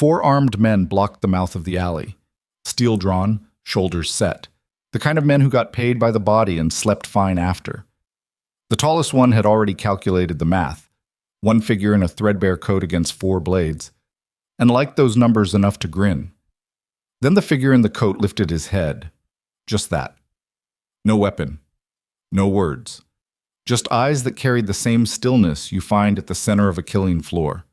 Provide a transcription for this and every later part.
4 armed men blocked the mouth of the alley, steel drawn, shoulders set, the kind of men who got paid by the body and slept fine after. The tallest one had already calculated the math, 1 figure in a threadbare coat against 4 blades, and liked those numbers enough to grin. Then the figure in the coat lifted his head. Just that. No weapon. No words. Just eyes that carried the same stillness you find at the center of a killing floor.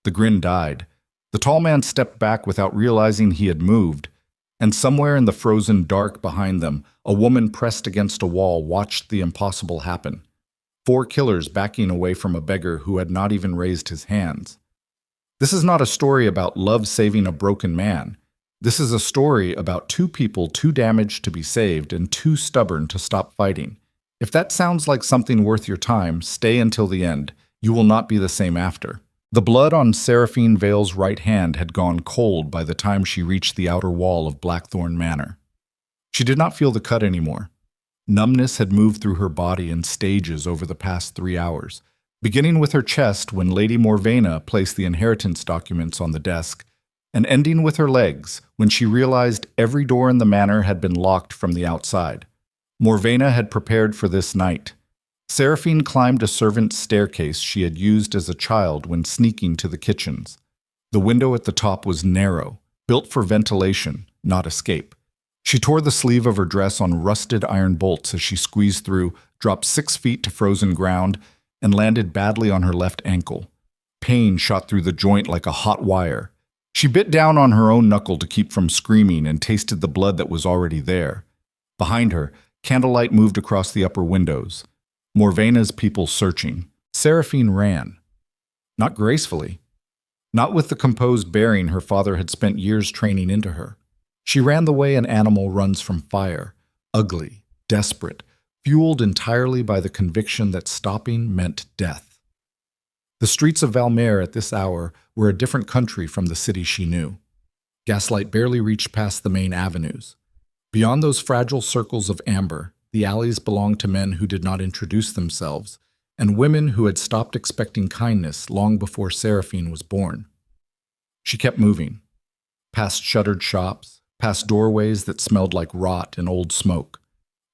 The grin died. The tall man stepped back without realizing he had moved, and somewhere in the frozen dark behind them, a woman pressed against a wall watched the impossible happen. 4 killers backing away from a beggar who had not even raised his hands. This is not a story about love saving a broken man. This is a story about 2 people too damaged to be saved and too stubborn to stop fighting. If that sounds like something worth your time, stay until the end. You will not be the same after. The blood on Seraphine Vale's right hand had gone cold by the time she reached the outer wall of Blackthorn Manor. She did not feel the cut anymore. Numbness had moved through her body in stages over the past 3 hours, beginning with her chest when Lady Morvena placed the inheritance documents on the desk, and ending with her legs when she realized every door in the manor had been locked from the outside. Morvena had prepared for this night. Seraphine climbed a servant's staircase she had used as a child when sneaking to the kitchens. The window at the top was narrow, built for ventilation, not escape. She tore the sleeve of her dress on rusted iron bolts as she squeezed through, dropped 6 feet to frozen ground, and landed badly on her left ankle. Pain shot through the joint like a hot wire. She bit down on her own knuckle to keep from screaming and tasted the blood that was already there. Behind her, candlelight moved across the upper windows. Morvena's people searching. Seraphine ran. Not gracefully. Not with the composed bearing her father had spent years training into her. She ran the way an animal runs from fire, ugly, desperate, fueled entirely by the conviction that stopping meant death. The streets of Valmere at this hour were a different country from the city she knew. Gaslight barely reached past the main avenues. Beyond those fragile circles of amber, the alleys belonged to men who did not introduce themselves, and women who had stopped expecting kindness long before Seraphine was born. She kept moving, past shuttered shops, past doorways that smelled like rot and old smoke,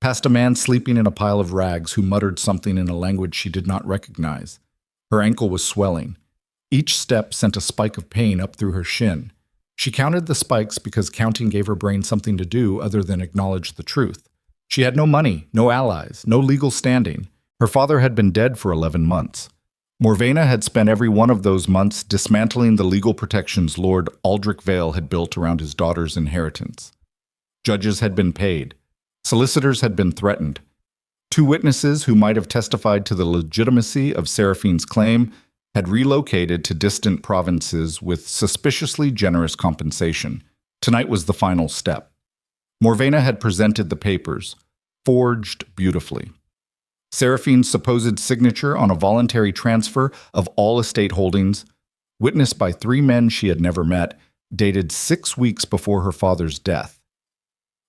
past a man sleeping in a pile of rags who muttered something in a language she did not recognize. Her ankle was swelling. Each step sent a spike of pain up through her shin. She counted the spikes because counting gave her brain something to do other than acknowledge the truth. She had no money, no allies, no legal standing. Her father had been dead for 11 months. Morvena had spent every one of those months dismantling the legal protections Lord Caedric Veyne had built around his daughter's inheritance. Judges had been paid. Solicitors had been threatened. 2 witnesses who might have testified to the legitimacy of Seraphine's claim had relocated to distant provinces with suspiciously generous compensation. Tonight was the final step. Morvena had presented the papers, forged beautifully. Seraphine's supposed signature on a voluntary transfer of all estate holdings, witnessed by 3 men she had never met, dated 6 weeks before her father's death.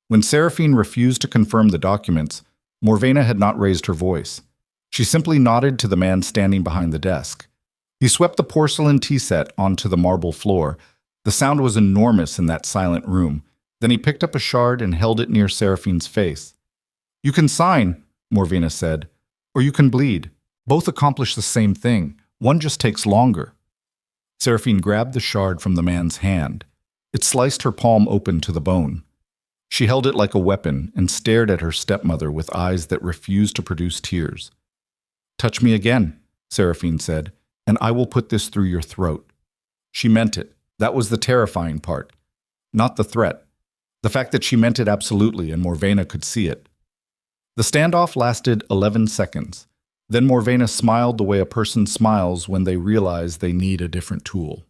When Seraphine refused to confirm the documents, Morvena had not raised her voice. She simply nodded to the man standing behind the desk. He swept the porcelain tea set onto the marble floor. The sound was enormous in that silent room. Then he picked up a shard and held it near Seraphine's face. "You can sign," Morvena said, "or you can bleed. Both accomplish the same thing. One just takes longer." Seraphine grabbed the shard from the man's hand. It sliced her palm open to the bone. She held it like a weapon and stared at her stepmother with eyes that refused to produce tears. "Touch me again," Seraphine said, "and I will put this through your throat." She meant it. That was the terrifying part. Not the threat. The fact that she meant it absolutely and Morvena could see it. The standoff lasted 11 seconds. Then Morvena smiled the way a person smiles when they realize they need a different tool.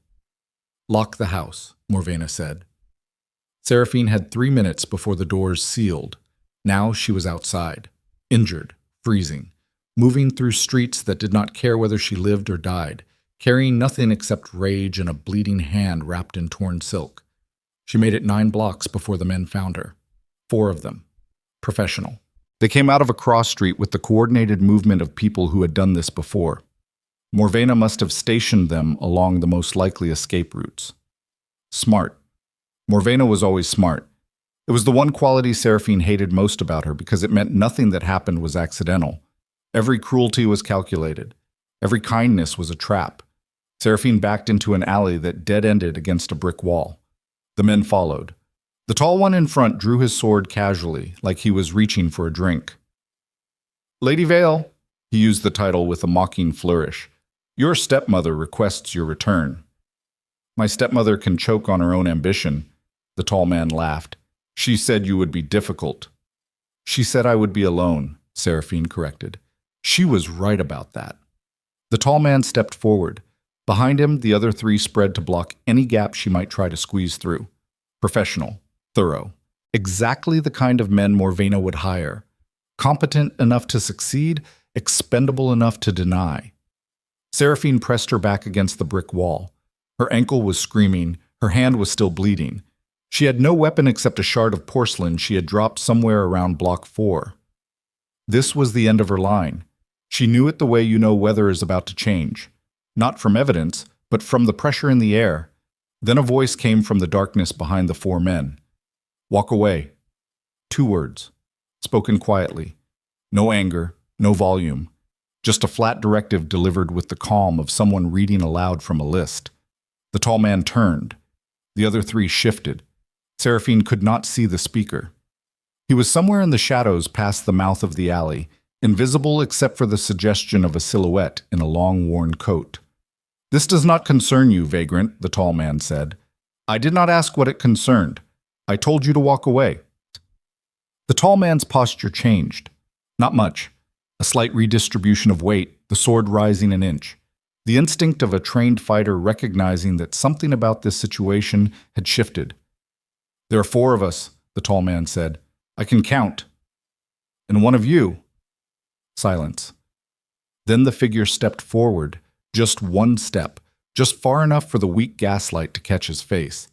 "Lock the house," Morvena said. Seraphine had 3 minutes before the doors sealed. Now she was outside, injured, freezing, moving through streets that did not care whether she lived or died, carrying nothing except rage and a bleeding hand wrapped in torn silk. She made it 9 blocks before the men found her. 4 of them. Professional. They came out of a cross street with the coordinated movement of people who had done this before. Morvena must have stationed them along the most likely escape routes. smart. Morvena was always smart. It was the one quality Seraphine hated most about her because it meant nothing that happened was accidental. Every cruelty was calculated. Every kindness was a trap. Seraphine backed into an alley that dead-ended against a brick wall. The men followed. The tall one in front drew his sword casually, like he was reaching for a drink. "Lady Vale," he used the title with a mocking flourish, "your stepmother requests your return." "My stepmother can choke on her own ambition," the tall man laughed. "She said you would be difficult." "She said I would be alone," Seraphine corrected. She was right about that. The tall man stepped forward. Behind him, the other three spread to block any gap she might try to squeeze through. Professional, thorough, exactly the kind of men Morvena would hire. Competent enough to succeed, expendable enough to deny. Seraphine pressed her back against the brick wall. Her ankle was screaming, her hand was still bleeding. She had no weapon except a shard of porcelain she had dropped somewhere around block 4. This was the end of her line. She knew it the way you know weather is about to change. Not from evidence, but from the pressure in the air. Then a voice came from the darkness behind the 4 men. "Walk away." 2 words, spoken quietly. No anger, no volume. Just a flat directive delivered with the calm of someone reading aloud from a list. The tall man turned. The other 3 shifted. Seraphine could not see the speaker. He was somewhere in the shadows past the mouth of the alley, invisible except for the suggestion of a silhouette in a long worn coat. "This does not concern you, vagrant," the tall man said. "I did not ask what it concerned. I told you to walk away." The tall man's posture changed. Not much. A slight redistribution of weight, the sword rising an inch. The instinct of a trained fighter recognizing that something about this situation had shifted. "There are 4 of us," the tall man said. "I can count. And one of you." Silence. Then the figure stepped forward, just 1 step, just far enough for the weak gaslight to catch his face.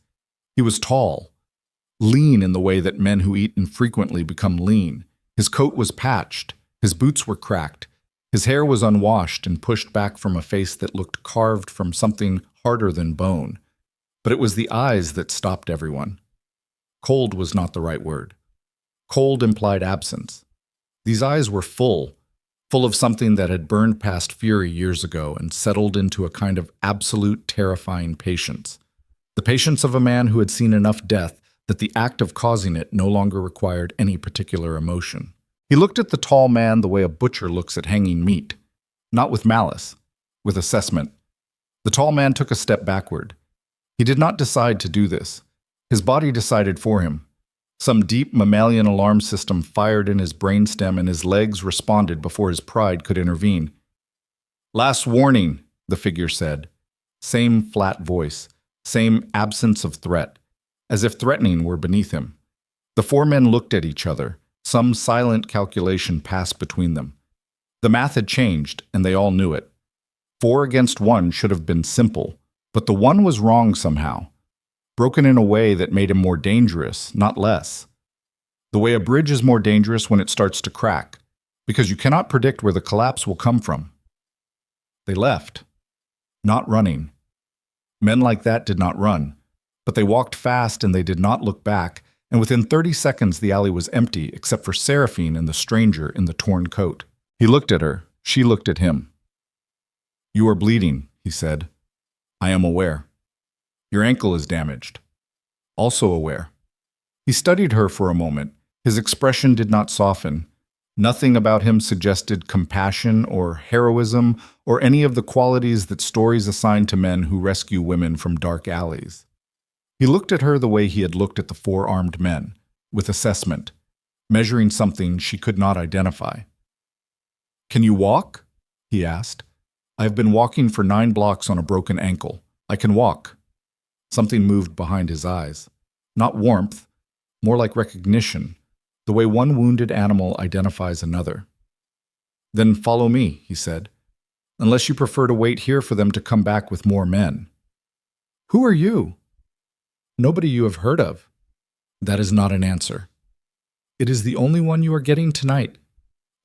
He was tall, lean in the way that men who eat infrequently become lean. His coat was patched, his boots were cracked, his hair was unwashed and pushed back from a face that looked carved from something harder than bone. But it was the eyes that stopped everyone. Cold was not the right word. Cold implied absence. These eyes were full of something that had burned past fury years ago and settled into a kind of absolute terrifying patience. The patience of a man who had seen enough death that the act of causing it no longer required any particular emotion. He looked at the tall man the way a butcher looks at hanging meat, not with malice, with assessment. The tall man took a step backward. He did not decide to do this. His body decided for him. Some deep mammalian alarm system fired in his brainstem and his legs responded before his pride could intervene. "Last warning," the figure said. Same flat voice, same absence of threat, as if threatening were beneath him. The 4 men looked at each other. Some silent calculation passed between them. The math had changed, and they all knew it. 4 against 1 should have been simple, but the 1 was wrong somehow. Broken in a way that made him more dangerous, not less. The way a bridge is more dangerous when it starts to crack, because you cannot predict where the collapse will come from. They left, not running. Men like that did not run, but they walked fast and they did not look back, and within 30 seconds the alley was empty except for Seraphine and the stranger in the torn coat. He looked at her, she looked at him. "You are bleeding," he said. "I am aware. Your ankle is damaged. Also aware." He studied her for a moment. His expression did not soften. Nothing about him suggested compassion or heroism or any of the qualities that stories assign to men who rescue women from dark alleys. He looked at her the way he had looked at the 4 armed men, with assessment, measuring something she could not identify. "Can you walk?" he asked. "I have been walking for 9 blocks on a broken ankle. I can walk." Something moved behind his eyes. Not warmth, more like recognition, the way one wounded animal identifies another. "Then follow me," he said, "unless you prefer to wait here for them to come back with more men." "Who are you?" "Nobody you have heard of." "That is not an answer." "It is the only one you are getting tonight."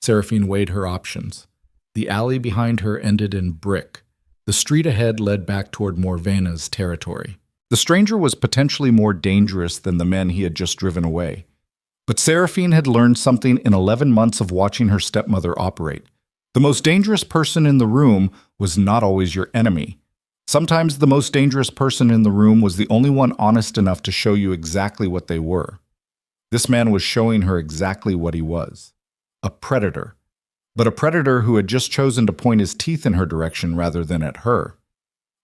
Seraphine weighed her options. The alley behind her ended in brick. The street ahead led back toward Morvena's territory. The stranger was potentially more dangerous than the men he had just driven away. But Seraphine had learned something in 11 months of watching her stepmother operate. The most dangerous person in the room was not always your enemy. Sometimes the most dangerous person in the room was the only one honest enough to show you exactly what they were. This man was showing her exactly what he was. A predator. But a predator who had just chosen to point his teeth in her direction rather than at her.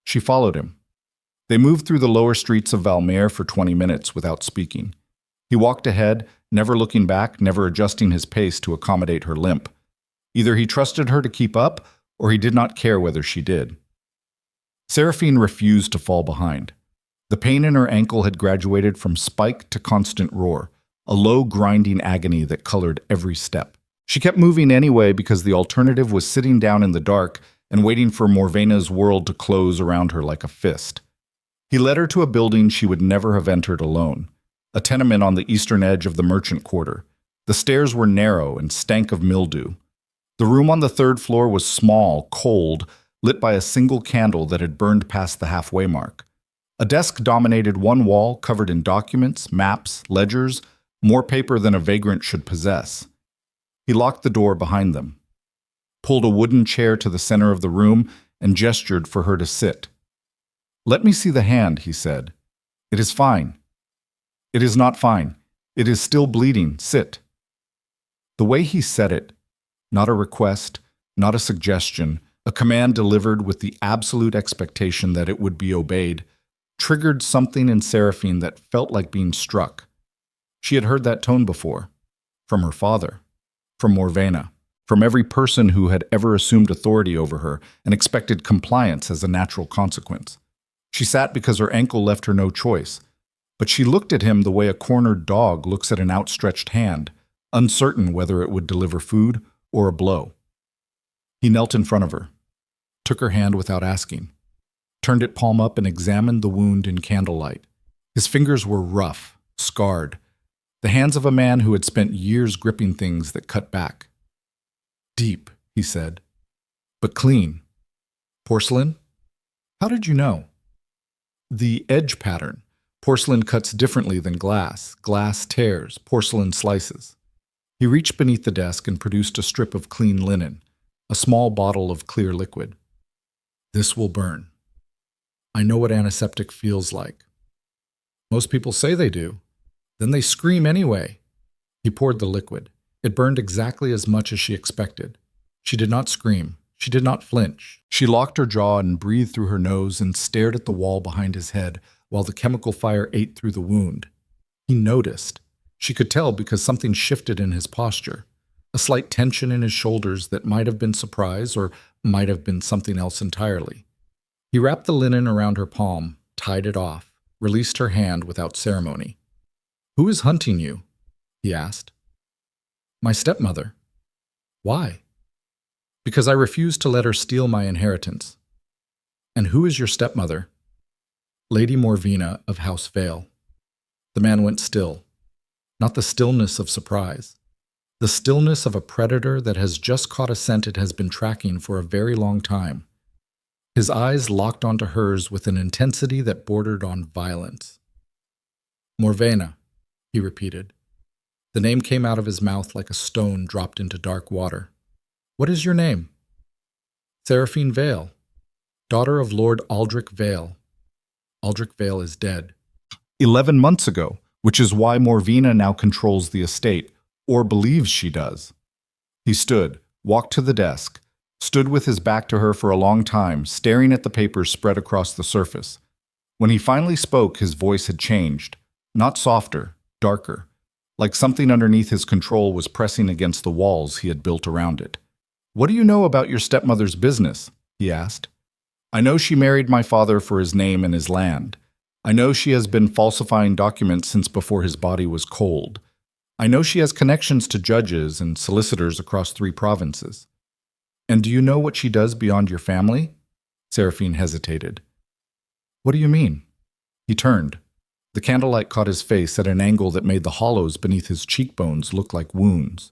She followed him. They moved through the lower streets of Valmere for 20 minutes without speaking. He walked ahead, never looking back, never adjusting his pace to accommodate her limp. Either he trusted her to keep up, or he did not care whether she did. Seraphine refused to fall behind. The pain in her ankle had graduated from spike to constant roar, a low grinding agony that colored every step. She kept moving anyway because the alternative was sitting down in the dark and waiting for Morvena's world to close around her like a fist. He led her to a building she would never have entered alone, a tenement on the eastern edge of the merchant quarter. The stairs were narrow and stank of mildew. The room on the third floor was small, cold, lit by a single candle that had burned past the halfway mark. A desk dominated one wall, covered in documents, maps, ledgers, more paper than a vagrant should possess. He locked the door behind them, pulled a wooden chair to the center of the room, and gestured for her to sit. "Let me see the hand," he said. "It is fine." "It is not fine. It is still bleeding. Sit." The way he said it, not a request, not a suggestion, a command delivered with the absolute expectation that it would be obeyed, triggered something in Seraphine that felt like being struck. She had heard that tone before, from her father, from Morvena, from every person who had ever assumed authority over her and expected compliance as a natural consequence. She sat because her ankle left her no choice, but she looked at him the way a cornered dog looks at an outstretched hand, uncertain whether it would deliver food or a blow. He knelt in front of her, took her hand without asking, turned it palm up and examined the wound in candlelight. His fingers were rough, scarred, the hands of a man who had spent years gripping things that cut back. "Deep," he said, "but clean. Porcelain? How did you know?" "The edge pattern. Porcelain cuts differently than glass. Glass tears, porcelain slices." He reached beneath the desk and produced a strip of clean linen, a small bottle of clear liquid. "This will burn. I know what antiseptic feels like. Most people say they do. Then they scream anyway." He poured the liquid. It burned exactly as much as she expected. She did not scream. She did not flinch. She locked her jaw and breathed through her nose and stared at the wall behind his head while the chemical fire ate through the wound. He noticed. She could tell because something shifted in his posture, a slight tension in his shoulders that might have been surprise or might have been something else entirely. He wrapped the linen around her palm, tied it off, released her hand without ceremony. "Who is hunting you?" he asked. "My stepmother." "Why?" "Because I refused to let her steal my inheritance." "And who is your stepmother?" "Lady Morvena of House Vale." The man went still, not the stillness of surprise, the stillness of a predator that has just caught a scent it has been tracking for a very long time. His eyes locked onto hers with an intensity that bordered on violence. "Morvena," he repeated. The name came out of his mouth like a stone dropped into dark water. "What is your name?" "Seraphine Vale, daughter of Lord Caedric Veyne. Caedric Veyne is dead." 11 months ago, which is why Morvena now controls the estate, or believes she does. He stood, walked to the desk, stood with his back to her for a long time, staring at the papers spread across the surface. When he finally spoke, his voice had changed, not softer, darker, like something underneath his control was pressing against the walls he had built around it. "What do you know about your stepmother's business?" he asked. "I know she married my father for his name and his land. I know she has been falsifying documents since before his body was cold. I know she has connections to judges and solicitors across 3 provinces. And do you know what she does beyond your family?" Seraphine hesitated. "What do you mean?" He turned. The candlelight caught his face at an angle that made the hollows beneath his cheekbones look like wounds.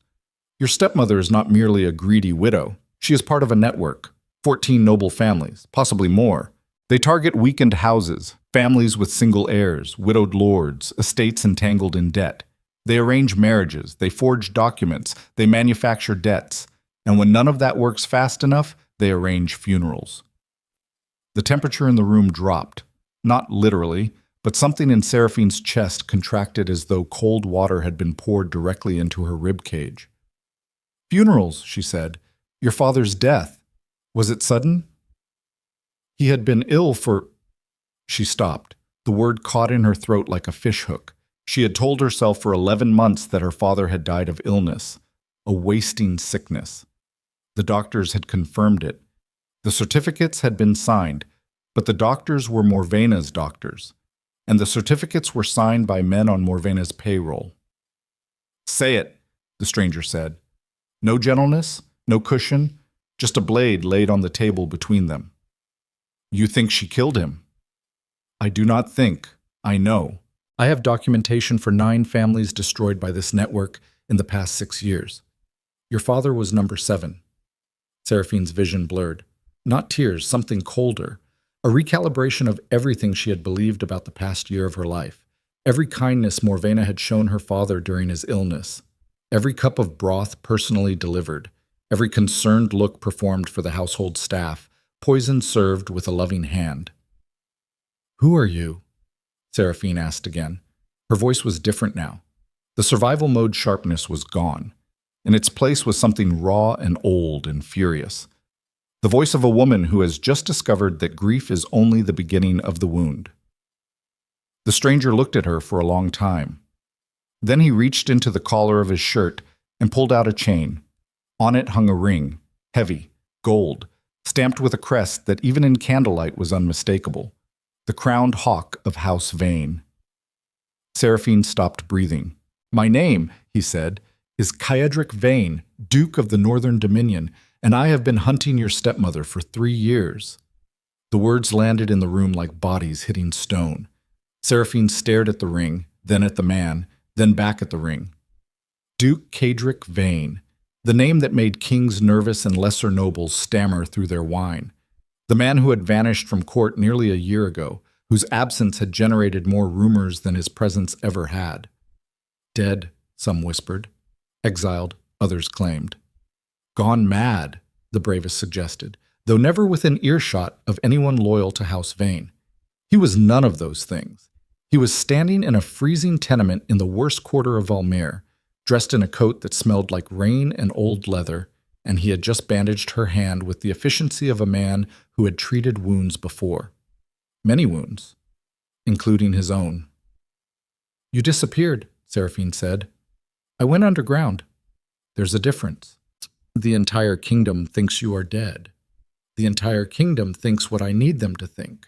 "Your stepmother is not merely a greedy widow. She is part of a network, 14 noble families, possibly more. They target weakened houses, Families with single heirs, widowed lords, estates entangled in debt. They arrange marriages, they forge documents, they manufacture debts, and when none of that works fast enough, they arrange funerals. The temperature in the room dropped, not literally, but something in Seraphine's chest contracted as though cold water had been poured directly into her rib cage. "Funerals," she said. "Your father's death. Was it sudden?" "He had been ill for—" She stopped. The word caught in her throat like a fishhook. She had told herself for 11 months that her father had died of illness, a wasting sickness. The doctors had confirmed it. The certificates had been signed, but the doctors were Morvena's doctors, and the certificates were signed by men on Morvena's payroll. "Say it," the stranger said. No gentleness, no cushion, just a blade laid on the table between them. "You think she killed him?" "I do not think. I know. I have documentation for 9 families destroyed by this network in the past 6 years. Your father was number 7. Seraphine's vision blurred. Not tears, something colder. A recalibration of everything she had believed about the past year of her life. Every kindness Morvena had shown her father during his illness. Every cup of broth personally delivered. Every concerned look performed for the household staff. Poison served with a loving hand. "Who are you?" Seraphine asked again. Her voice was different now. The survival mode sharpness was gone. In its place was something raw and old and furious. The voice of a woman who has just discovered that grief is only the beginning of the wound. The stranger looked at her for a long time. Then he reached into the collar of his shirt and pulled out a chain. On it hung a ring, heavy, gold, stamped with a crest that even in candlelight was unmistakable. The crowned hawk of House Veyne. Seraphine stopped breathing. "My name," he said, "is Caedric Veyne, Duke of the Northern Dominion, and I have been hunting your stepmother for 3 years." The words landed in the room like bodies hitting stone. Seraphine stared at the ring, then at the man, then back at the ring. Duke Caedric Veyne, the name that made kings nervous and lesser nobles stammer through their wine. The man who had vanished from court nearly a year ago, whose absence had generated more rumors than his presence ever had. Dead, some whispered. Exiled, others claimed. Gone mad, the bravest suggested, though never within earshot of anyone loyal to House Veyne. He was none of those things. He was standing in a freezing tenement in the worst quarter of Valmere, dressed in a coat that smelled like rain and old leather, and he had just bandaged her hand with the efficiency of a man who had treated wounds before. Many wounds, including his own. "You disappeared," Seraphine said. "I went underground. There's a difference. The entire kingdom thinks you are dead. The entire kingdom thinks what I need them to think."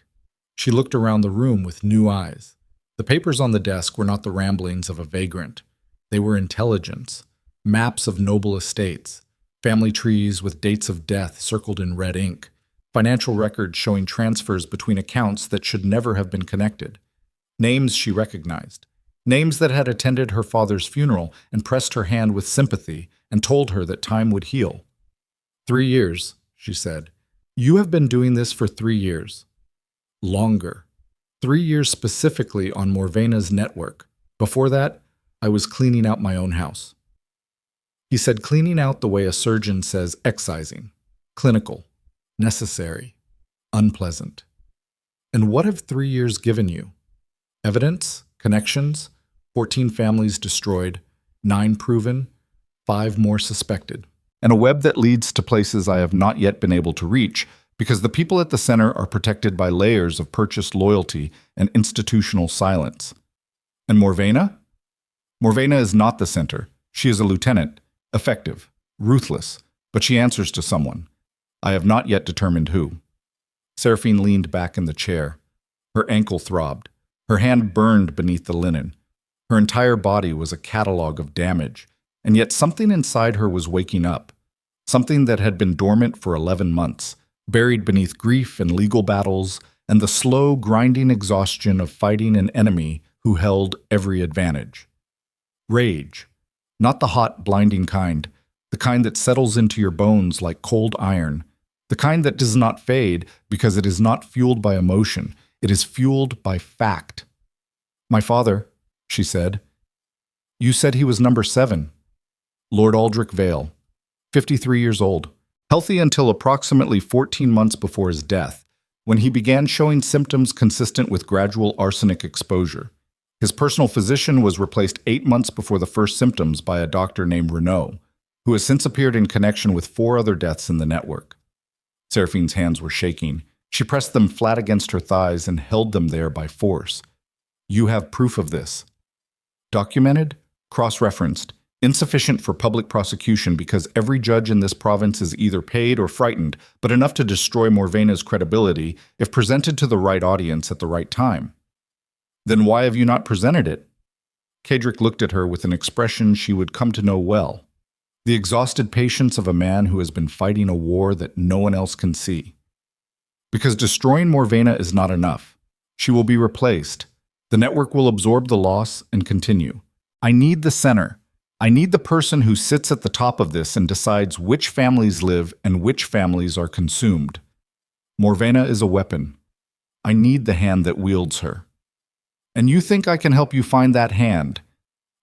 She looked around the room with new eyes. The papers on the desk were not the ramblings of a vagrant. They were intelligence, maps of noble estates, family trees with dates of death circled in red ink, financial records showing transfers between accounts that should never have been connected. Names she recognized. Names that had attended her father's funeral and pressed her hand with sympathy and told her that time would heal. 3 years, she said. "You have been doing this for 3 years. Longer. 3 years specifically on Morvena's network. Before that, I was cleaning out my own house." He said cleaning out the way a surgeon says excising. Clinical. Necessary. Unpleasant. "And what have 3 years given you? Evidence? Connections? 14 families destroyed, 9 proven, 5 more suspected. And a web that leads to places I have not yet been able to reach, because the people at the center are protected by layers of purchased loyalty and institutional silence. And Morvena? Morvena is not the center. She is a lieutenant, effective, ruthless, but she answers to someone. I have not yet determined who. Seraphine leaned back in the chair. Her ankle throbbed. Her hand burned beneath the linen. Her entire body was a catalogue of damage, and yet something inside her was waking up. Something that had been dormant for 11 months, buried beneath grief and legal battles, and the slow, grinding exhaustion of fighting an enemy who held every advantage. Rage. Not the hot, blinding kind, the kind that settles into your bones like cold iron, the kind that does not fade because it is not fueled by emotion. It is fueled by fact. "My father," she said. "You said he was number 7. Lord Caedric Veyne, 53 years old, healthy until approximately 14 months before his death, when he began showing symptoms consistent with gradual arsenic exposure. His personal physician was replaced 8 months before the first symptoms by a doctor named Renaud, who has since appeared in connection with 4 other deaths in the network." Seraphine's hands were shaking. She pressed them flat against her thighs and held them there by force. "You have proof of this." "Documented, cross-referenced, insufficient for public prosecution because every judge in this province is either paid or frightened, but enough to destroy Morvena's credibility if presented to the right audience at the right time." "Then why have you not presented it?" Caedric looked at her with an expression she would come to know well. The exhausted patience of a man who has been fighting a war that no one else can see. "Because destroying Morvena is not enough. She will be replaced. The network will absorb the loss and continue. I need the center. I need the person who sits at the top of this and decides which families live and which families are consumed. Morvena is a weapon. I need the hand that wields her. And you think I can help you find that hand?"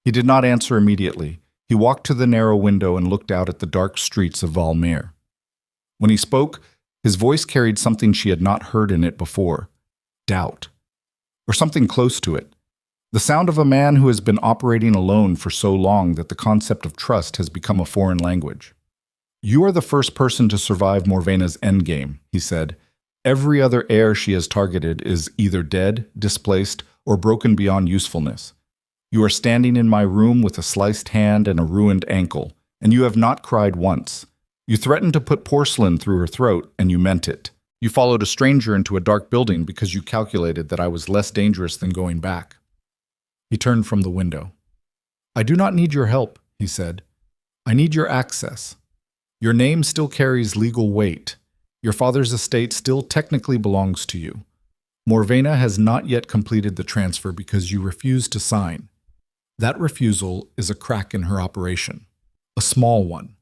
He did not answer immediately. He walked to the narrow window and looked out at the dark streets of Valmere. When he spoke, his voice carried something she had not heard in it before: doubt, or something close to it. The sound of a man who has been operating alone for so long that the concept of trust has become a foreign language. "You are the first person to survive Morvena's endgame," he said. "Every other heir she has targeted is either dead, displaced, or broken beyond usefulness. You are standing in my room with a sliced hand and a ruined ankle, and you have not cried once. You threatened to put porcelain through her throat, and you meant it. You followed a stranger into a dark building because you calculated that I was less dangerous than going back." He turned from the window. "I do not need your help," he said. "I need your access. Your name still carries legal weight. Your father's estate still technically belongs to you. Morvena has not yet completed the transfer because you refused to sign. That refusal is a crack in her operation, a small one.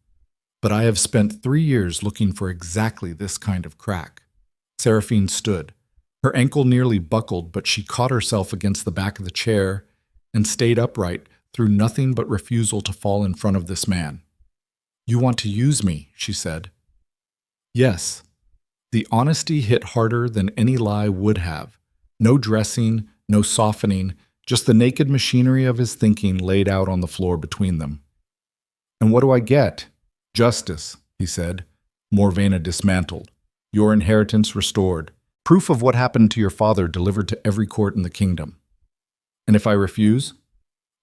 But I have spent 3 years looking for exactly this kind of crack." Seraphine stood. Her ankle nearly buckled, but she caught herself against the back of the chair and stayed upright through nothing but refusal to fall in front of this man. "You want to use me," she said. Yes. The honesty hit harder than any lie would have. No dressing, no softening, just the naked machinery of his thinking laid out on the floor between them. "And what do I get?" "Justice," he said. "Morvena dismantled. Your inheritance restored. Proof of what happened to your father delivered to every court in the kingdom." "And if I refuse?"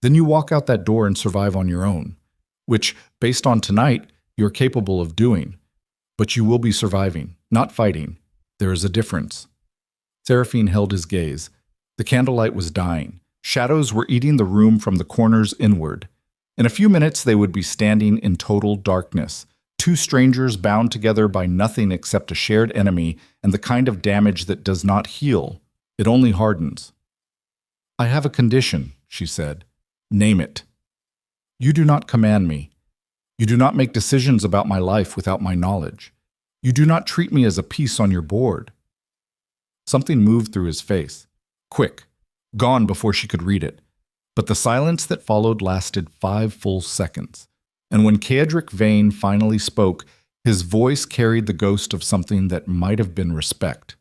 "Then you walk out that door and survive on your own, which, based on tonight, you're capable of doing. But you will be surviving, not fighting. There is a difference." Seraphine held his gaze. The candlelight was dying. Shadows were eating the room from the corners inward. In a few minutes they would be standing in total darkness, 2 strangers bound together by nothing except a shared enemy and the kind of damage that does not heal, it only hardens. "I have a condition," she said. "Name it." "You do not command me. You do not make decisions about my life without my knowledge. You do not treat me as a piece on your board." Something moved through his face. Quick. Gone before she could read it. But the silence that followed lasted 5 full seconds. And when Caedric Veyne finally spoke, his voice carried the ghost of something that might have been respect.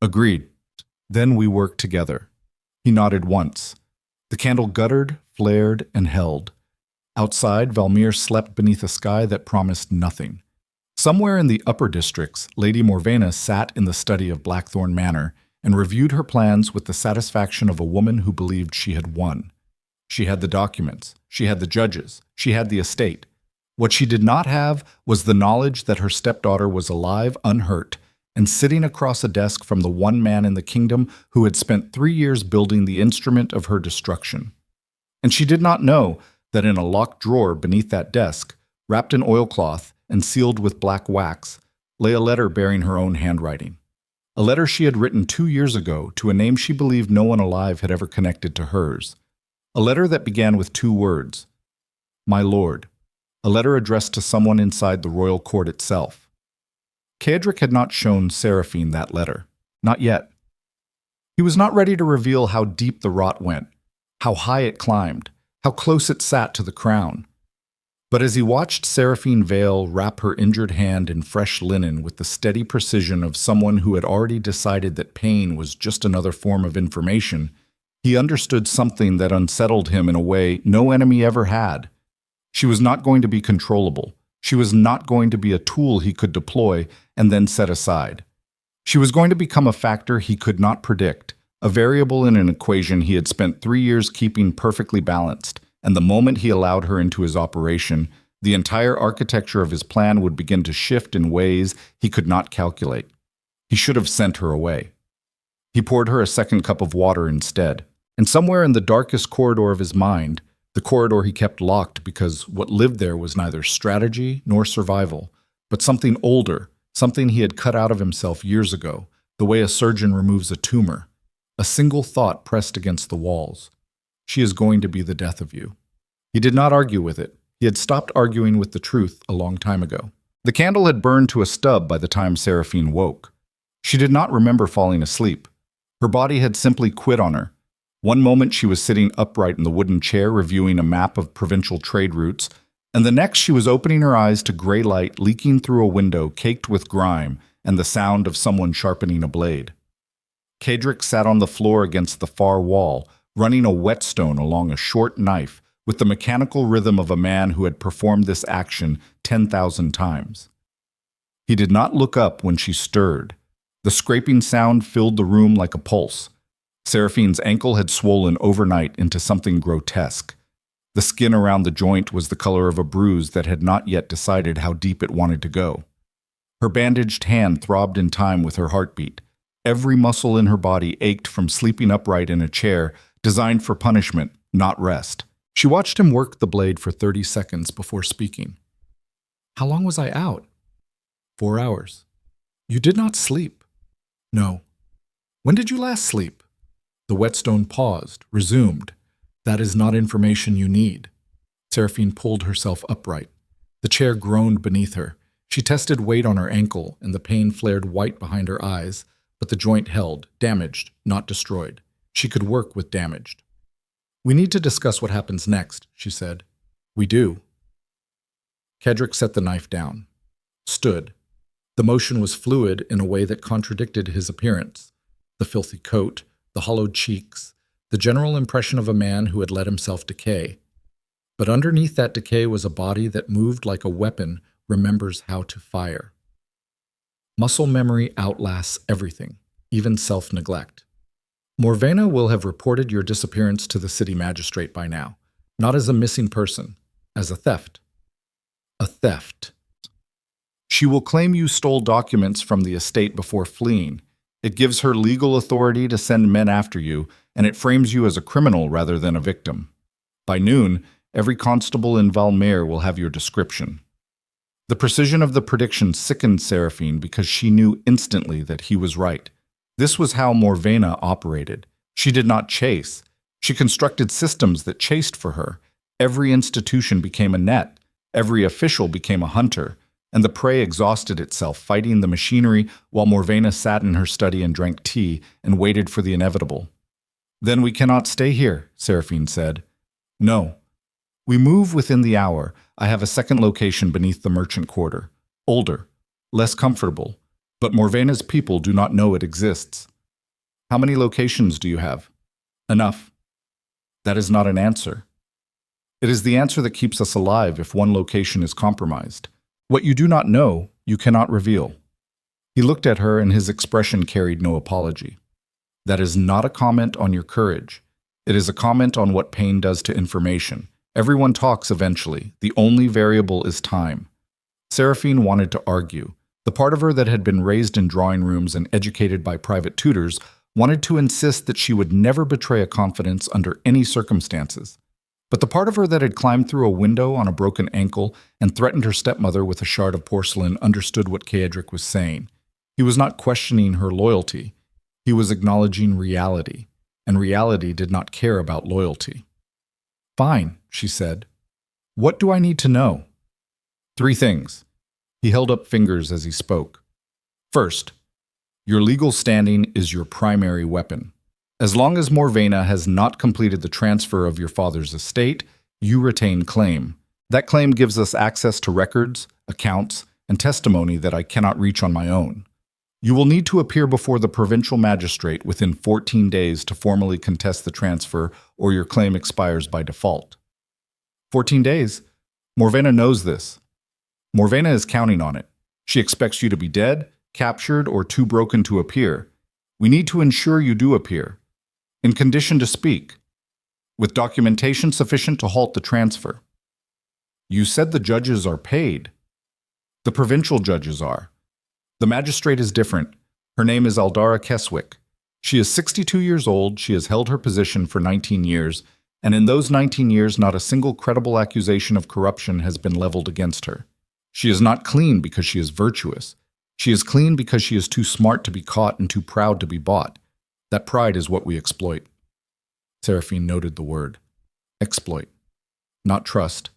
"Agreed. Then we work together." He nodded once. The candle guttered, flared, and held. Outside, Valmere slept beneath a sky that promised nothing. Somewhere in the upper districts, Lady Morvena sat in the study of Blackthorn Manor and reviewed her plans with the satisfaction of a woman who believed she had won. She had the documents, she had the judges, she had the estate. What she did not have was the knowledge that her stepdaughter was alive, unhurt, and sitting across a desk from the one man in the kingdom who had spent 3 years building the instrument of her destruction. And she did not know that in a locked drawer beneath that desk, wrapped in oilcloth and sealed with black wax, lay a letter bearing her own handwriting. A letter she had written 2 years ago to a name she believed no one alive had ever connected to hers. A letter that began with 2 words, "My Lord." A letter addressed to someone inside the royal court itself. Caedric had not shown Seraphine that letter. Not yet. He was not ready to reveal how deep the rot went, how high it climbed, how close it sat to the crown. But as he watched Seraphine Vale wrap her injured hand in fresh linen with the steady precision of someone who had already decided that pain was just another form of information, he understood something that unsettled him in a way no enemy ever had. She was not going to be controllable. She was not going to be a tool he could deploy and then set aside. She was going to become a factor he could not predict, a variable in an equation he had spent 3 years keeping perfectly balanced, and the moment he allowed her into his operation, the entire architecture of his plan would begin to shift in ways he could not calculate. He should have sent her away. He poured her a second cup of water instead, and somewhere in the darkest corridor of his mind, the corridor he kept locked because what lived there was neither strategy nor survival, but something older, something he had cut out of himself years ago, the way a surgeon removes a tumor. A single thought pressed against the walls. She is going to be the death of you. He did not argue with it. He had stopped arguing with the truth a long time ago. The candle had burned to a stub by the time Seraphine woke. She did not remember falling asleep. Her body had simply quit on her. One moment she was sitting upright in the wooden chair reviewing a map of provincial trade routes, and the next she was opening her eyes to gray light leaking through a window caked with grime and the sound of someone sharpening a blade. Caedric sat on the floor against the far wall, running a whetstone along a short knife with the mechanical rhythm of a man who had performed this action 10,000 times. He did not look up when she stirred. The scraping sound filled the room like a pulse. Seraphine's ankle had swollen overnight into something grotesque. The skin around the joint was the color of a bruise that had not yet decided how deep it wanted to go. Her bandaged hand throbbed in time with her heartbeat. Every muscle in her body ached from sleeping upright in a chair designed for punishment, not rest. She watched him work the blade for 30 seconds before speaking. "How long was I out?" 4 hours. "You did not sleep." "No." "When did you last sleep?" The whetstone paused, resumed. "That is not information you need." Seraphine pulled herself upright. The chair groaned beneath her. She tested weight on her ankle, and the pain flared white behind her eyes, but the joint held, damaged, not destroyed. She could work with damaged. "We need to discuss what happens next," she said. "We do." Caedric set the knife down. Stood. The motion was fluid in a way that contradicted his appearance. The filthy coat, the hollowed cheeks, the general impression of a man who had let himself decay. But underneath that decay was a body that moved like a weapon remembers how to fire. Muscle memory outlasts everything, even self-neglect. Morvena will have reported your disappearance to the city magistrate by now, not as a missing person, as a theft. A theft. She will claim you stole documents from the estate before fleeing. It gives her legal authority to send men after you, and it frames you as a criminal rather than a victim. By noon, every constable in Valmere will have your description. The precision of the prediction sickened Seraphine because she knew instantly that he was right. This was how Morvena operated. She did not chase. She constructed systems that chased for her. Every institution became a net. Every official became a hunter. And the prey exhausted itself fighting the machinery while Morvena sat in her study and drank tea and waited for the inevitable. "Then we cannot stay here," Seraphine said. "No. We move within the hour. I have a second location beneath the merchant quarter. Older, less comfortable, but Morvena's people do not know it exists." "How many locations do you have?" "Enough." That is not an answer. It is the answer that keeps us alive if one location is compromised. What you do not know, you cannot reveal. He looked at her and his expression carried no apology. "That is not a comment on your courage. It is a comment on what pain does to information. Everyone talks eventually. The only variable is time." Seraphine wanted to argue. The part of her that had been raised in drawing rooms and educated by private tutors wanted to insist that she would never betray a confidence under any circumstances. But the part of her that had climbed through a window on a broken ankle and threatened her stepmother with a shard of porcelain understood what Caedric was saying. He was not questioning her loyalty. He was acknowledging reality, and reality did not care about loyalty. "Fine," she said. "What do I need to know?" 3 things. He held up fingers as he spoke. First, your legal standing is your primary weapon. As long as Morvena has not completed the transfer of your father's estate, you retain claim. That claim gives us access to records, accounts, and testimony that I cannot reach on my own. You will need to appear before the provincial magistrate within 14 days to formally contest the transfer, or your claim expires by default. 14 days? Morvena knows this. Morvena is counting on it. She expects you to be dead, captured, or too broken to appear. We need to ensure you do appear, in condition to speak, with documentation sufficient to halt the transfer. You said the judges are paid. The provincial judges are. The magistrate is different. Her name is Aldara Keswick. She is 62 years old, she has held her position for 19 years, and in those 19 years not a single credible accusation of corruption has been leveled against her. She is not clean because she is virtuous. She is clean because she is too smart to be caught and too proud to be bought. That pride is what we exploit. Seraphine noted the word. Exploit. Not trust.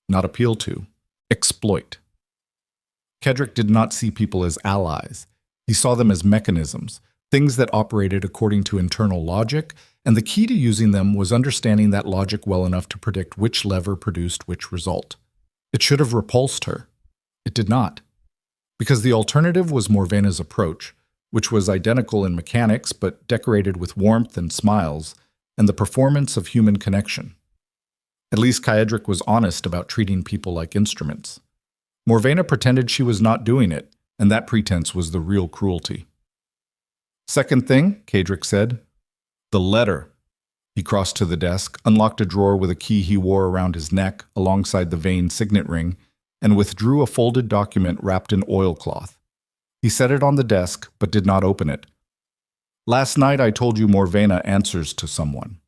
Not appeal to. Exploit. Caedric did not see people as allies. He saw them as mechanisms, things that operated according to internal logic, and the key to using them was understanding that logic well enough to predict which lever produced which result. It should have repulsed her. It did not. Because the alternative was Morvena's approach, which was identical in mechanics but decorated with warmth and smiles, and the performance of human connection. At least Caedric was honest about treating people like instruments. Morvena pretended she was not doing it, and that pretense was the real cruelty. Second thing, Caedric said, the letter. He crossed to the desk, unlocked a drawer with a key he wore around his neck alongside the Veyne signet ring, and withdrew a folded document wrapped in oilcloth. He set it on the desk, but did not open it. Last night I told you Morvena answers to someone.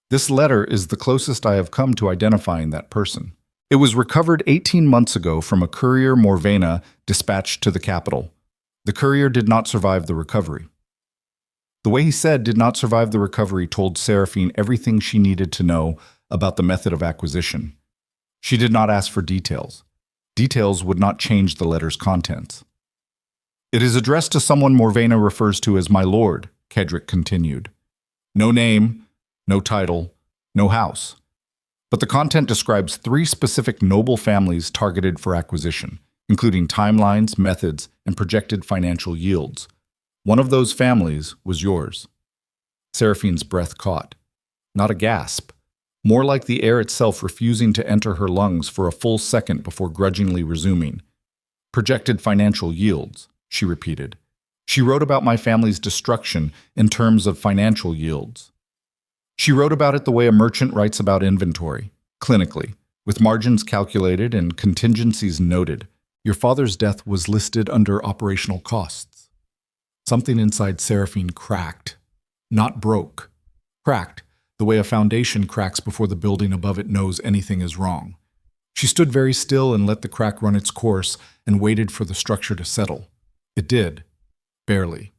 This letter is the closest I have come to identifying that person. It was recovered 18 months ago from a courier Morvena dispatched to the capital. The courier did not survive the recovery. The way he said did not survive the recovery told Seraphine everything she needed to know about the method of acquisition. She did not ask for details. Details would not change the letter's contents. It is addressed to someone Morvena refers to as my lord, Caedric continued. No name, no title, no house. But the content describes 3 specific noble families targeted for acquisition, including timelines, methods, and projected financial yields. One of those families was yours. Seraphine's breath caught. Not a gasp. More like the air itself refusing to enter her lungs for a full second before grudgingly resuming. Projected financial yields, she repeated. She wrote about my family's destruction in terms of financial yields. She wrote about it the way a merchant writes about inventory, clinically, with margins calculated and contingencies noted. Your father's death was listed under operational costs. Something inside Seraphine cracked. Not broke. Cracked, the way a foundation cracks before the building above it knows anything is wrong. She stood very still and let the crack run its course and waited for the structure to settle. It did. Barely.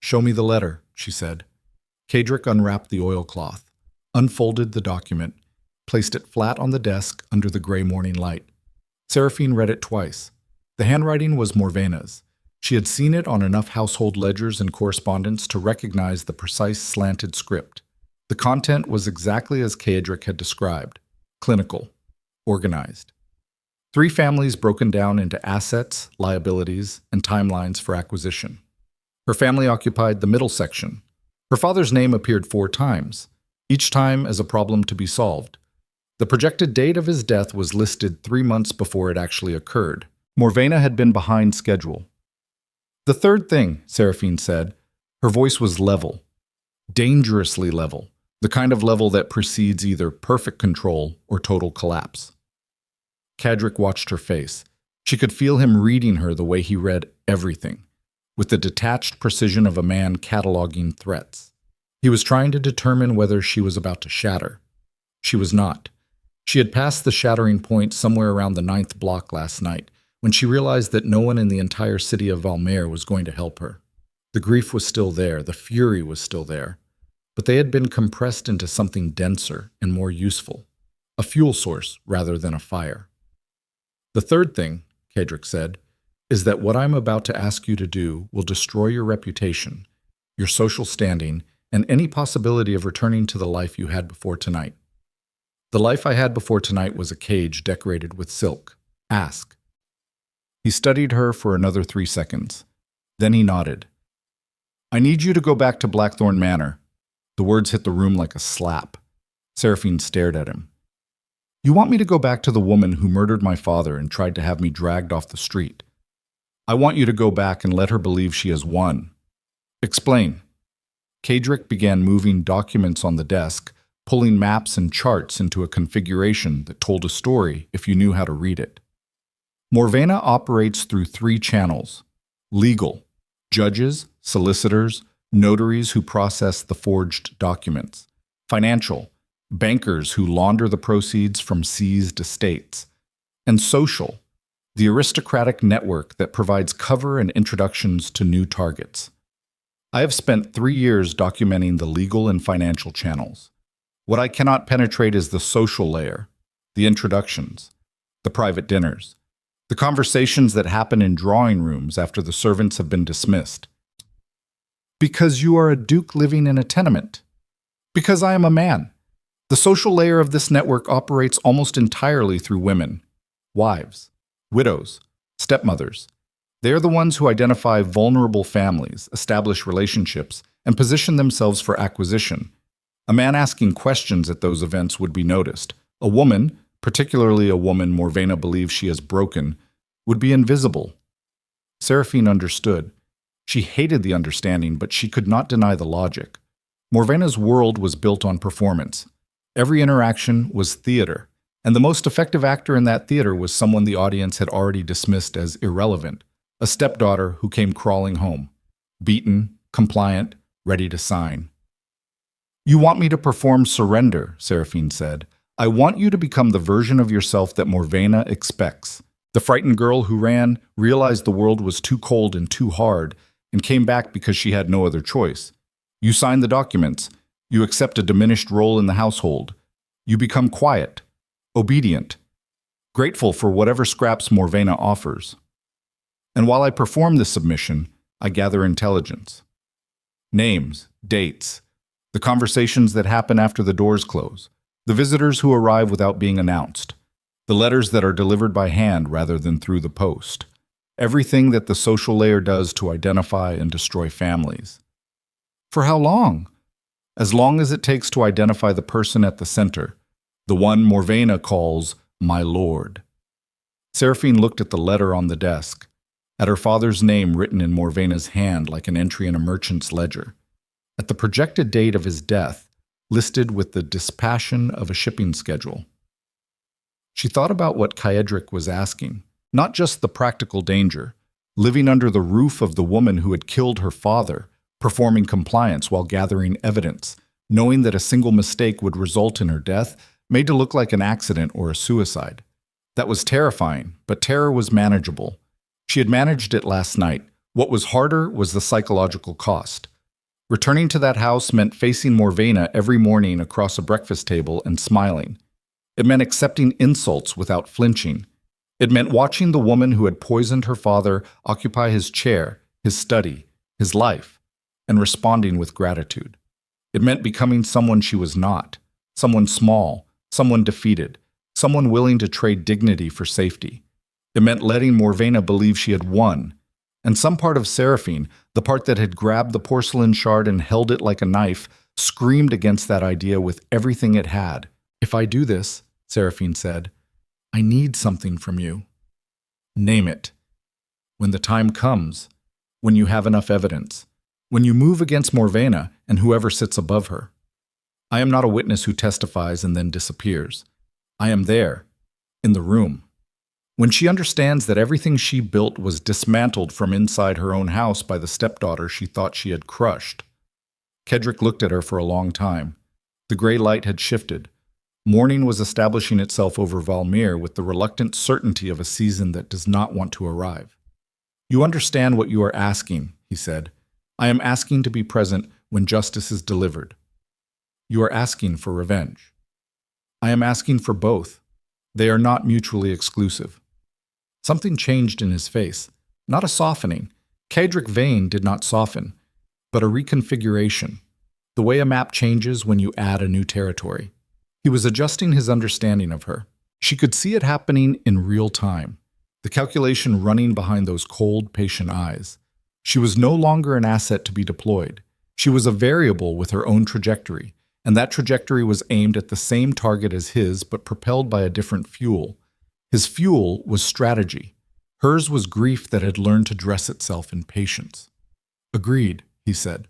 Show me the letter, she said. Caedric unwrapped the oilcloth, unfolded the document, placed it flat on the desk under the gray morning light. Seraphine read it twice. The handwriting was Morvena's. She had seen it on enough household ledgers and correspondence to recognize the precise slanted script. The content was exactly as Caedric had described, clinical, organized. 3 families broken down into assets, liabilities, and timelines for acquisition. Her family occupied the middle section. Her father's name appeared 4 times, each time as a problem to be solved. The projected date of his death was listed 3 months before it actually occurred. Morvena had been behind schedule. The third thing, Seraphine said, her voice was level, dangerously level, the kind of level that precedes either perfect control or total collapse. Caedric watched her face. She could feel him reading her the way he read everything, with the detached precision of a man cataloging threats. He was trying to determine whether she was about to shatter. She was not. She had passed the shattering point somewhere around the 9th block last night, when she realized that no one in the entire city of Valmere was going to help her. The grief was still there, the fury was still there, but they had been compressed into something denser and more useful, a fuel source rather than a fire. The third thing, Caedric said, is that what I'm about to ask you to do will destroy your reputation, your social standing, and any possibility of returning to the life you had before tonight. The life I had before tonight was a cage decorated with silk. Ask. He studied her for another 3 seconds. Then he nodded. I need you to go back to Blackthorn Manor. The words hit the room like a slap. Seraphine stared at him. You want me to go back to the woman who murdered my father and tried to have me dragged off the street? I want you to go back and let her believe she has won. Explain. Caedric began moving documents on the desk, pulling maps and charts into a configuration that told a story if you knew how to read it. Morvena operates through 3 channels. Legal, judges, solicitors, notaries who process the forged documents. Financial, bankers who launder the proceeds from seized estates. And social, the aristocratic network that provides cover and introductions to new targets. I have spent 3 years documenting the legal and financial channels. What I cannot penetrate is the social layer, the introductions, the private dinners, the conversations that happen in drawing rooms after the servants have been dismissed. Because you are a duke living in a tenement. Because I am a man. The social layer of this network operates almost entirely through women, wives, widows, stepmothers. They are the ones who identify vulnerable families, establish relationships, and position themselves for acquisition. A man asking questions at those events would be noticed. A woman, particularly a woman Morvena believes she has broken, would be invisible. Seraphine understood. She hated the understanding, but she could not deny the logic. Morvena's world was built on performance. Every interaction was theater, and the most effective actor in that theater was someone the audience had already dismissed as irrelevant, a stepdaughter who came crawling home, beaten, compliant, ready to sign. You want me to perform surrender, Seraphine said. I want you to become the version of yourself that Morvena expects. The frightened girl who ran realized the world was too cold and too hard and came back because she had no other choice. You sign the documents. You accept a diminished role in the household. You become quiet, obedient, grateful for whatever scraps Morvena offers. And while I perform this submission, I gather intelligence. Names, dates, the conversations that happen after the doors close, the visitors who arrive without being announced, the letters that are delivered by hand rather than through the post, everything that the social layer does to identify and destroy families. For how long? As long as it takes to identify the person at the center, the one Morvena calls my lord. Seraphine looked at the letter on the desk, at her father's name written in Morvena's hand like an entry in a merchant's ledger, at the projected date of his death, listed with the dispassion of a shipping schedule. She thought about what Caedric was asking, not just the practical danger, living under the roof of the woman who had killed her father, performing compliance while gathering evidence, knowing that a single mistake would result in her death, made to look like an accident or a suicide. That was terrifying, but terror was manageable. She had managed it last night. What was harder was the psychological cost. Returning to that house meant facing Morvena every morning across a breakfast table and smiling. It meant accepting insults without flinching. It meant watching the woman who had poisoned her father occupy his chair, his study, his life, and responding with gratitude. It meant becoming someone she was not, someone small, someone defeated, someone willing to trade dignity for safety. It meant letting Morvena believe she had won. And some part of Seraphine, the part that had grabbed the porcelain shard and held it like a knife, screamed against that idea with everything it had. If I do this, Seraphine said, I need something from you. Name it. When the time comes, when you have enough evidence, when you move against Morvena and whoever sits above her. I am not a witness who testifies and then disappears. I am there, in the room. When she understands that everything she built was dismantled from inside her own house by the stepdaughter she thought she had crushed. Caedric looked at her for a long time. The gray light had shifted. Morning was establishing itself over Valmere with the reluctant certainty of a season that does not want to arrive. You understand what you are asking, he said. I am asking to be present when justice is delivered. You are asking for revenge. I am asking for both. They are not mutually exclusive. Something changed in his face, not a softening. Caedric Veyne did not soften, but a reconfiguration. the way a map changes when you add a new territory. He was adjusting his understanding of her. She could see it happening in real time, the calculation running behind those cold, patient eyes. She was no longer an asset to be deployed. She was a variable with her own trajectory, and that trajectory was aimed at the same target as his, but propelled by a different fuel. His fuel was strategy. Hers was grief that had learned to dress itself in patience. "Agreed," he said.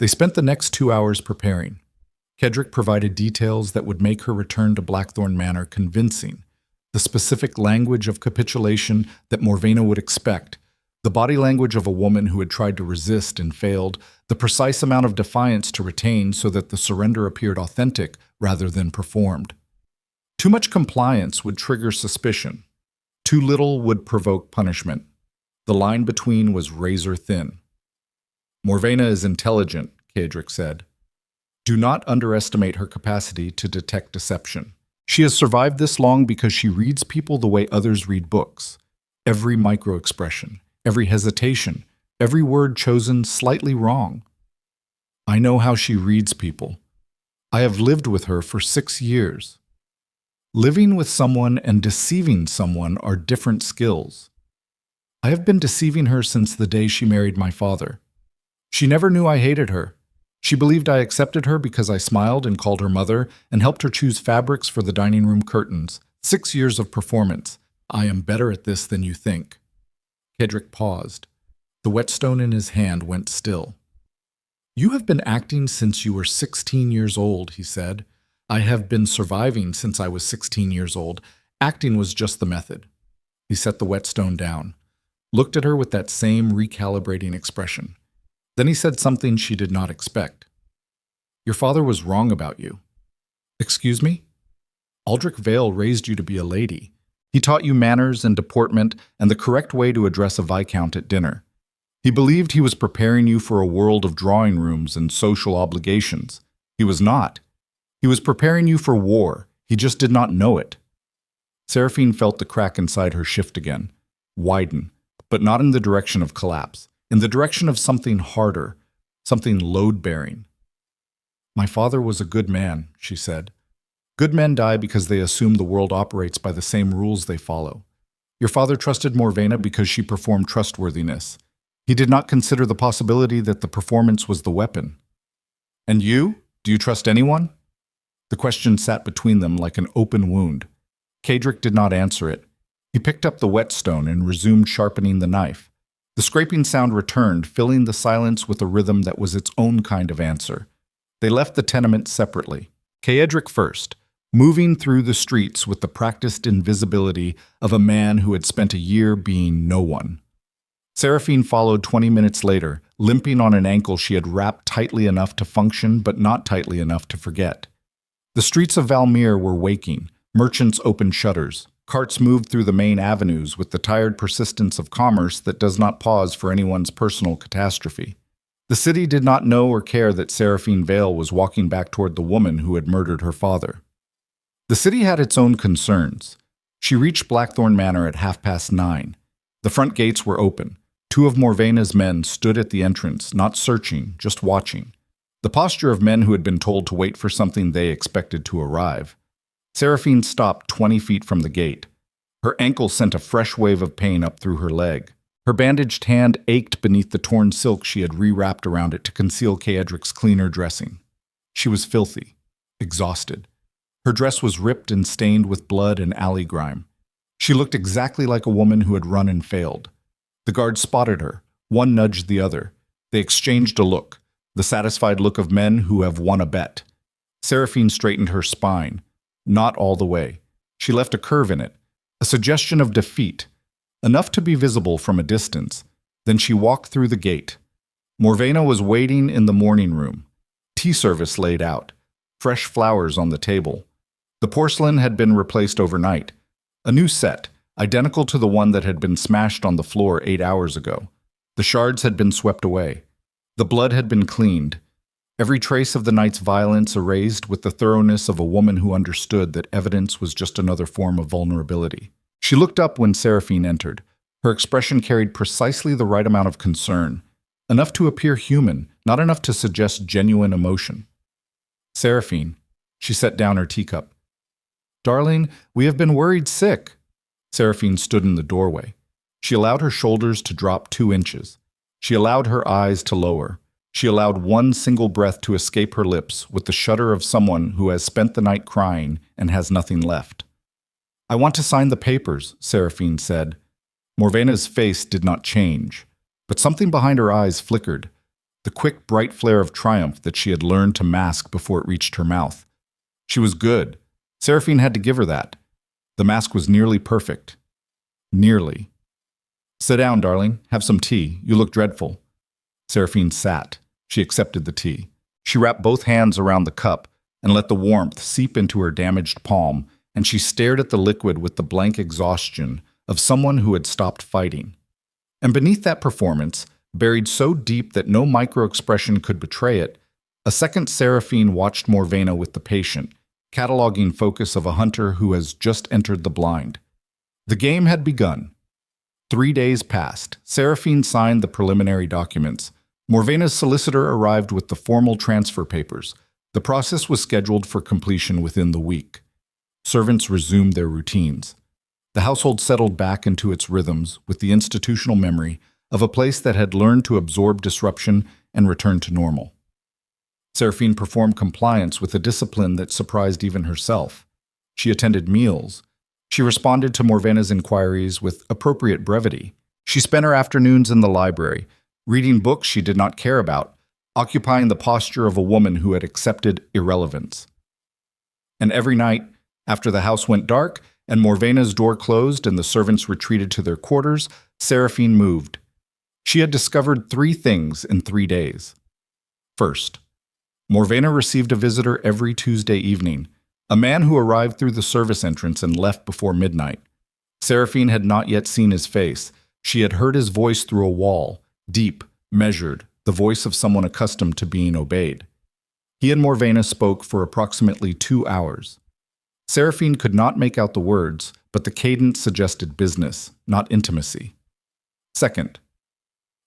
They spent the next 2 hours preparing. Caedric provided details that would make her return to Blackthorn Manor convincing, the specific language of capitulation that Morvena would expect, the body language of a woman who had tried to resist and failed, the precise amount of defiance to retain so that the surrender appeared authentic rather than performed. Too much compliance would trigger suspicion. Too little would provoke punishment. The line between was razor thin. "Morvena is intelligent," Caedric said. "Do not underestimate her capacity to detect deception. She has survived this long because she reads people the way others read books. Every micro-expression, every hesitation, every word chosen slightly wrong. I know how she reads people. I have lived with her for 6 years. Living with someone and deceiving someone are different skills. I have been deceiving her since the day she married my father. She never knew I hated her. She believed I accepted her because I smiled and called her mother and helped her choose fabrics for the dining room curtains. 6 years of performance. I am better at this than you think." Caedric paused. The whetstone in his hand went still. "You have been acting since you were 16 years old," he said. "I have been surviving since I was 16 years old. Acting was just the method." He set the whetstone down, looked at her with that same recalibrating expression. Then he said something she did not expect. "Your father was wrong about you." "Excuse me?" "Caedric Veyne raised you to be a lady. He taught you manners and deportment and the correct way to address a viscount at dinner. He believed he was preparing you for a world of drawing rooms and social obligations. He was not. He was preparing you for war. He just did not know it." Seraphine felt the crack inside her shift again, widen, but not in the direction of collapse, in the direction of something harder, something load-bearing. "My father was a good man," she said. "Good men die because they assume the world operates by the same rules they follow. Your father trusted Morvena because she performed trustworthiness. He did not consider the possibility that the performance was the weapon. And you? Do you trust anyone?" The question sat between them like an open wound. Caedric did not answer it. He picked up the whetstone and resumed sharpening the knife. The scraping sound returned, filling the silence with a rhythm that was its own kind of answer. They left the tenement separately. Caedric first, moving through the streets with the practiced invisibility of a man who had spent a year being no one. Seraphine followed 20 minutes later, limping on an ankle she had wrapped tightly enough to function but not tightly enough to forget. The streets of Valmere were waking. Merchants opened shutters. Carts moved through the main avenues with the tired persistence of commerce that does not pause for anyone's personal catastrophe. The city did not know or care that Seraphine Vale was walking back toward the woman who had murdered her father. The city had its own concerns. She reached Blackthorn Manor at 9:30. The front gates were open. 2 of Morvena's men stood at the entrance, not searching, just watching. The posture of men who had been told to wait for something they expected to arrive. Seraphine stopped 20 feet from the gate. Her ankle sent a fresh wave of pain up through her leg. Her bandaged hand ached beneath the torn silk she had rewrapped around it to conceal Caedric's cleaner dressing. She was filthy, exhausted. Her dress was ripped and stained with blood and alley grime. She looked exactly like a woman who had run and failed. The guards spotted her. One nudged the other. They exchanged a look, the satisfied look of men who have won a bet. Seraphine straightened her spine. Not all the way. She left a curve in it, a suggestion of defeat, enough to be visible from a distance. Then she walked through the gate. Morvena was waiting in the morning room. Tea service laid out, fresh flowers on the table. The porcelain had been replaced overnight. A new set, identical to the one that had been smashed on the floor 8 hours ago. The shards had been swept away. The blood had been cleaned. Every trace of the night's violence erased with the thoroughness of a woman who understood that evidence was just another form of vulnerability. She looked up when Seraphine entered. Her expression carried precisely the right amount of concern, enough to appear human, not enough to suggest genuine emotion. Seraphine, she set down her teacup. Darling, we have been worried sick. Seraphine stood in the doorway. She allowed her shoulders to drop 2 inches. She allowed her eyes to lower. She allowed one single breath to escape her lips with the shudder of someone who has spent the night crying and has nothing left. I want to sign the papers, Seraphine said. Morvena's face did not change, but something behind her eyes flickered, the quick, bright flare of triumph that she had learned to mask before it reached her mouth. She was good. Seraphine had to give her that. The mask was nearly perfect. Nearly. Sit down, darling. Have some tea. You look dreadful. Seraphine sat. She accepted the tea. She wrapped both hands around the cup and let the warmth seep into her damaged palm, and she stared at the liquid with the blank exhaustion of someone who had stopped fighting. And beneath that performance, buried so deep that no micro-expression could betray it, a second Seraphine watched Morvena with the patient, cataloging focus of a hunter who has just entered the blind. The game had begun. 3 days passed. Seraphine signed the preliminary documents. Morvena's solicitor arrived with the formal transfer papers. The process was scheduled for completion within the week. Servants resumed their routines. The household settled back into its rhythms with the institutional memory of a place that had learned to absorb disruption and return to normal. Seraphine performed compliance with a discipline that surprised even herself. She attended meals. She responded to Morvena's inquiries with appropriate brevity. She spent her afternoons in the library, reading books she did not care about, occupying the posture of a woman who had accepted irrelevance. And every night, after the house went dark and Morvena's door closed and the servants retreated to their quarters, Seraphine moved. She had discovered 3 things in 3 days. First, Morvena received a visitor every Tuesday evening, a man who arrived through the service entrance and left before midnight. Seraphine had not yet seen his face. She had heard his voice through a wall, deep, measured, the voice of someone accustomed to being obeyed. He and Morvena spoke for approximately 2 hours. Seraphine could not make out the words, but the cadence suggested business, not intimacy. Second,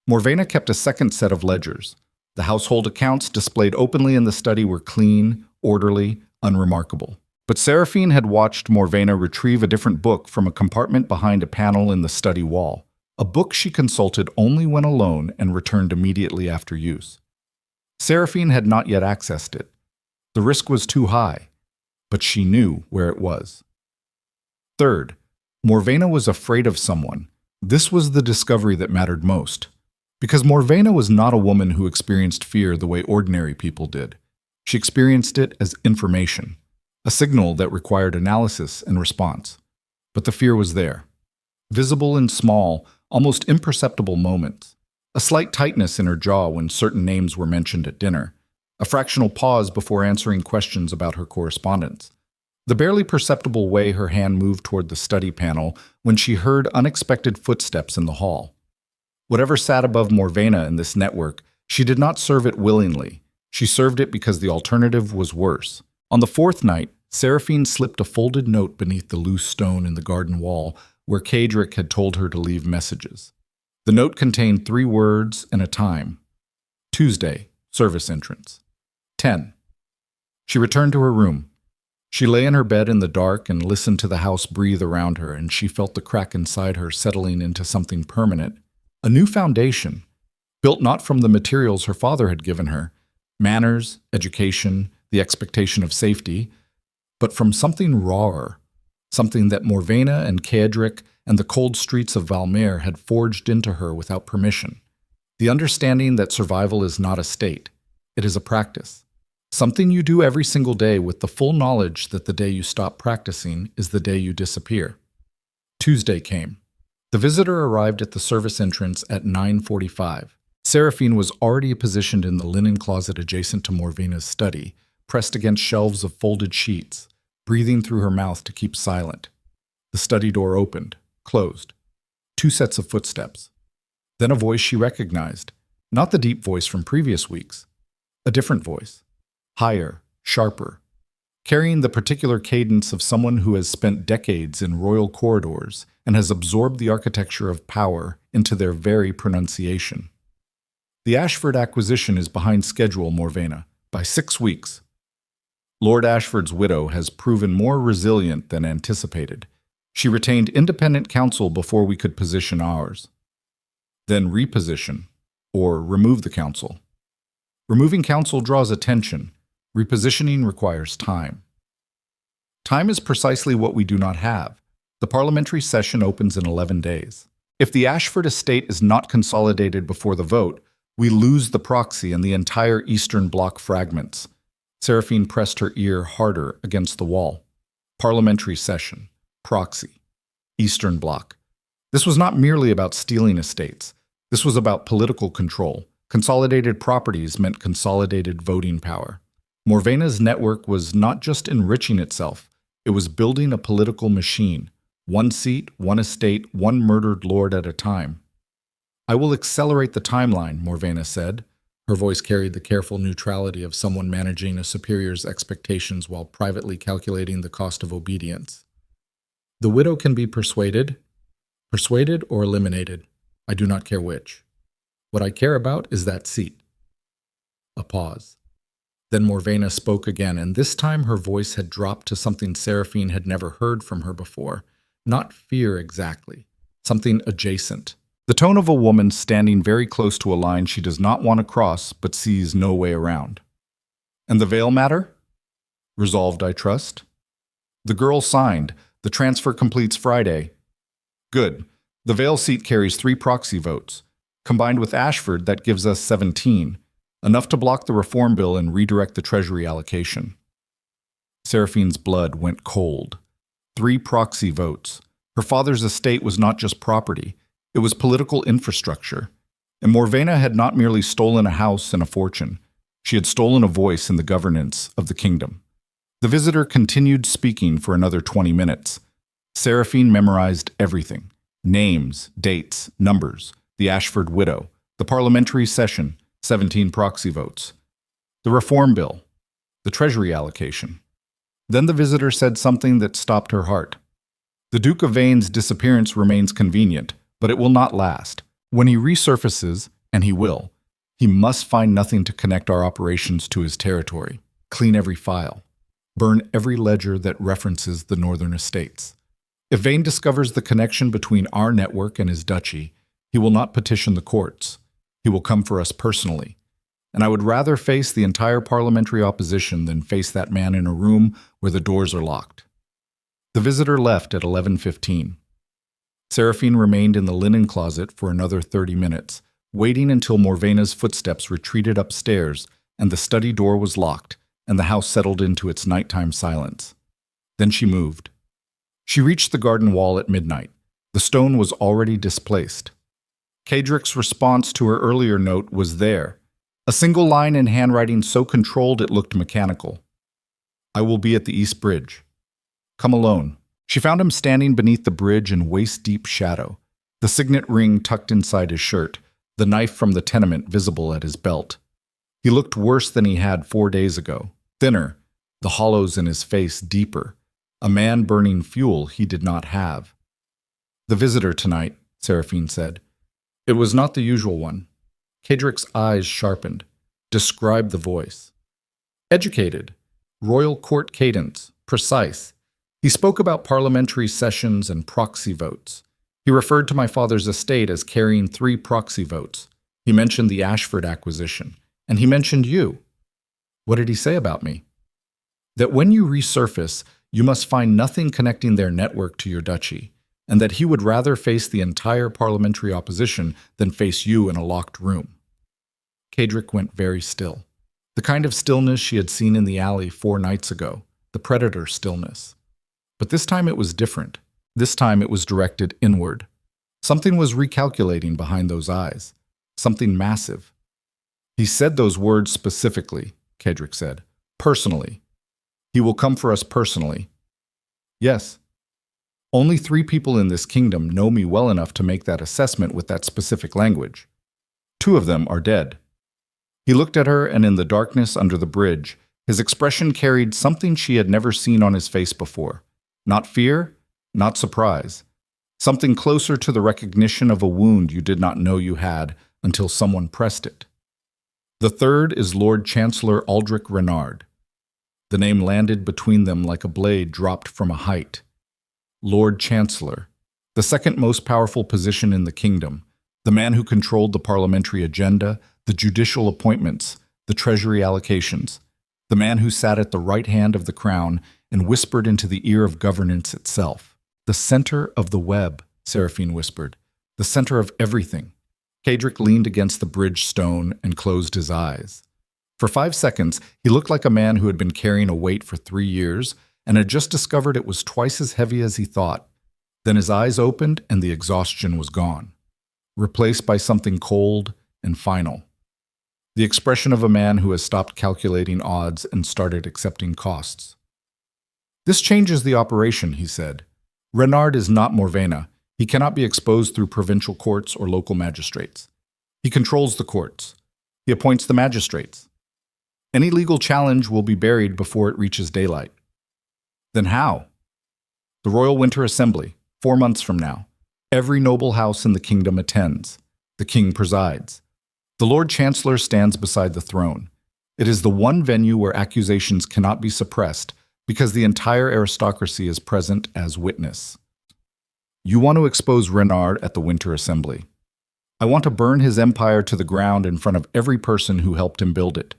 Morvena kept a second set of ledgers. The household accounts displayed openly in the study were clean, orderly, unremarkable. But Seraphine had watched Morvena retrieve a different book from a compartment behind a panel in the study wall, a book she consulted only when alone and returned immediately after use. Seraphine had not yet accessed it. The risk was too high, but she knew where it was. Third, Morvena was afraid of someone. This was the discovery that mattered most. Because Morvena was not a woman who experienced fear the way ordinary people did. She experienced it as information, a signal that required analysis and response. But the fear was there, visible in small, almost imperceptible moments. A slight tightness in her jaw when certain names were mentioned at dinner, a fractional pause before answering questions about her correspondence, the barely perceptible way her hand moved toward the study panel when she heard unexpected footsteps in the hall. Whatever sat above Morvena in this network, she did not serve it willingly. She served it because the alternative was worse. On the 4th night, Seraphine slipped a folded note beneath the loose stone in the garden wall where Caedric had told her to leave messages. The note contained 3 words and a time. Tuesday, service entrance. 10. She returned to her room. She lay in her bed in the dark and listened to the house breathe around her, and she felt the crack inside her settling into something permanent. A new foundation, built not from the materials her father had given her, manners, education, the expectation of safety, but from something rawer, something that Morvena and Caedric and the cold streets of Valmere had forged into her without permission. The understanding that survival is not a state, it is a practice. Something you do every single day with the full knowledge that the day you stop practicing is the day you disappear. Tuesday came. The visitor arrived at the service entrance at 9:45. Seraphine was already positioned in the linen closet adjacent to Morvena's study, pressed against shelves of folded sheets, breathing through her mouth to keep silent. The study door opened, closed. 2 sets of footsteps. Then a voice she recognized, not the deep voice from previous weeks. A different voice, higher, sharper, carrying the particular cadence of someone who has spent decades in royal corridors and has absorbed the architecture of power into their very pronunciation. The Ashford acquisition is behind schedule, Morvena, by 6 weeks. Lord Ashford's widow has proven more resilient than anticipated. She retained independent counsel before we could position ours. Then reposition, or remove the counsel. Removing counsel draws attention. Repositioning requires time. Time is precisely what we do not have. The parliamentary session opens in 11 days. If the Ashford estate is not consolidated before the vote, we lose the proxy and the entire Eastern Bloc fragments. Seraphine pressed her ear harder against the wall. Parliamentary session. Proxy. Eastern Bloc. This was not merely about stealing estates. This was about political control. Consolidated properties meant consolidated voting power. Morvena's network was not just enriching itself, it was building a political machine. One seat, one estate, one murdered lord at a time. I will accelerate the timeline, Morvena said. Her voice carried the careful neutrality of someone managing a superior's expectations while privately calculating the cost of obedience. The widow can be persuaded or eliminated. I do not care which. What I care about is that seat. A pause. Then Morvena spoke again, and this time her voice had dropped to something Seraphine had never heard from her before. Not fear exactly, something adjacent. The tone of a woman standing very close to a line she does not want to cross but sees no way around. And the Vale matter? Resolved, I trust. The girl signed. The transfer completes Friday. Good. The Vale seat carries 3 proxy votes. Combined with Ashford, that gives us 17. Enough to block the reform bill and redirect the treasury allocation. Seraphine's blood went cold. 3 proxy votes. Her father's estate was not just property. It was political infrastructure. And Morvena had not merely stolen a house and a fortune. She had stolen a voice in the governance of the kingdom. The visitor continued speaking for another 20 minutes. Seraphine memorized everything. Names, dates, numbers, the Ashford widow, the parliamentary session, 17 proxy votes, the reform bill, the treasury allocation. Then the visitor said something that stopped her heart. The Duke of Veyne's disappearance remains convenient, but it will not last. When he resurfaces, and he will, he must find nothing to connect our operations to his territory, clean every file, burn every ledger that references the northern estates. If Veyne discovers the connection between our network and his duchy, he will not petition the courts. He will come for us personally. And I would rather face the entire parliamentary opposition than face that man in a room where the doors are locked. The visitor left at 11:15. Seraphine remained in the linen closet for another 30 minutes, waiting until Morvena's footsteps retreated upstairs and the study door was locked and the house settled into its nighttime silence. Then she moved. She reached the garden wall at midnight. The stone was already displaced. Caedric's response to her earlier note was there, a single line in handwriting so controlled it looked mechanical. I will be at the East Bridge. Come alone. She found him standing beneath the bridge in waist-deep shadow, the signet ring tucked inside his shirt, the knife from the tenement visible at his belt. He looked worse than he had 4 days ago, thinner, the hollows in his face deeper, a man burning fuel he did not have. The visitor tonight, Seraphine said. It was not the usual one. Caedric's eyes sharpened. Describe the voice. Educated. Royal court cadence. Precise. He spoke about parliamentary sessions and proxy votes. He referred to my father's estate as carrying 3 proxy votes. He mentioned the Ashford acquisition. And he mentioned you. What did he say about me? That when you resurface, you must find nothing connecting their network to your duchy, and that he would rather face the entire parliamentary opposition than face you in a locked room. Caedric went very still. The kind of stillness she had seen in the alley 4 nights ago, the predator stillness. But this time it was different. This time it was directed inward. Something was recalculating behind those eyes. Something massive. He said those words specifically, Caedric said. Personally. He will come for us personally. Yes. Only 3 people in this kingdom know me well enough to make that assessment with that specific language. 2 of them are dead. He looked at her, and in the darkness under the bridge, his expression carried something she had never seen on his face before. Not fear, not surprise. Something closer to the recognition of a wound you did not know you had until someone pressed it. The third is Lord Chancellor Aldrich Renard. The name landed between them like a blade dropped from a height. Lord Chancellor, the second most powerful position in the kingdom, the man who controlled the parliamentary agenda, the judicial appointments, the treasury allocations, the man who sat at the right hand of the crown and whispered into the ear of governance itself. The center of the web, Seraphine whispered, the center of everything. Caedric leaned against the bridge stone and closed his eyes. For 5 seconds, he looked like a man who had been carrying a weight for 3 years and had just discovered it was twice as heavy as he thought. Then his eyes opened and the exhaustion was gone, replaced by something cold and final. The expression of a man who has stopped calculating odds and started accepting costs. This changes the operation, he said. Renard is not Morvena. He cannot be exposed through provincial courts or local magistrates. He controls the courts. He appoints the magistrates. Any legal challenge will be buried before it reaches daylight. Then how? The Royal Winter Assembly, 4 months from now. Every noble house in the kingdom attends. The king presides. The Lord Chancellor stands beside the throne. It is the one venue where accusations cannot be suppressed because the entire aristocracy is present as witness. You want to expose Renard at the Winter Assembly. I want to burn his empire to the ground in front of every person who helped him build it.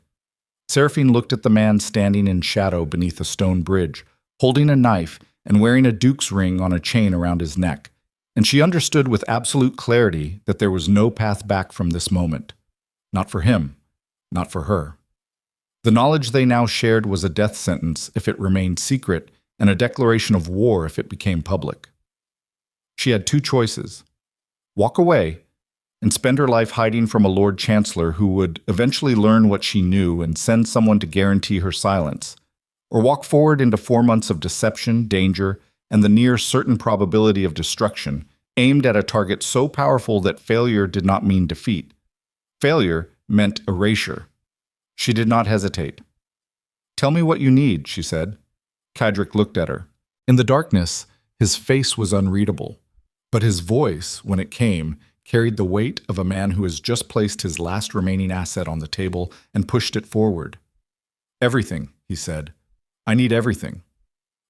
Seraphine looked at the man standing in shadow beneath a stone bridge, holding a knife and wearing a duke's ring on a chain around his neck, and she understood with absolute clarity that there was no path back from this moment. Not for him, not for her. The knowledge they now shared was a death sentence if it remained secret and a declaration of war if it became public. She had 2 choices: walk away and spend her life hiding from a Lord Chancellor who would eventually learn what she knew and send someone to guarantee her silence, or walk forward into 4 months of deception, danger, and the near certain probability of destruction, aimed at a target so powerful that failure did not mean defeat. Failure meant erasure. She did not hesitate. "Tell me what you need," she said. Caedric looked at her. In the darkness, his face was unreadable, but his voice, when it came, carried the weight of a man who has just placed his last remaining asset on the table and pushed it forward. "Everything," he said. "I need everything."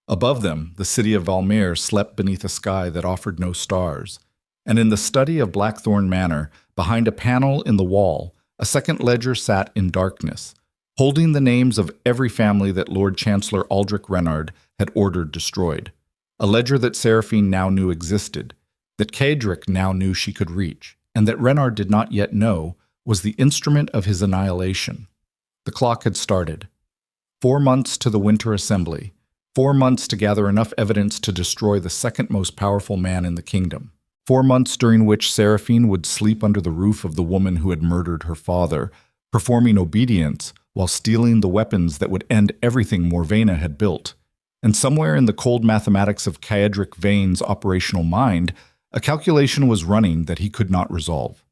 Above them, the city of Valmere slept beneath a sky that offered no stars, and in the study of Blackthorn Manor, behind a panel in the wall, a second ledger sat in darkness, holding the names of every family that Lord Chancellor Aldrich Renard had ordered destroyed, a ledger that Seraphine now knew existed, that Caedric now knew she could reach, and that Renard did not yet know was the instrument of his annihilation. The clock had started. 4 months to the Winter Assembly, 4 months to gather enough evidence to destroy the second most powerful man in the kingdom. 4 months during which Seraphine would sleep under the roof of the woman who had murdered her father, performing obedience while stealing the weapons that would end everything Morvena had built. And somewhere in the cold mathematics of Caedric Veyne's operational mind, a calculation was running that he could not resolve.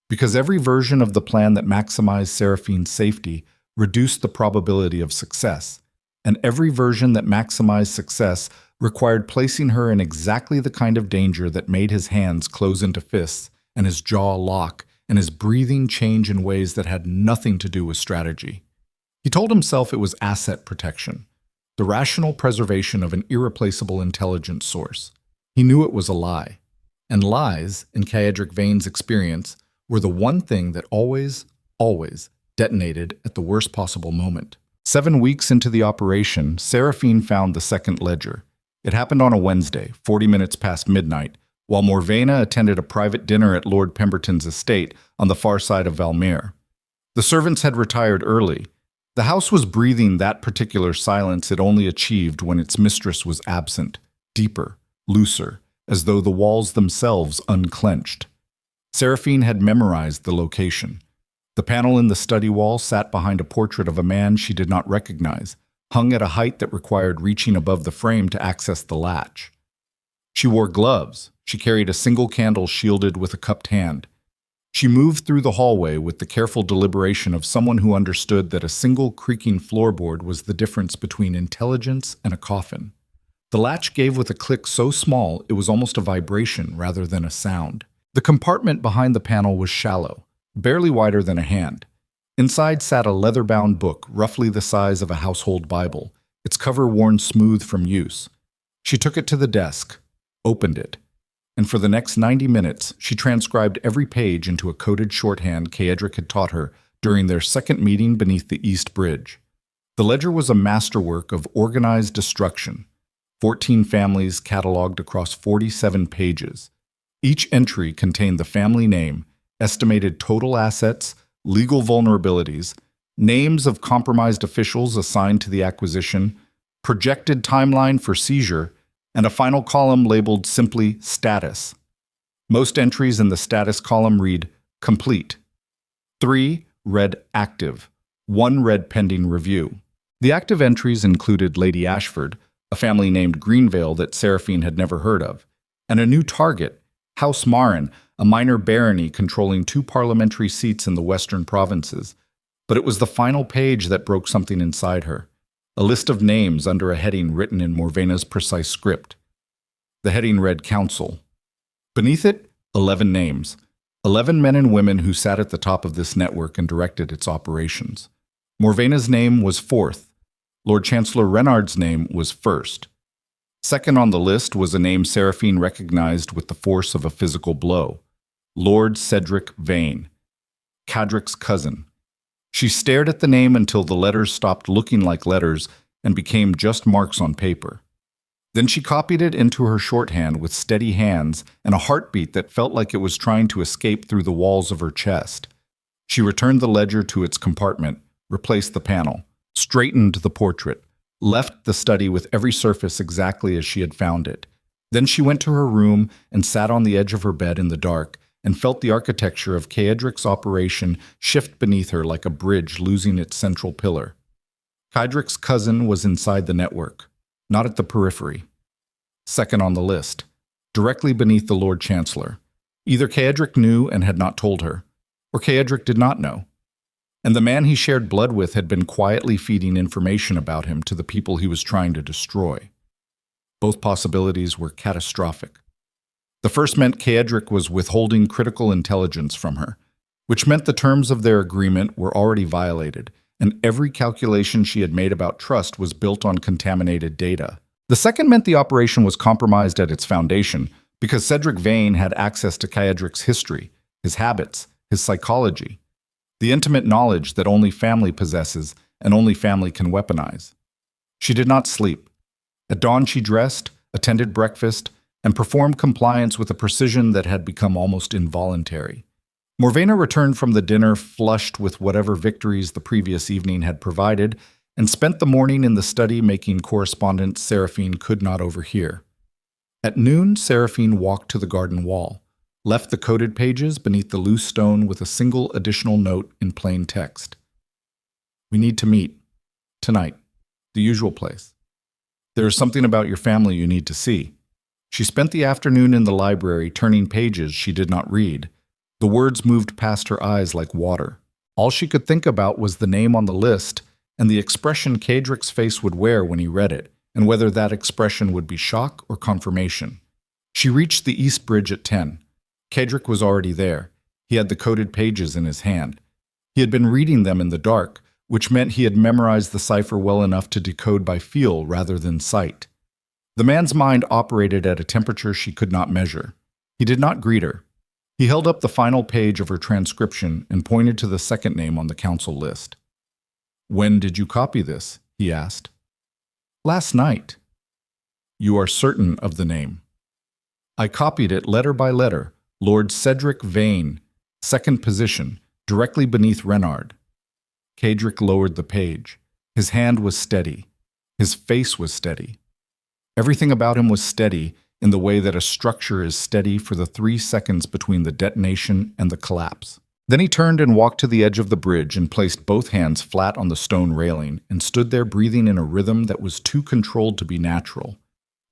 Because every version of the plan that maximized Seraphine's safety reduced the probability of success, and every version that maximized success required placing her in exactly the kind of danger that made his hands close into fists and his jaw lock and his breathing change in ways that had nothing to do with strategy. He told himself it was asset protection, the rational preservation of an irreplaceable intelligence source. He knew it was a lie, and lies, in Caedric Veyne's experience, were the one thing that always detonated at the worst possible moment. 7 weeks into the operation, Seraphine found the second ledger. It happened on a Wednesday, 40 minutes past midnight, while Morvena attended a private dinner at Lord Pemberton's estate on the far side of Valmere. The servants had retired early. The house was breathing that particular silence it only achieved when its mistress was absent, deeper, looser, as though the walls themselves unclenched. Seraphine had memorized the location. The panel in the study wall sat behind a portrait of a man she did not recognize, hung at a height that required reaching above the frame to access the latch. She wore gloves. She carried a single candle shielded with a cupped hand. She moved through the hallway with the careful deliberation of someone who understood that a single creaking floorboard was the difference between intelligence and a coffin. The latch gave with a click so small it was almost a vibration rather than a sound. The compartment behind the panel was shallow, barely wider than a hand. Inside sat a leather-bound book roughly the size of a household Bible, its cover worn smooth from use. She took it to the desk, opened it, and for the next 90 minutes she transcribed every page into a coded shorthand Caedric had taught her during their second meeting beneath the East Bridge. The ledger was a masterwork of organized destruction, 14 families cataloged across 47 pages. Each entry contained the family name, estimated total assets, legal vulnerabilities, names of compromised officials assigned to the acquisition, projected timeline for seizure, and a final column labeled simply Status. Most entries in the status column read Complete. 3 read Active. 1 read Pending Review. The active entries included Lady Ashford, a family named Greenvale that Seraphine had never heard of, and a new target, House Marin, a minor barony controlling 2 parliamentary seats in the western provinces. But it was the final page that broke something inside her, a list of names under a heading written in Morvena's precise script. The heading read Council. Beneath it, 11 names, 11 men and women who sat at the top of this network and directed its operations. Morvena's name was 4th. Lord Chancellor Renard's name was 1st. Second on the list was a name Seraphine recognized with the force of a physical blow. Lord Caedric Veyne, Caedric's cousin. She stared at the name until the letters stopped looking like letters and became just marks on paper. Then she copied it into her shorthand with steady hands and a heartbeat that felt like it was trying to escape through the walls of her chest. She returned the ledger to its compartment, replaced the panel, straightened the portrait, left the study with every surface exactly as she had found it. Then she went to her room and sat on the edge of her bed in the dark and felt the architecture of Caedric's operation shift beneath her like a bridge losing its central pillar. Caedric's cousin was inside the network, not at the periphery. Second on the list, directly beneath the Lord Chancellor. Either Caedric knew and had not told her, or Caedric did not know. And the man he shared blood with had been quietly feeding information about him to the people he was trying to destroy. Both possibilities were catastrophic. The first meant Caedric was withholding critical intelligence from her, which meant the terms of their agreement were already violated, and every calculation she had made about trust was built on contaminated data. The second meant the operation was compromised at its foundation because Caedric Veyne had access to Caedric's history, his habits, his psychology, the intimate knowledge that only family possesses and only family can weaponize. She did not sleep. At dawn she dressed, attended breakfast, and performed compliance with a precision that had become almost involuntary. Morvena returned from the dinner flushed with whatever victories the previous evening had provided, and spent the morning in the study making correspondence Seraphine could not overhear. At noon, Seraphine walked to the garden wall, left the coded pages beneath the loose stone with a single additional note in plain text. We need to meet. Tonight. The usual place. There is something about your family you need to see. She spent the afternoon in the library turning pages she did not read. The words moved past her eyes like water. All she could think about was the name on the list and the expression Caedric's face would wear when he read it, and whether that expression would be shock or confirmation. She reached the East Bridge at 10. Caedric was already there. He had the coded pages in his hand. He had been reading them in the dark, which meant he had memorized the cipher well enough to decode by feel rather than sight. The man's mind operated at a temperature she could not measure. He did not greet her. He held up the final page of her transcription and pointed to the second name on the council list. "When did you copy this?" he asked. "Last night." "You are certain of the name?" "I copied it letter by letter. Lord Caedric Veyne, second position, directly beneath Renard." Caedric lowered the page. His hand was steady. His face was steady. Everything about him was steady in the way that a structure is steady for the 3 seconds between the detonation and the collapse. Then he turned and walked to the edge of the bridge and placed both hands flat on the stone railing and stood there breathing in a rhythm that was too controlled to be natural.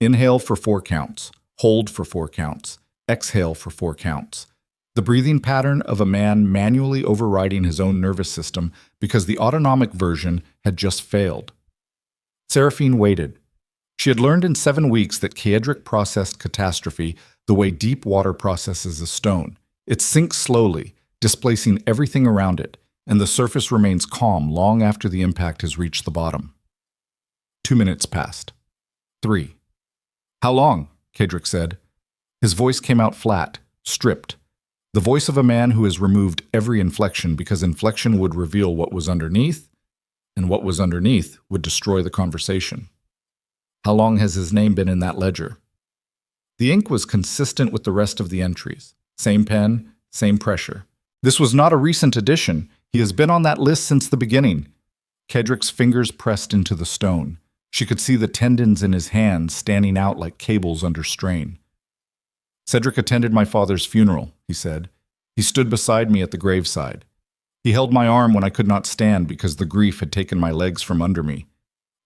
Inhale for 4 counts, hold for 4 counts, exhale for 4 counts. The breathing pattern of a man manually overriding his own nervous system because the autonomic version had just failed. Seraphine waited. She had learned in 7 weeks that Caedric processed catastrophe the way deep water processes a stone. It sinks slowly, displacing everything around it, and the surface remains calm long after the impact has reached the bottom. 2 minutes passed. 3. How long? Caedric said. His voice came out flat, stripped. The voice of a man who has removed every inflection because inflection would reveal what was underneath, and what was underneath would destroy the conversation. How long has his name been in that ledger? The ink was consistent with the rest of the entries. Same pen, same pressure. This was not a recent addition. He has been on that list since the beginning. Caedric's fingers pressed into the stone. She could see the tendons in his hands standing out like cables under strain. Cedric attended my father's funeral, he said. He stood beside me at the graveside. He held my arm when I could not stand because the grief had taken my legs from under me.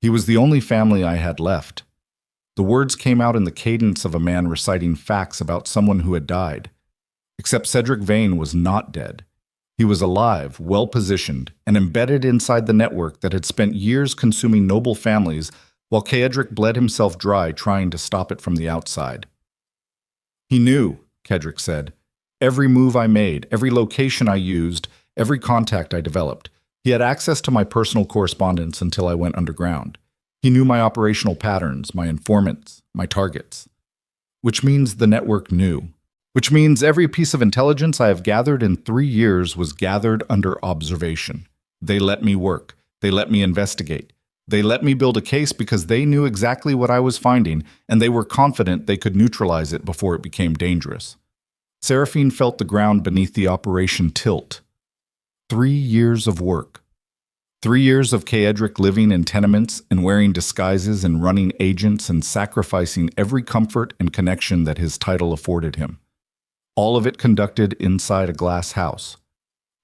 He was the only family I had left. The words came out in the cadence of a man reciting facts about someone who had died. Except Caedric Veyne was not dead. He was alive, well-positioned, and embedded inside the network that had spent years consuming noble families while Caedric bled himself dry trying to stop it from the outside. He knew, Caedric said. Every move I made, every location I used, every contact I developed. He had access to my personal correspondence until I went underground. He knew my operational patterns, my informants, my targets. Which means the network knew. Which means every piece of intelligence I have gathered in 3 years was gathered under observation. They let me work. They let me investigate. They let me build a case because they knew exactly what I was finding, and they were confident they could neutralize it before it became dangerous. Seraphine felt the ground beneath the operation tilt. 3 years of work. 3 years of Caedric living in tenements and wearing disguises and running agents and sacrificing every comfort and connection that his title afforded him. All of it conducted inside a glass house.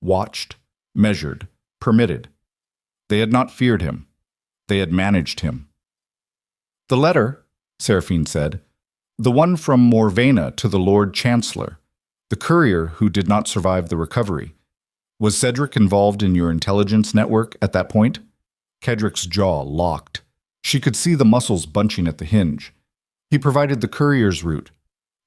Watched, measured, permitted. They had not feared him. They had managed him. The letter, Seraphine said, the one from Morvena to the Lord Chancellor, the courier who did not survive the recovery. Was Cedric involved in your intelligence network at that point? Caedric's jaw locked. She could see the muscles bunching at the hinge. He provided the courier's route.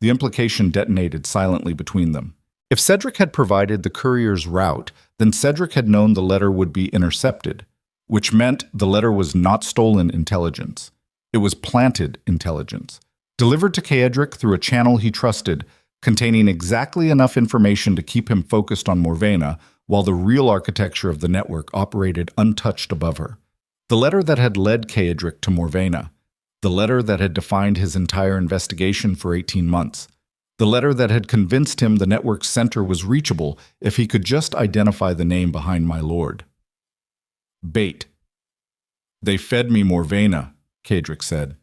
The implication detonated silently between them. If Cedric had provided the courier's route, then Cedric had known the letter would be intercepted, which meant the letter was not stolen intelligence. It was planted intelligence, delivered to Caedric through a channel he trusted, containing exactly enough information to keep him focused on Morvena, while the real architecture of the network operated untouched above her. The letter that had led Caedric to Morvena. The letter that had defined his entire investigation for 18 months. The letter that had convinced him the network's center was reachable if he could just identify the name behind my lord. Bait. They fed me Morvena, Caedric said.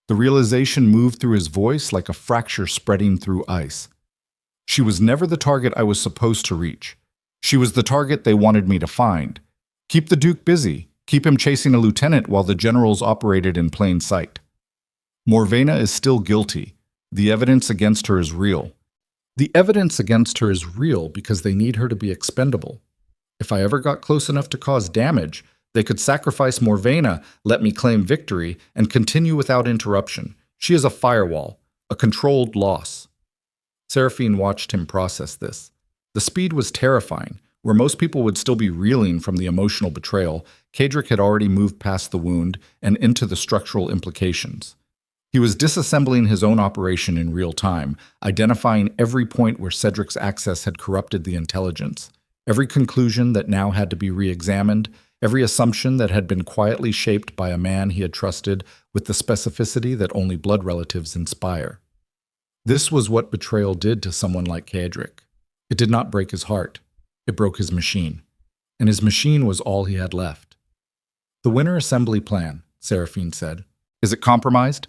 The realization moved through his voice like a fracture spreading through ice. She was never the target I was supposed to reach. She was the target they wanted me to find. Keep the Duke busy. Keep him chasing a lieutenant while the generals operated in plain sight. Morvena is still guilty. The evidence against her is real. The evidence against her is real because they need her to be expendable. If I ever got close enough to cause damage, they could sacrifice Morvena, let me claim victory, and continue without interruption. She is a firewall, a controlled loss. Seraphine watched him process this. The speed was terrifying. Where most people would still be reeling from the emotional betrayal, Caedric had already moved past the wound and into the structural implications. He was disassembling his own operation in real time, identifying every point where Cedric's access had corrupted the intelligence, every conclusion that now had to be re-examined, every assumption that had been quietly shaped by a man he had trusted with the specificity that only blood relatives inspire. This was what betrayal did to someone like Caedric. It did not break his heart. It broke his machine. And his machine was all he had left. The Winter Assembly plan, Seraphine said. Is it compromised?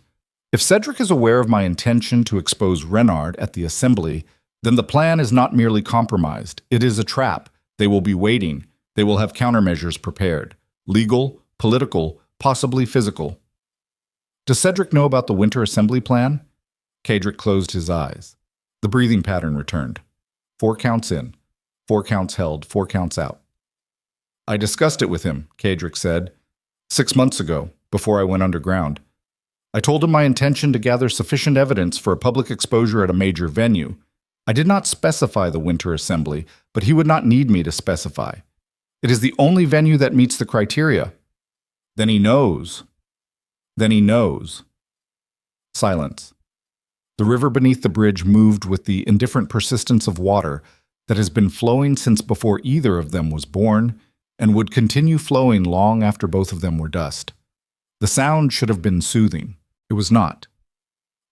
If Cedric is aware of my intention to expose Renard at the Assembly, then the plan is not merely compromised. It is a trap. They will be waiting. They will have countermeasures prepared. Legal, political, possibly physical. Does Cedric know about the Winter Assembly plan? Caedric closed his eyes. The breathing pattern returned. 4 counts in. 4 counts held, 4 counts out. I discussed it with him, Caedric said, 6 months ago, before I went underground. I told him my intention to gather sufficient evidence for a public exposure at a major venue. I did not specify the Winter Assembly, but he would not need me to specify. It is the only venue that meets the criteria. Then he knows. Then he knows. Silence. The river beneath the bridge moved with the indifferent persistence of water that has been flowing since before either of them was born and would continue flowing long after both of them were dust. The sound should have been soothing. It was not.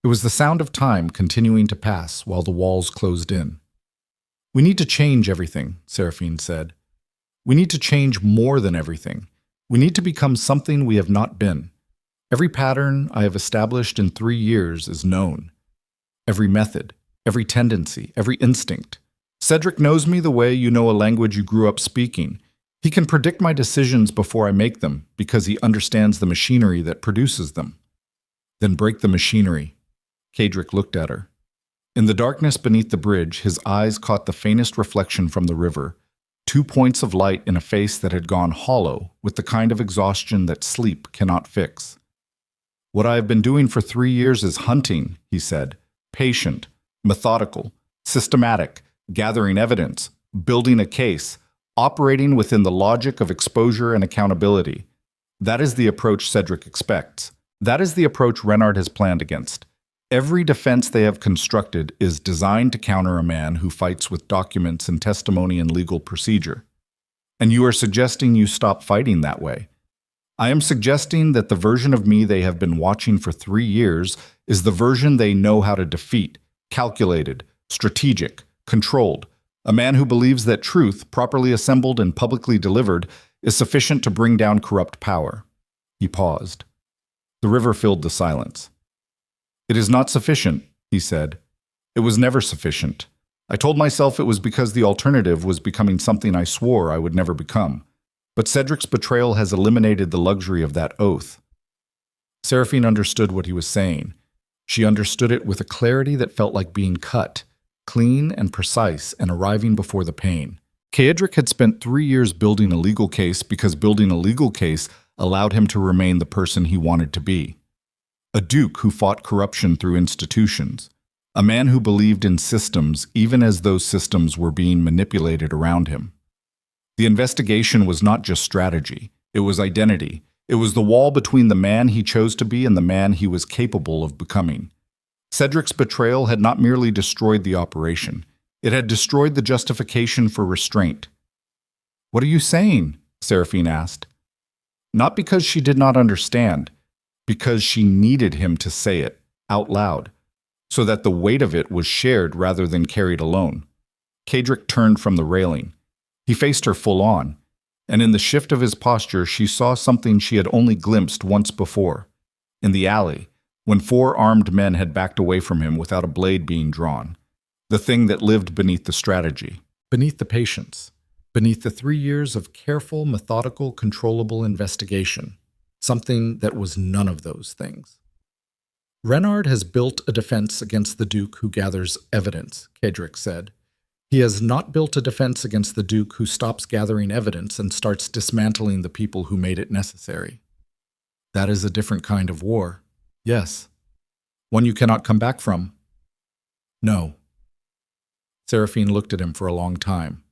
It was the sound of time continuing to pass while the walls closed in. "We need to change everything," Seraphine said. "We need to change more than everything. We need to become something we have not been. Every pattern I have established in 3 years is known. Every method, every tendency, every instinct. Caedric knows me the way you know a language you grew up speaking. He can predict my decisions before I make them because he understands the machinery that produces them." "Then break the machinery." Caedric looked at her. In the darkness beneath the bridge, his eyes caught the faintest reflection from the river, 2 points of light in a face that had gone hollow with the kind of exhaustion that sleep cannot fix. "What I have been doing for 3 years is hunting," he said. "Patient, methodical, systematic, gathering evidence, building a case, operating within the logic of exposure and accountability. That is the approach Caedric expects. That is the approach Renard has planned against. Every defense they have constructed is designed to counter a man who fights with documents and testimony and legal procedure. And you are suggesting you stop fighting that way. I am suggesting that the version of me they have been watching for 3 years is the version they know how to defeat, calculated, strategic, controlled, a man who believes that truth, properly assembled and publicly delivered, is sufficient to bring down corrupt power." He paused. The river filled the silence. "It is not sufficient," he said. "It was never sufficient. I told myself it was because the alternative was becoming something I swore I would never become. But Caedric's betrayal has eliminated the luxury of that oath." Seraphine understood what he was saying. She understood it with a clarity that felt like being cut, clean and precise and arriving before the pain. Caedric had spent 3 years building a legal case because building a legal case allowed him to remain the person he wanted to be. A duke who fought corruption through institutions. A man who believed in systems even as those systems were being manipulated around him. The investigation was not just strategy. It was identity. It was the wall between the man he chose to be and the man he was capable of becoming. Caedric's betrayal had not merely destroyed the operation. It had destroyed the justification for restraint. "What are you saying?" Seraphine asked. Not because she did not understand, because she needed him to say it out loud, so that the weight of it was shared rather than carried alone. Caedric turned from the railing. He faced her full on, and in the shift of his posture she saw something she had only glimpsed once before. In the alley, when 4 armed men had backed away from him without a blade being drawn. The thing that lived beneath the strategy, beneath the patience, beneath the 3 years of careful, methodical, controllable investigation. Something that was none of those things. "Renard has built a defense against the Duke who gathers evidence," Caedric said. "He has not built a defense against the Duke who stops gathering evidence and starts dismantling the people who made it necessary. That is a different kind of war. Yes. One you cannot come back from." "No." Seraphine looked at him for a long time.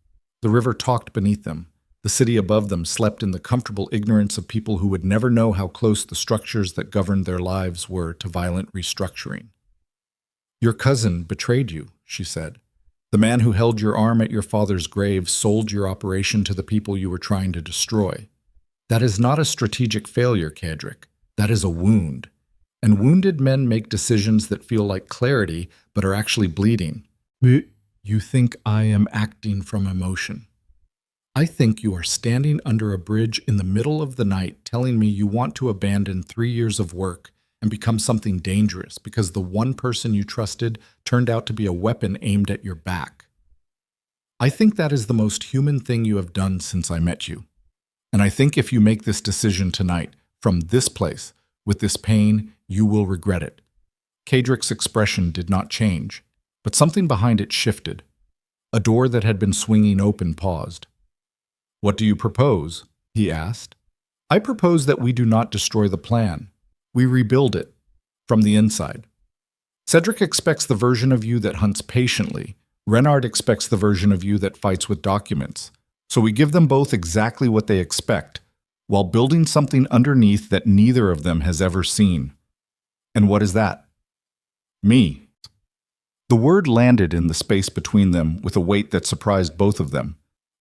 The river talked beneath them. The city above them slept in the comfortable ignorance of people who would never know how close the structures that governed their lives were to violent restructuring. "Your cousin betrayed you," she said. "The man who held your arm at your father's grave sold your operation to the people you were trying to destroy. That is not a strategic failure, Caedric. That is a wound. And wounded men make decisions that feel like clarity but are actually bleeding." "You think I am acting from emotion. I think you are standing under a bridge in the middle of the night telling me you want to abandon 3 years of work and become something dangerous because the one person you trusted turned out to be a weapon aimed at your back. I think that is the most human thing you have done since I met you. And I think if you make this decision tonight, from this place, with this pain, you will regret it." Caedric's expression did not change, but something behind it shifted. A door that had been swinging open paused. "What do you propose?" he asked. "I propose that we do not destroy the plan. We rebuild it from the inside. Caedric expects the version of you that hunts patiently. Renard expects the version of you that fights with documents. So we give them both exactly what they expect, while building something underneath that neither of them has ever seen. And what is that? Me. The word landed in the space between them with a weight that surprised both of them.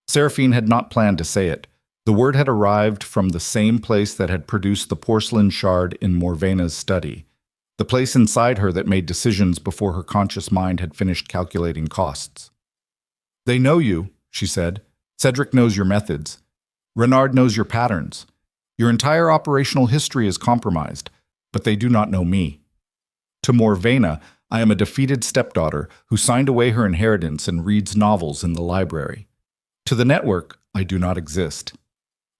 Seraphine had not planned to say it. The word had arrived from the same place that had produced the porcelain shard in Morvena's study, the place inside her that made decisions before her conscious mind had finished calculating costs. "They know you," she said. "Caedric knows your methods. Renard knows your patterns. Your entire operational history is compromised, but they do not know me. To Morvena, I am a defeated stepdaughter who signed away her inheritance and reads novels in the library. To the network, I do not exist.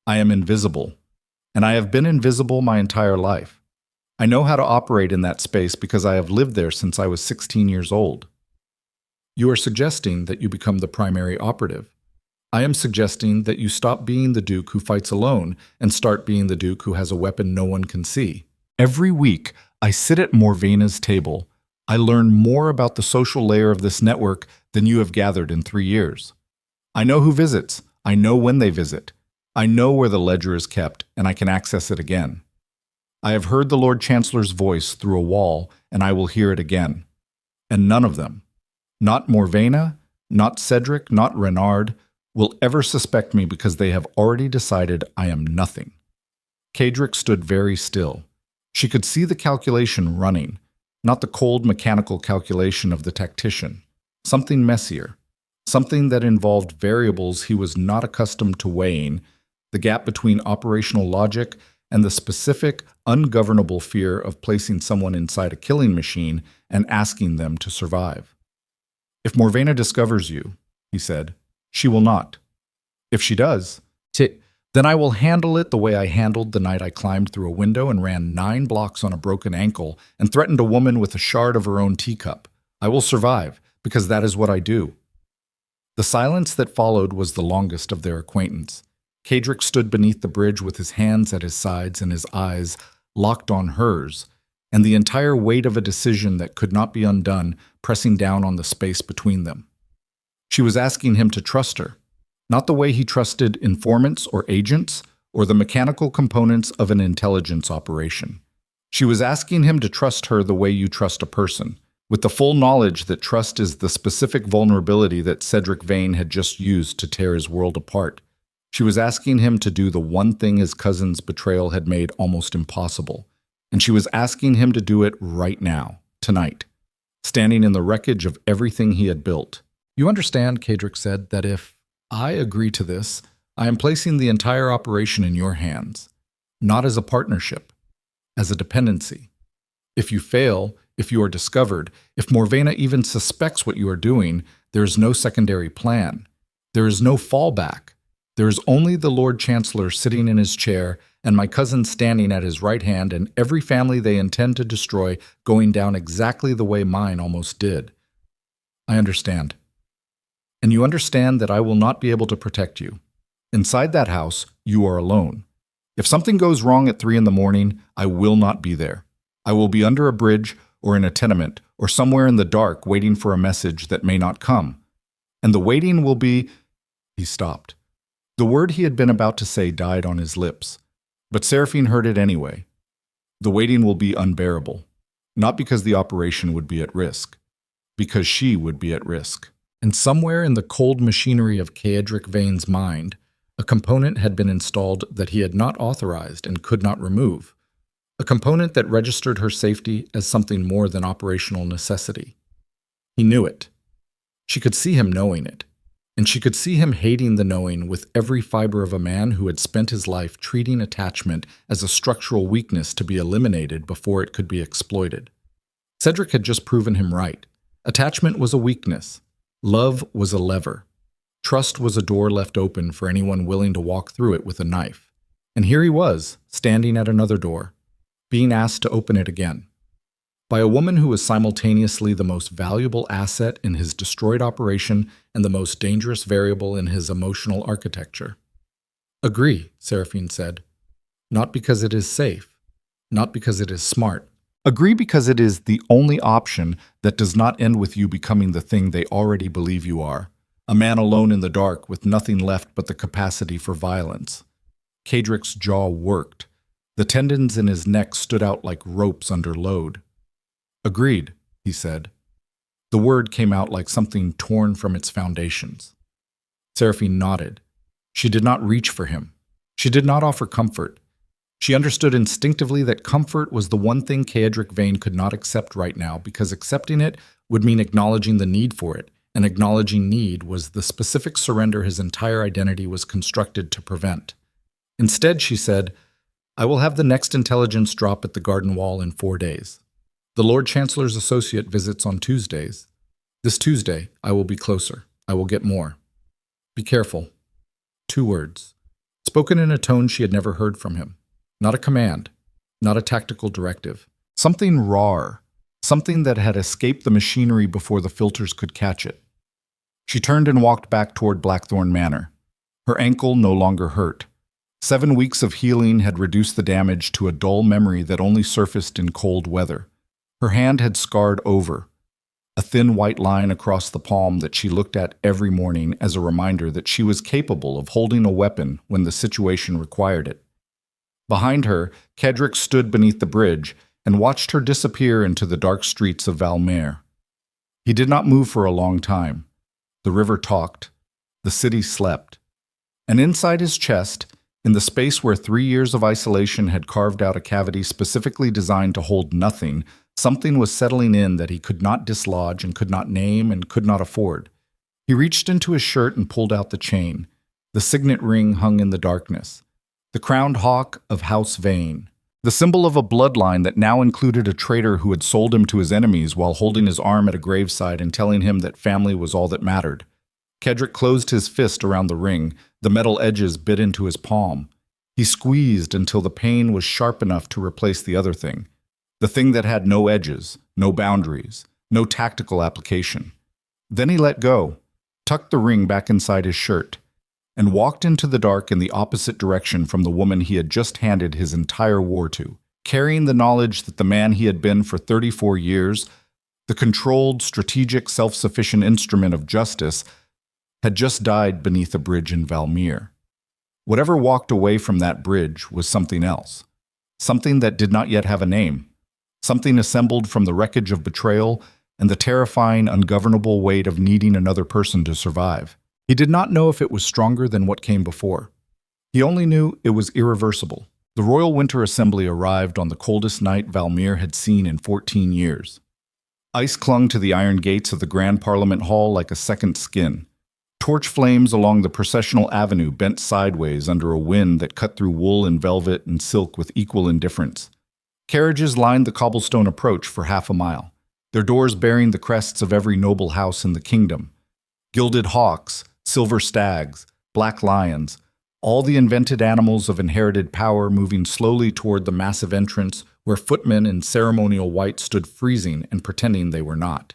I am invisible, and I have been invisible my entire life. I know how to operate in that space because I have lived there since I was 16 years old." "You are suggesting that you become the primary operative. I am suggesting that you stop being the Duke who fights alone and start being the Duke who has a weapon no one can see. Every week, I sit at Morvena's table. I learn more about the social layer of this network than you have gathered in 3 years. I know who visits. I know when they visit. I know where the ledger is kept, and I can access it again. I have heard the Lord Chancellor's voice through a wall, and I will hear it again. And none of them, not Morvena, not Caedric, not Renard, will ever suspect me because they have already decided I am nothing." Caedric stood very still. She could see the calculation running, not the cold mechanical calculation of the tactician. Something messier, something that involved variables he was not accustomed to weighing, the gap between operational logic and the specific, ungovernable fear of placing someone inside a killing machine and asking them to survive. "If Morvena discovers you," he said, "she will not. If she does, then I will handle it the way I handled the night I climbed through a window and ran 9 blocks on a broken ankle and threatened a woman with a shard of her own teacup. I will survive, because that is what I do." The silence that followed was the longest of their acquaintance. Caedric stood beneath the bridge with his hands at his sides and his eyes locked on hers, and the entire weight of a decision that could not be undone pressing down on the space between them. She was asking him to trust her, not the way he trusted informants or agents or the mechanical components of an intelligence operation. She was asking him to trust her the way you trust a person, with the full knowledge that trust is the specific vulnerability that Caedric Veyne had just used to tear his world apart. She was asking him to do the one thing his cousin's betrayal had made almost impossible, and she was asking him to do it right now, tonight, standing in the wreckage of everything he had built. "You understand," Caedric said, "that if I agree to this, I am placing the entire operation in your hands, not as a partnership, as a dependency. If you fail, if you are discovered, if Morvena even suspects what you are doing, there is no secondary plan. There is no fallback. There is only the Lord Chancellor sitting in his chair and my cousin standing at his right hand and every family they intend to destroy going down exactly the way mine almost did. I understand. And you understand that I will not be able to protect you. Inside that house, you are alone. If something goes wrong at 3 a.m, I will not be there. I will be under a bridge or in a tenement or somewhere in the dark waiting for a message that may not come. And the waiting will be—" He stopped. The word he had been about to say died on his lips, but Seraphine heard it anyway. The waiting will be unbearable, not because the operation would be at risk, because she would be at risk. And somewhere in the cold machinery of Caedric Veyne's mind, a component had been installed that he had not authorized and could not remove, a component that registered her safety as something more than operational necessity. He knew it. She could see him knowing it, and she could see him hating the knowing with every fiber of a man who had spent his life treating attachment as a structural weakness to be eliminated before it could be exploited. Caedric had just proven him right. Attachment was a weakness. Love was a lever. Trust was a door left open for anyone willing to walk through it with a knife. And here he was, standing at another door, being asked to open it again, by a woman who was simultaneously the most valuable asset in his destroyed operation and the most dangerous variable in his emotional architecture. "Agree," Seraphine said. "Not because it is safe, not because it is smart. Agree because it is the only option that does not end with you becoming the thing they already believe you are. a man alone in the dark with nothing left but the capacity for violence. Caedric's jaw worked. The tendons in his neck stood out like ropes under load. "Agreed," he said. The word came out like something torn from its foundations. Seraphine nodded. She did not reach for him. She did not offer comfort. She understood instinctively that comfort was the one thing Caedric Veyne could not accept right now, because accepting it would mean acknowledging the need for it, and acknowledging need was the specific surrender his entire identity was constructed to prevent. Instead, she said, "I will have the next intelligence drop at the garden wall in 4 days. The Lord Chancellor's associate visits on Tuesdays. This Tuesday, I will be closer. I will get more. Be careful." 2 words, spoken in a tone she had never heard from him. Not a command, not a tactical directive. Something raw, something that had escaped the machinery before the filters could catch it. She turned and walked back toward Blackthorn Manor. Her ankle no longer hurt. 7 weeks of healing had reduced the damage to a dull memory that only surfaced in cold weather. Her hand had scarred over, a thin white line across the palm that she looked at every morning as a reminder that she was capable of holding a weapon when the situation required it. Behind her, Caedric stood beneath the bridge and watched her disappear into the dark streets of Valmere. He did not move for a long time. The river talked. The city slept. And inside his chest, in the space where 3 years of isolation had carved out a cavity specifically designed to hold nothing, something was settling in that he could not dislodge and could not name and could not afford. He reached into his shirt and pulled out the chain. The signet ring hung in the darkness. The crowned hawk of House Veyne. The symbol of a bloodline that now included a traitor who had sold him to his enemies while holding his arm at a graveside and telling him that family was all that mattered. Caedric closed his fist around the ring. The metal edges bit into his palm. He squeezed until the pain was sharp enough to replace the other thing. The thing that had no edges, no boundaries, no tactical application. Then he let go, tucked the ring back inside his shirt, and walked into the dark in the opposite direction from the woman he had just handed his entire war to, carrying the knowledge that the man he had been for 34 years, the controlled, strategic, self-sufficient instrument of justice, had just died beneath a bridge in Valmere. Whatever walked away from that bridge was something else, something that did not yet have a name, something assembled from the wreckage of betrayal and the terrifying, ungovernable weight of needing another person to survive. He did not know if it was stronger than what came before. He only knew it was irreversible. The Royal Winter Assembly arrived on the coldest night Valmere had seen in 14 years. Ice clung to the iron gates of the Grand Parliament Hall like a second skin. Torch flames along the processional avenue bent sideways under a wind that cut through wool and velvet and silk with equal indifference. Carriages lined the cobblestone approach for half a mile, their doors bearing the crests of every noble house in the kingdom. Gilded hawks, silver stags, black lions, all the invented animals of inherited power moving slowly toward the massive entrance where footmen in ceremonial white stood freezing and pretending they were not.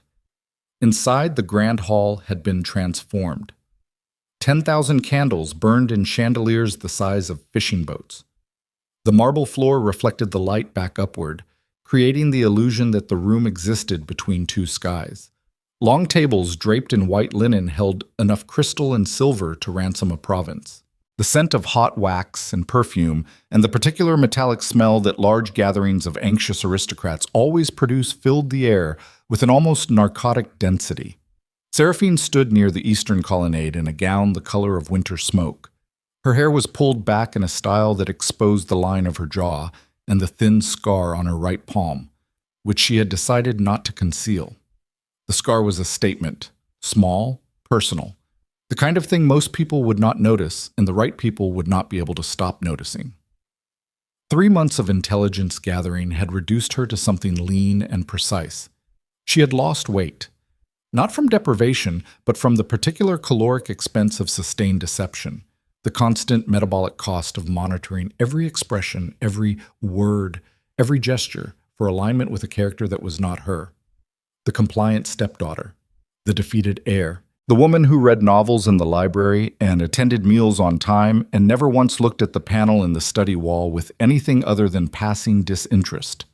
Inside, the grand hall had been transformed. 10,000 candles burned in chandeliers the size of fishing boats. The marble floor reflected the light back upward, creating the illusion that the room existed between 2 skies. Long tables draped in white linen held enough crystal and silver to ransom a province. The scent of hot wax and perfume, and the particular metallic smell that large gatherings of anxious aristocrats always produce filled the air with an almost narcotic density. Seraphine stood near the eastern colonnade in a gown the color of winter smoke. Her hair was pulled back in a style that exposed the line of her jaw and the thin scar on her right palm, which she had decided not to conceal. The scar was a statement, small, personal, the kind of thing most people would not notice and the right people would not be able to stop noticing. 3 months of intelligence gathering had reduced her to something lean and precise. She had lost weight, not from deprivation, but from the particular caloric expense of sustained deception, the constant metabolic cost of monitoring every expression, every word, every gesture for alignment with a character that was not her. The compliant stepdaughter, the defeated heir, the woman who read novels in the library and attended meals on time and never once looked at the panel in the study wall with anything other than passing disinterest.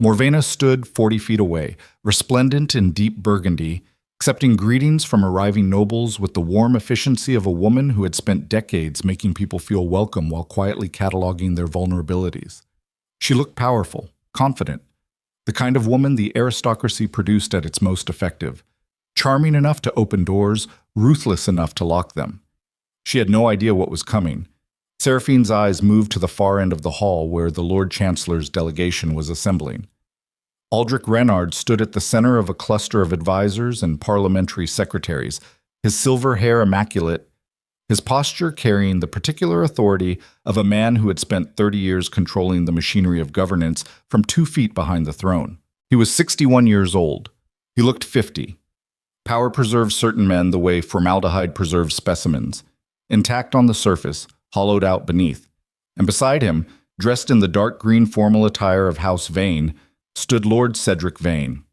Morvena stood 40 feet away, resplendent in deep burgundy, accepting greetings from arriving nobles with the warm efficiency of a woman who had spent decades making people feel welcome while quietly cataloging their vulnerabilities. She looked powerful, confident, the kind of woman the aristocracy produced at its most effective, charming enough to open doors, ruthless enough to lock them. She had no idea what was coming. Seraphine's eyes moved to the far end of the hall where the Lord Chancellor's delegation was assembling. Aldrich Renard stood at the center of a cluster of advisors and parliamentary secretaries, his silver hair immaculate, his posture carrying the particular authority of a man who had spent 30 years controlling the machinery of governance from 2 feet behind the throne. He was 61 years old. He looked 50. Power preserves certain men the way formaldehyde preserves specimens, intact on the surface, hollowed out beneath. And beside him, dressed in the dark green formal attire of House Veyne, stood Lord Caedric Veyne.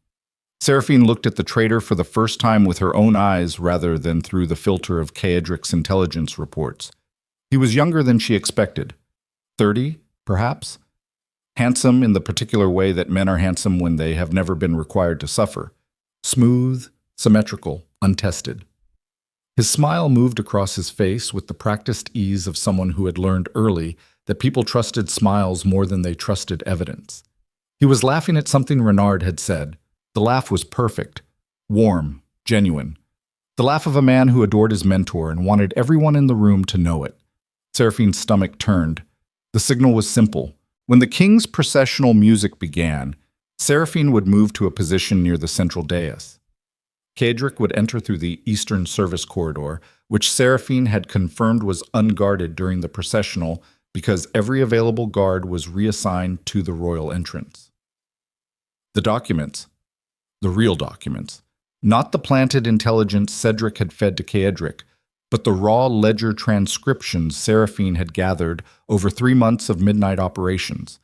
Seraphine looked at the traitor for the first time with her own eyes rather than through the filter of Caedric's intelligence reports. He was younger than she expected. 30, perhaps? Handsome in the particular way that men are handsome when they have never been required to suffer. Smooth, symmetrical, untested. His smile moved across his face with the practiced ease of someone who had learned early that people trusted smiles more than they trusted evidence. He was laughing at something Renard had said. The laugh was perfect, warm, genuine. The laugh of a man who adored his mentor and wanted everyone in the room to know it. Seraphine's stomach turned. The signal was simple. When the king's processional music began, Seraphine would move to a position near the central dais. Caedric would enter through the eastern service corridor, which Seraphine had confirmed was unguarded during the processional because every available guard was reassigned to the royal entrance. The documents, the real documents, not the planted intelligence Caedric had fed to Caedric, but the raw ledger transcriptions Seraphine had gathered over 3 months of midnight operations,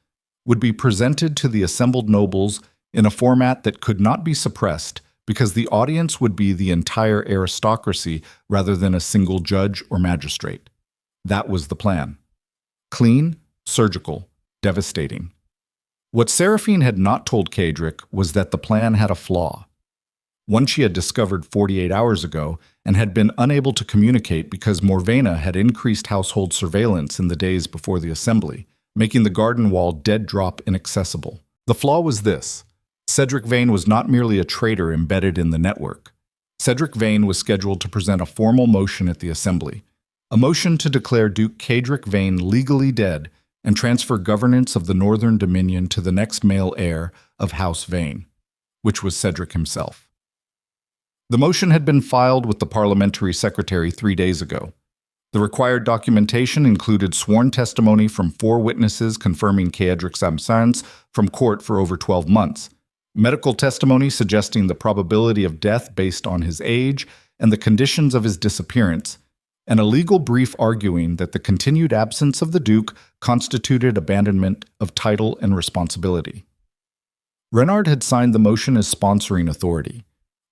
would be presented to the assembled nobles in a format that could not be suppressed because the audience would be the entire aristocracy rather than a single judge or magistrate. That was the plan. Clean, surgical, devastating. What Seraphine had not told Caedric was that the plan had a flaw. One she had discovered 48 hours ago and had been unable to communicate because Morvena had increased household surveillance in the days before the assembly, making the garden wall dead-drop inaccessible. The flaw was this. Caedric Veyne was not merely a traitor embedded in the network. Caedric Veyne was scheduled to present a formal motion at the assembly, a motion to declare Duke Caedric Veyne legally dead and transfer governance of the Northern Dominion to the next male heir of House Veyne, which was Caedric himself. The motion had been filed with the parliamentary secretary 3 days ago. The required documentation included sworn testimony from 4 witnesses confirming Caedric's absence from court for over 12 months, medical testimony suggesting the probability of death based on his age and the conditions of his disappearance, and a legal brief arguing that the continued absence of the Duke constituted abandonment of title and responsibility. Renard had signed the motion as sponsoring authority.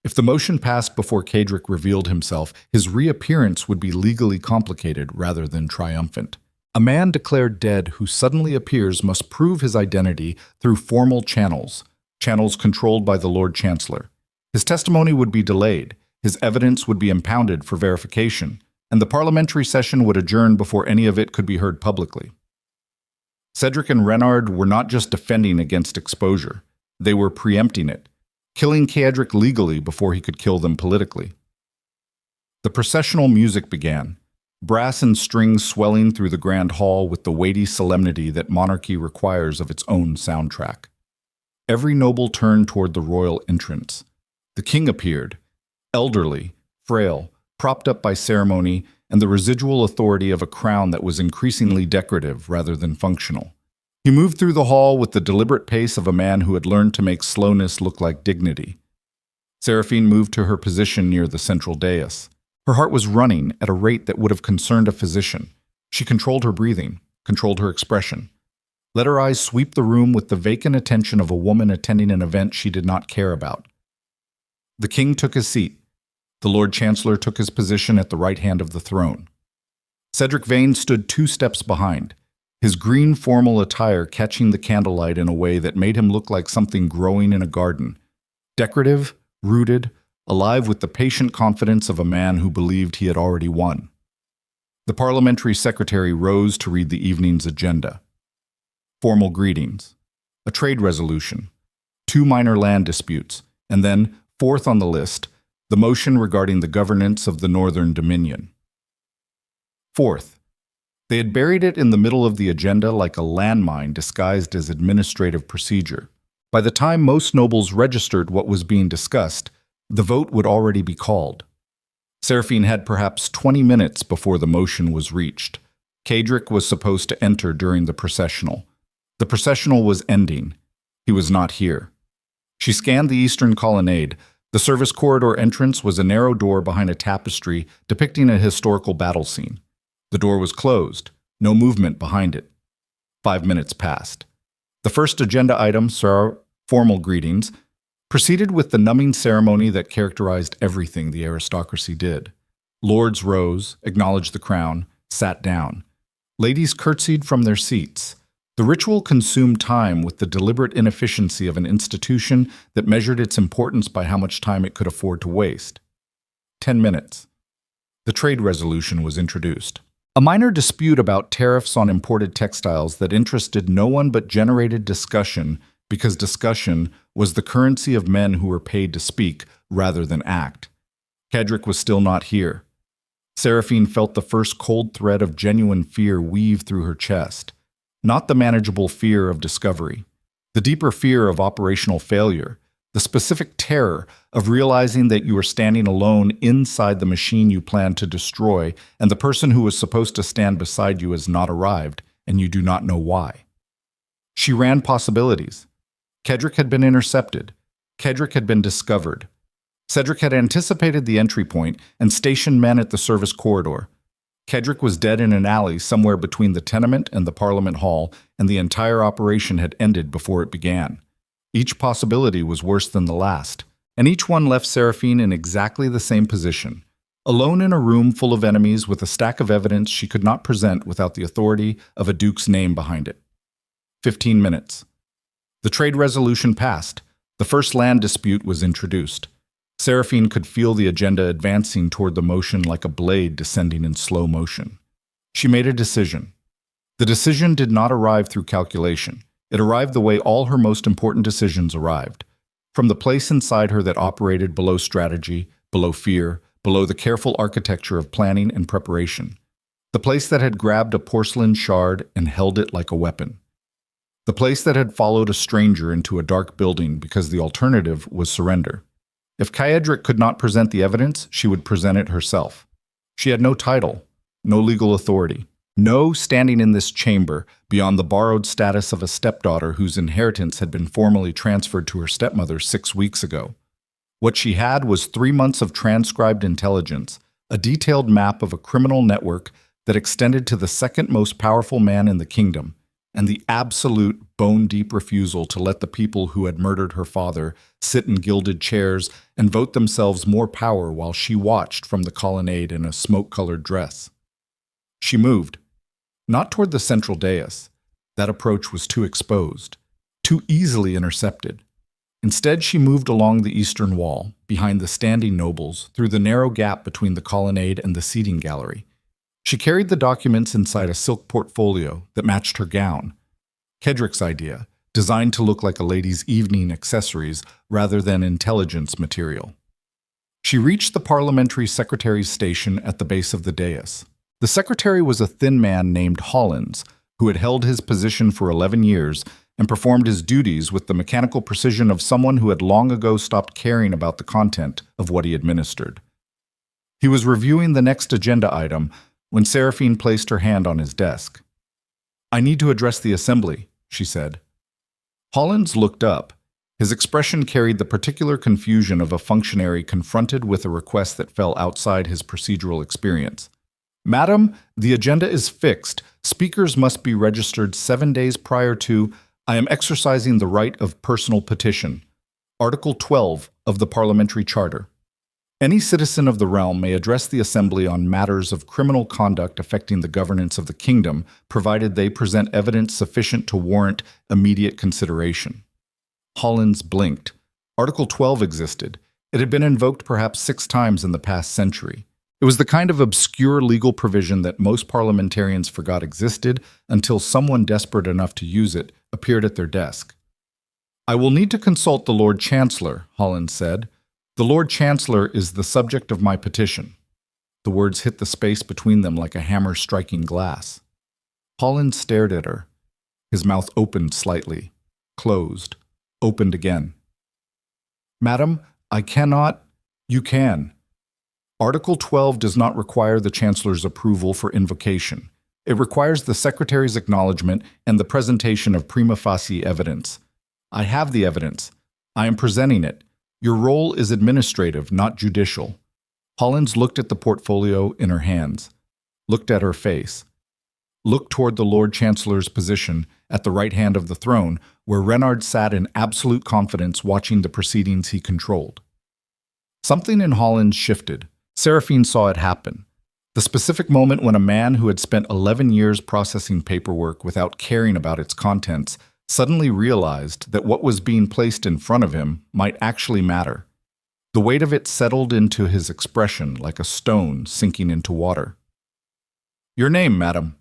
If the motion passed before Caedric revealed himself, his reappearance would be legally complicated rather than triumphant. A man declared dead who suddenly appears must prove his identity through formal channels controlled by the Lord Chancellor. His testimony would be delayed, his evidence would be impounded for verification, and the parliamentary session would adjourn before any of it could be heard publicly. Caedric and Renard were not just defending against exposure, they were preempting it, killing Caedric legally before he could kill them politically. The processional music began, brass and strings swelling through the grand hall with the weighty solemnity that monarchy requires of its own soundtrack. Every noble turned toward the royal entrance. The king appeared, elderly, frail, propped up by ceremony and the residual authority of a crown that was increasingly decorative rather than functional. He moved through the hall with the deliberate pace of a man who had learned to make slowness look like dignity. Seraphine moved to her position near the central dais. Her heart was running at a rate that would have concerned a physician. She controlled her breathing, controlled her expression. Let her eyes sweep the room with the vacant attention of a woman attending an event she did not care about. The king took his seat. The Lord Chancellor took his position at the right hand of the throne. Caedric Veyne stood 2 steps behind, his green formal attire catching the candlelight in a way that made him look like something growing in a garden. Decorative, rooted, alive with the patient confidence of a man who believed he had already won. The parliamentary secretary rose to read the evening's agenda. Formal greetings, a trade resolution, 2 minor land disputes, and then, fourth on the list, the motion regarding the governance of the Northern Dominion. Fourth, they had buried it in the middle of the agenda like a landmine disguised as administrative procedure. By the time most nobles registered what was being discussed, the vote would already be called. Seraphine had perhaps 20 minutes before the motion was reached. Caedric was supposed to enter during the processional. The processional was ending. He was not here. She scanned the eastern colonnade. The service corridor entrance was a narrow door behind a tapestry depicting a historical battle scene. The door was closed, no movement behind it. 5 minutes passed. The first agenda item, formal greetings, proceeded with the numbing ceremony that characterized everything the aristocracy did. Lords rose, acknowledged the crown, sat down. Ladies curtsied from their seats. The ritual consumed time with the deliberate inefficiency of an institution that measured its importance by how much time it could afford to waste. 10 minutes. The trade resolution was introduced. A minor dispute about tariffs on imported textiles that interested no one but generated discussion because discussion was the currency of men who were paid to speak rather than act. Caedric was still not here. Seraphine felt the first cold thread of genuine fear weave through her chest. Not the manageable fear of discovery, the deeper fear of operational failure, the specific terror of realizing that you are standing alone inside the machine you plan to destroy, and the person who was supposed to stand beside you has not arrived, and you do not know why. She ran possibilities. Caedric had been intercepted. Caedric had been discovered. Cedric had anticipated the entry point and stationed men at the service corridor. Caedric was dead in an alley somewhere between the tenement and the Parliament Hall, and the entire operation had ended before it began. Each possibility was worse than the last, and each one left Seraphine in exactly the same position, alone in a room full of enemies with a stack of evidence she could not present without the authority of a duke's name behind it. 15 minutes. The trade resolution passed. The first land dispute was introduced. Seraphine could feel the agenda advancing toward the motion like a blade descending in slow motion. She made a decision. The decision did not arrive through calculation. It arrived the way all her most important decisions arrived, from the place inside her that operated below strategy, below fear, below the careful architecture of planning and preparation. The place that had grabbed a porcelain shard and held it like a weapon. The place that had followed a stranger into a dark building because the alternative was surrender. If Caedric could not present the evidence, she would present it herself. She had no title, no legal authority, no standing in this chamber beyond the borrowed status of a stepdaughter whose inheritance had been formally transferred to her stepmother 6 weeks ago. What she had was 3 months of transcribed intelligence, a detailed map of a criminal network that extended to the second most powerful man in the kingdom, and the absolute bone-deep refusal to let the people who had murdered her father sit in gilded chairs and vote themselves more power while she watched from the colonnade in a smoke-colored dress. She moved, not toward the central dais. That approach was too exposed, too easily intercepted. Instead, she moved along the eastern wall, behind the standing nobles, through the narrow gap between the colonnade and the seating gallery. She carried the documents inside a silk portfolio that matched her gown. Caedric's idea, designed to look like a lady's evening accessories rather than intelligence material. She reached the parliamentary secretary's station at the base of the dais. The secretary was a thin man named Hollins, who had held his position for 11 years and performed his duties with the mechanical precision of someone who had long ago stopped caring about the content of what he administered. He was reviewing the next agenda item when Seraphine placed her hand on his desk. "I need to address the assembly," she said. Hollins looked up. His expression carried the particular confusion of a functionary confronted with a request that fell outside his procedural experience. "Madam, the agenda is fixed. Speakers must be registered 7 days prior to. I am exercising the right of personal petition. Article 12 of the Parliamentary Charter. Any citizen of the realm may address the assembly on matters of criminal conduct affecting the governance of the kingdom, provided they present evidence sufficient to warrant immediate consideration." Hollins blinked. Article 12 existed. It had been invoked perhaps 6 times in the past century. It was the kind of obscure legal provision that most parliamentarians forgot existed until someone desperate enough to use it appeared at their desk. "I will need to consult the Lord Chancellor," Holland said. "The Lord Chancellor is the subject of my petition." The words hit the space between them like a hammer striking glass. Holland stared at her. His mouth opened slightly, closed, opened again. "Madam, I cannot—" "You can. Article 12 does not require the Chancellor's approval for invocation. It requires the Secretary's acknowledgement and the presentation of prima facie evidence. I have the evidence. I am presenting it. Your role is administrative, not judicial." Hollins looked at the portfolio in her hands, looked at her face, looked toward the Lord Chancellor's position at the right hand of the throne, where Renard sat in absolute confidence watching the proceedings he controlled. Something in Hollins shifted. Seraphine saw it happen. The specific moment when a man who had spent 11 years processing paperwork without caring about its contents suddenly realized that what was being placed in front of him might actually matter. The weight of it settled into his expression like a stone sinking into water. "Your name, madam?"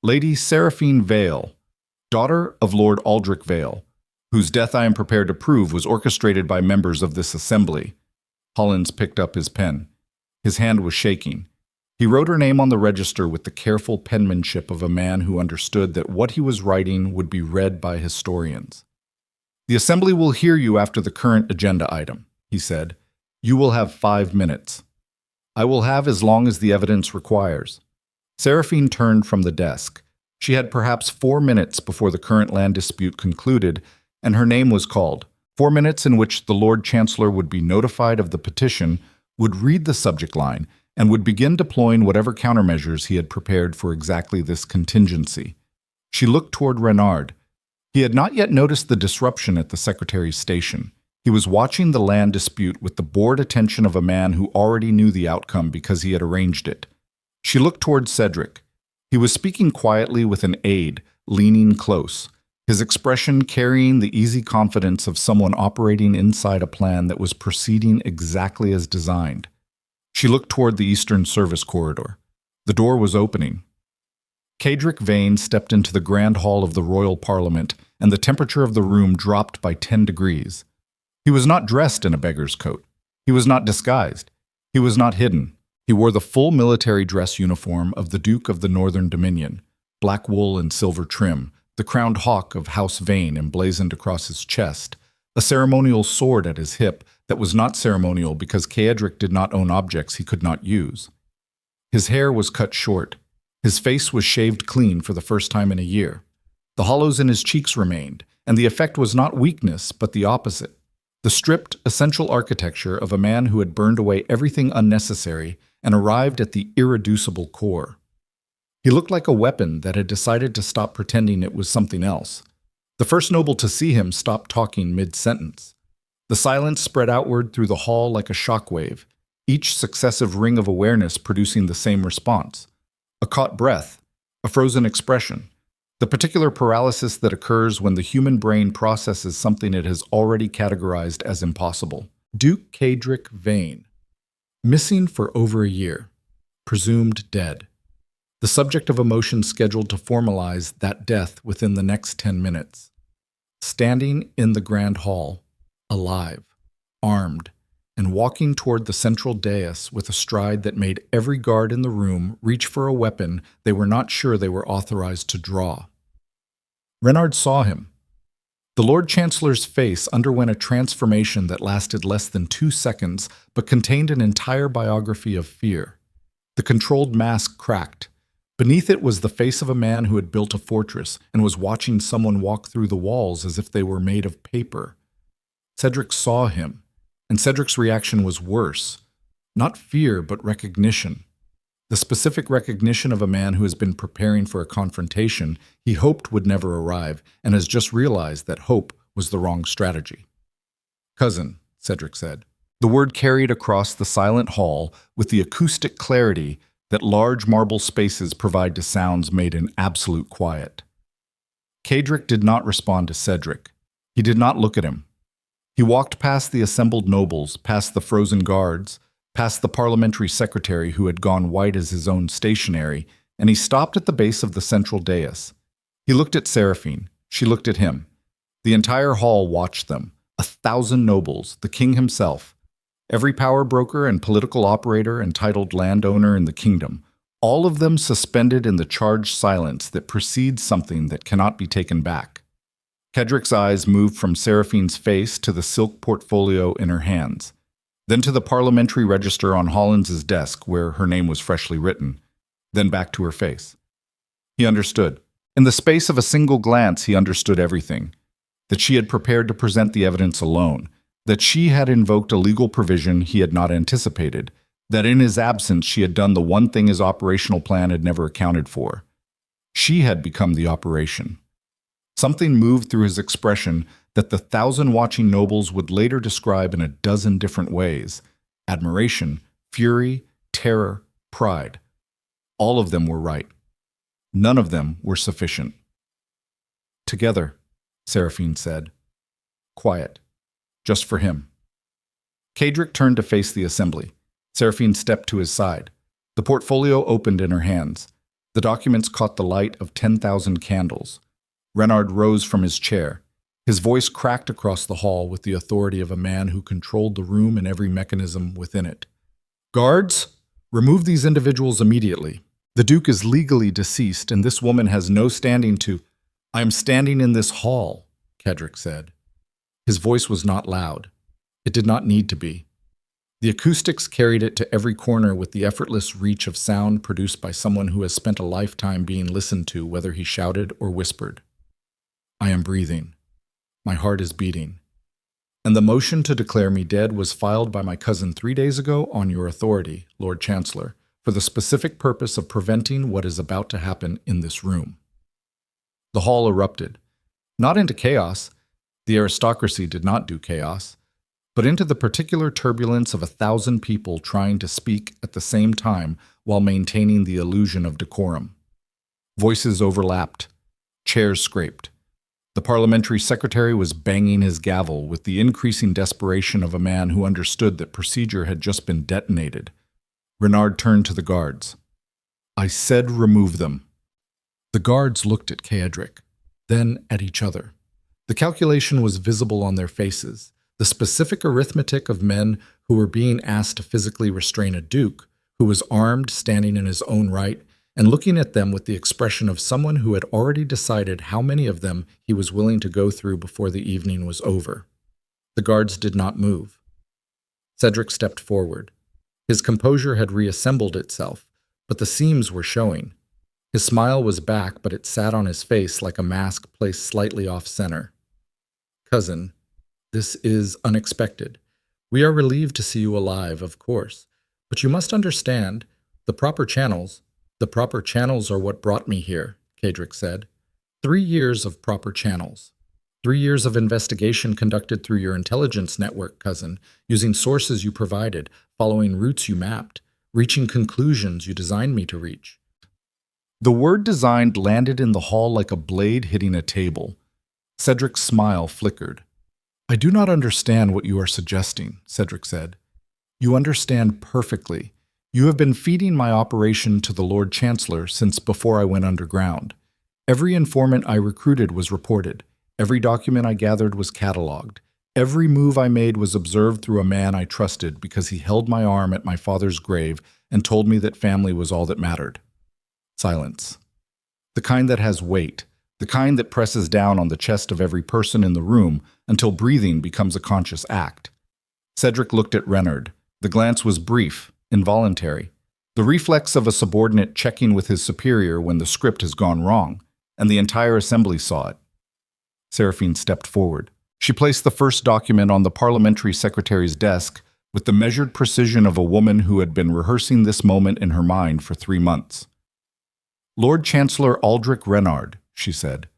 "Lady Seraphine Vale, daughter of Lord Caedric Veyne, whose death I am prepared to prove was orchestrated by members of this assembly." Hollins picked up his pen. His hand was shaking. He wrote her name on the register with the careful penmanship of a man who understood that what he was writing would be read by historians. "The assembly will hear you after the current agenda item," he said. "You will have 5 minutes. I will have as long as the evidence requires." Seraphine turned from the desk. She had perhaps 4 minutes before the current land dispute concluded, and her name was called. 4 minutes in which the Lord Chancellor would be notified of the petition, would read the subject line, and would begin deploying whatever countermeasures he had prepared for exactly this contingency. She looked toward Renard. He had not yet noticed the disruption at the Secretary's station. He was watching the land dispute with the bored attention of a man who already knew the outcome because he had arranged it. She looked toward Caedric. He was speaking quietly with an aide, leaning close, his expression carrying the easy confidence of someone operating inside a plan that was proceeding exactly as designed. She looked toward the Eastern Service corridor. The door was opening. Caedric Veyne stepped into the Grand Hall of the Royal Parliament, and the temperature of the room dropped by 10 degrees. He was not dressed in a beggar's coat. He was not disguised. He was not hidden. He wore the full military dress uniform of the Duke of the Northern Dominion, black wool and silver trim, the crowned hawk of House Veyne emblazoned across his chest, a ceremonial sword at his hip that was not ceremonial because Caedric did not own objects he could not use. His hair was cut short. His face was shaved clean for the first time in a year. The hollows in his cheeks remained, and the effect was not weakness, but the opposite. The stripped, essential architecture of a man who had burned away everything unnecessary and arrived at the irreducible core. He looked like a weapon that had decided to stop pretending it was something else. The first noble to see him stopped talking mid-sentence. The silence spread outward through the hall like a shockwave, each successive ring of awareness producing the same response. A caught breath, a frozen expression, the particular paralysis that occurs when the human brain processes something it has already categorized as impossible. Duke Caedric Veyne. Missing for over a year. Presumed dead. The subject of a motion scheduled to formalize that death within the next 10 minutes. Standing in the Grand Hall, alive, armed, and walking toward the central dais with a stride that made every guard in the room reach for a weapon they were not sure they were authorized to draw. Renard saw him. The Lord Chancellor's face underwent a transformation that lasted less than 2 seconds, but contained an entire biography of fear. The controlled mask cracked. Beneath it was the face of a man who had built a fortress and was watching someone walk through the walls as if they were made of paper. Caedric saw him, and Caedric's reaction was worse. Not fear, but recognition. The specific recognition of a man who has been preparing for a confrontation he hoped would never arrive and has just realized that hope was the wrong strategy. "Cousin," Caedric said. The word carried across the silent hall with the acoustic clarity that large marble spaces provide to sounds made in absolute quiet. Caedric did not respond to Caedric. He did not look at him. He walked past the assembled nobles, past the frozen guards, past the parliamentary secretary who had gone white as his own stationery, and he stopped at the base of the central dais. He looked at Seraphine. She looked at him. The entire hall watched them. 1,000 nobles, the king himself, every power broker and political operator and titled landowner in the kingdom, all of them suspended in the charged silence that precedes something that cannot be taken back. Caedric's eyes moved from Seraphine's face to the silk portfolio in her hands, then to the parliamentary register on Hollins's desk where her name was freshly written, then back to her face. He understood. In the space of a single glance, he understood everything. That she had prepared to present the evidence alone, that she had invoked a legal provision he had not anticipated, that in his absence she had done the one thing his operational plan had never accounted for. She had become the operation. Something moved through his expression that the 1,000 watching nobles would later describe in a dozen different ways: admiration, fury, terror, pride. All of them were right. None of them were sufficient. "Together," Seraphine said. Quiet. Just for him. Caedric turned to face the assembly. Seraphine stepped to his side. The portfolio opened in her hands. The documents caught the light of 10,000 candles. Renard rose from his chair. His voice cracked across the hall with the authority of a man who controlled the room and every mechanism within it. "Guards, remove these individuals immediately. The Duke is legally deceased, and this woman has no standing to—" "I am standing in this hall," Caedric said. His voice was not loud. It did not need to be. The acoustics carried it to every corner with the effortless reach of sound produced by someone who has spent a lifetime being listened to, whether he shouted or whispered. "I am breathing. My heart is beating. And the motion to declare me dead was filed by my cousin 3 days ago on your authority, Lord Chancellor, for the specific purpose of preventing what is about to happen in this room." The hall erupted. Not into chaos. The aristocracy did not do chaos, but into the particular turbulence of 1,000 people trying to speak at the same time while maintaining the illusion of decorum. Voices overlapped. Chairs scraped. The parliamentary secretary was banging his gavel with the increasing desperation of a man who understood that procedure had just been detonated. Renard turned to the guards. "I said remove them." The guards looked at Caedric, then at each other. The calculation was visible on their faces, the specific arithmetic of men who were being asked to physically restrain a duke, who was armed, standing in his own right, and looking at them with the expression of someone who had already decided how many of them he was willing to go through before the evening was over. The guards did not move. Caedric stepped forward. His composure had reassembled itself, but the seams were showing. His smile was back, but it sat on his face like a mask placed slightly off-center. "Cousin, this is unexpected. We are relieved to see you alive, of course, but you must understand, the proper channels are what brought me here," Caedric said. 3 years of proper channels. 3 years of investigation conducted through your intelligence network, cousin, using sources you provided, following routes you mapped, reaching conclusions you designed me to reach. The word designed landed in the hall like a blade hitting a table. Caedric's smile flickered. "I do not understand what you are suggesting," Caedric said. "You understand perfectly. You have been feeding my operation to the Lord Chancellor since before I went underground. Every informant I recruited was reported. Every document I gathered was catalogued. Every move I made was observed through a man I trusted because he held my arm at my father's grave and told me that family was all that mattered." Silence. The kind that has weight. The kind that presses down on the chest of every person in the room until breathing becomes a conscious act. Caedric looked at Renard. The glance was brief, involuntary. The reflex of a subordinate checking with his superior when the script has gone wrong, and the entire assembly saw it. Seraphine stepped forward. She placed the first document on the parliamentary secretary's desk with the measured precision of a woman who had been rehearsing this moment in her mind for 3 months. "Lord Chancellor Aldrich Renard," she said,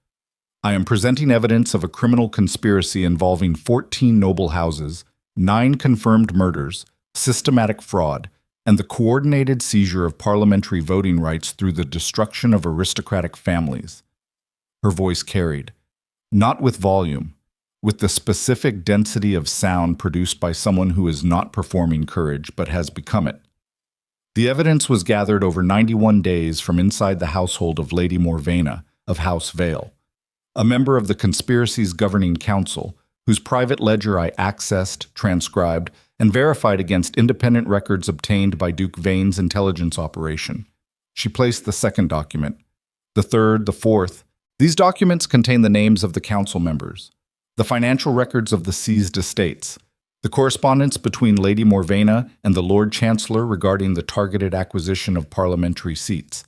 "I am presenting evidence of a criminal conspiracy involving 14 noble houses, 9 confirmed murders, systematic fraud, and the coordinated seizure of parliamentary voting rights through the destruction of aristocratic families." Her voice carried, not with volume, with the specific density of sound produced by someone who is not performing courage but has become it. The evidence was gathered over 91 days from inside the household of Lady Morvena of House Vale, a member of the conspiracy's governing council, whose private ledger I accessed, transcribed, and verified against independent records obtained by Duke Veyne's intelligence operation. She placed the second document, the third, the fourth. These documents contain the names of the council members, the financial records of the seized estates, the correspondence between Lady Morvena and the Lord Chancellor regarding the targeted acquisition of parliamentary seats,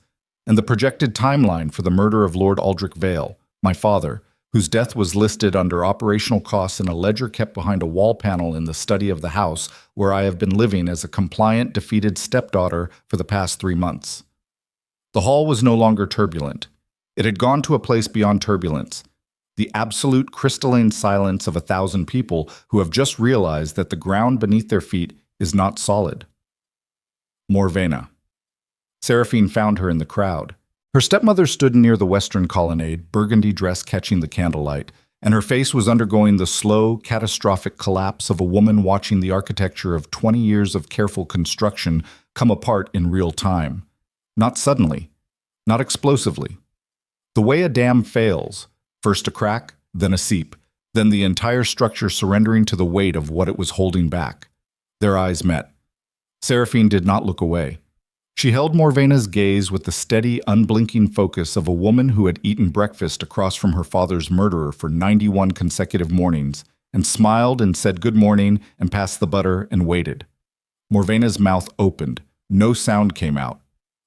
and the projected timeline for the murder of Lord Caedric Veyne, my father, whose death was listed under operational costs in a ledger kept behind a wall panel in the study of the house where I have been living as a compliant, defeated stepdaughter for the past 3 months. The hall was no longer turbulent. It had gone to a place beyond turbulence, the absolute crystalline silence of 1,000 people who have just realized that the ground beneath their feet is not solid. Morvena. Seraphine found her in the crowd. Her stepmother stood near the western colonnade, burgundy dress catching the candlelight, and her face was undergoing the slow, catastrophic collapse of a woman watching the architecture of 20 years of careful construction come apart in real time. Not suddenly, not explosively. The way a dam fails, first a crack, then a seep, then the entire structure surrendering to the weight of what it was holding back. Their eyes met. Seraphine did not look away. She held Morvena's gaze with the steady, unblinking focus of a woman who had eaten breakfast across from her father's murderer for 91 consecutive mornings, and smiled and said good morning and passed the butter and waited. Morvena's mouth opened. No sound came out.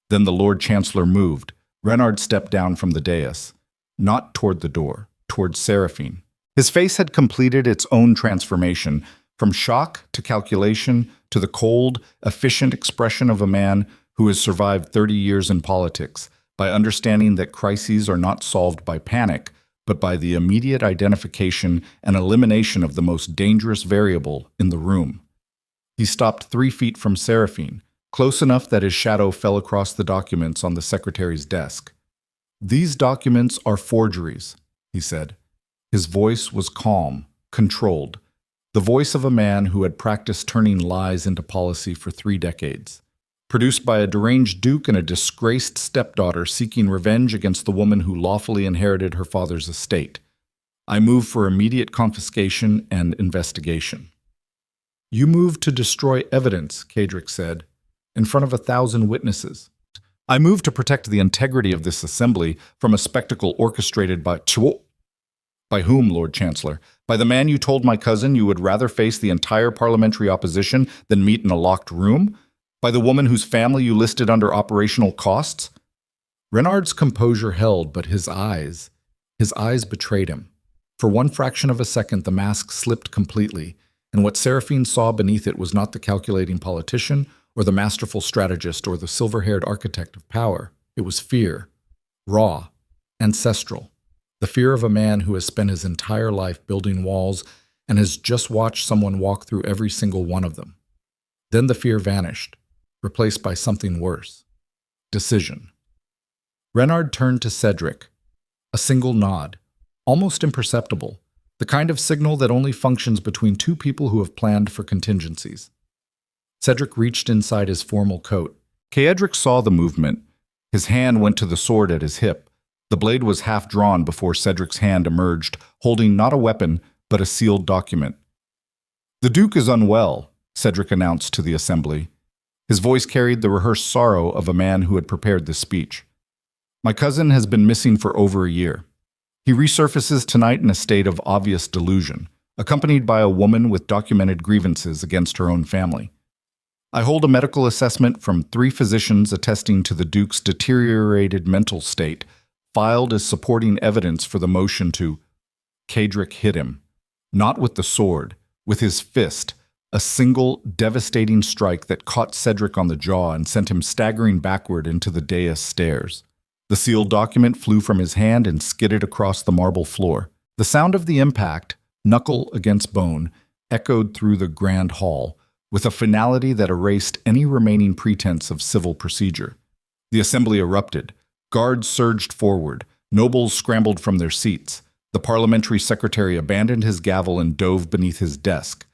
Then the Lord Chancellor moved. Renard stepped down from the dais. Not toward the door, toward Seraphine. His face had completed its own transformation, from shock to calculation to the cold, efficient expression of a man who has survived 30 years in politics by understanding that crises are not solved by panic, but by the immediate identification and elimination of the most dangerous variable in the room. He stopped 3 feet from Seraphine, close enough that his shadow fell across the documents on the secretary's desk. "These documents are forgeries," he said. His voice was calm, controlled, the voice of a man who had practiced turning lies into policy for 3 decades. Produced by a deranged duke and a disgraced stepdaughter seeking revenge against the woman who lawfully inherited her father's estate. I move for immediate confiscation and investigation. "You move to destroy evidence," Caedric said, "in front of 1,000 witnesses. I move to protect the integrity of this assembly from a spectacle orchestrated by whom, Lord Chancellor? By the man you told my cousin you would rather face the entire parliamentary opposition than meet in a locked room? By the woman whose family you listed under operational costs?" Renard's composure held, but his eyes betrayed him. For 1 fraction of a second, the mask slipped completely, and what Seraphine saw beneath it was not the calculating politician or the masterful strategist or the silver-haired architect of power. It was fear, raw, ancestral. The fear of a man who has spent his entire life building walls and has just watched someone walk through every single one of them. Then the fear vanished, replaced by something worse. Decision. Renard turned to Caedric. A single nod, almost imperceptible, the kind of signal that only functions between 2 people who have planned for contingencies. Caedric reached inside his formal coat. Caedric saw the movement. His hand went to the sword at his hip. The blade was half drawn before Cedric's hand emerged, holding not a weapon, but a sealed document. "The Duke is unwell," Caedric announced to the assembly. His voice carried the rehearsed sorrow of a man who had prepared this speech. "My cousin has been missing for over a year. He resurfaces tonight in a state of obvious delusion, accompanied by a woman with documented grievances against her own family. I hold a medical assessment from 3 physicians attesting to the Duke's deteriorated mental state, filed as supporting evidence for the motion to—" Caedric hit him, not with the sword, with his fist, a single, devastating strike that caught Caedric on the jaw and sent him staggering backward into the dais stairs. The sealed document flew from his hand and skidded across the marble floor. The sound of the impact, knuckle against bone, echoed through the grand hall, with a finality that erased any remaining pretense of civil procedure. The assembly erupted. Guards surged forward. Nobles scrambled from their seats. The parliamentary secretary abandoned his gavel and dove beneath his desk.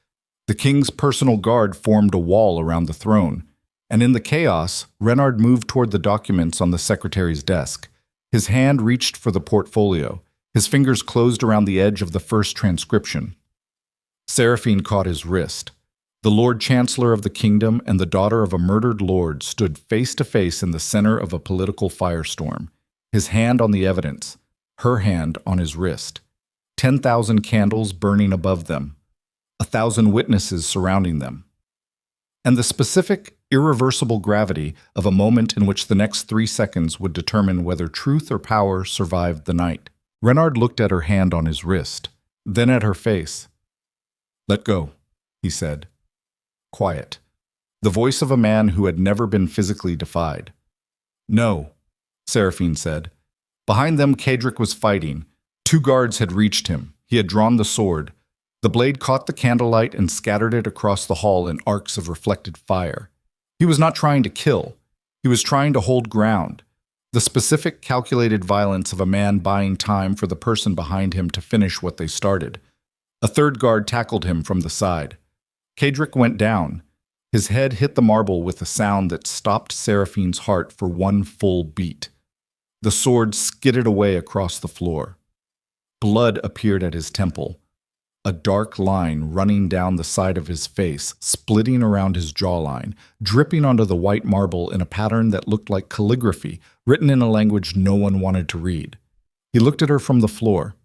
The king's personal guard formed a wall around the throne, and in the chaos, Renard moved toward the documents on the secretary's desk. His hand reached for the portfolio. His fingers closed around the edge of the first transcription. Seraphine caught his wrist. The Lord Chancellor of the kingdom and the daughter of a murdered lord stood face to face in the center of a political firestorm, his hand on the evidence, her hand on his wrist. 10,000 candles burning above them, 1,000 witnesses surrounding them. And the specific, irreversible gravity of a moment in which the next 3 seconds would determine whether truth or power survived the night. Renard looked at her hand on his wrist, then at her face. "Let go," he said. Quiet. The voice of a man who had never been physically defied. "No," Seraphine said. Behind them, Caedric was fighting. 2 guards had reached him. He had drawn the sword. The blade caught the candlelight and scattered it across the hall in arcs of reflected fire. He was not trying to kill. He was trying to hold ground. The specific, calculated violence of a man buying time for the person behind him to finish what they started. A 3rd guard tackled him from the side. Caedric went down. His head hit the marble with a sound that stopped Seraphine's heart for 1 full beat. The sword skidded away across the floor. Blood appeared at his temple, a dark line running down the side of his face, splitting around his jawline, dripping onto the white marble in a pattern that looked like calligraphy, written in a language no one wanted to read. He looked at her from the floor.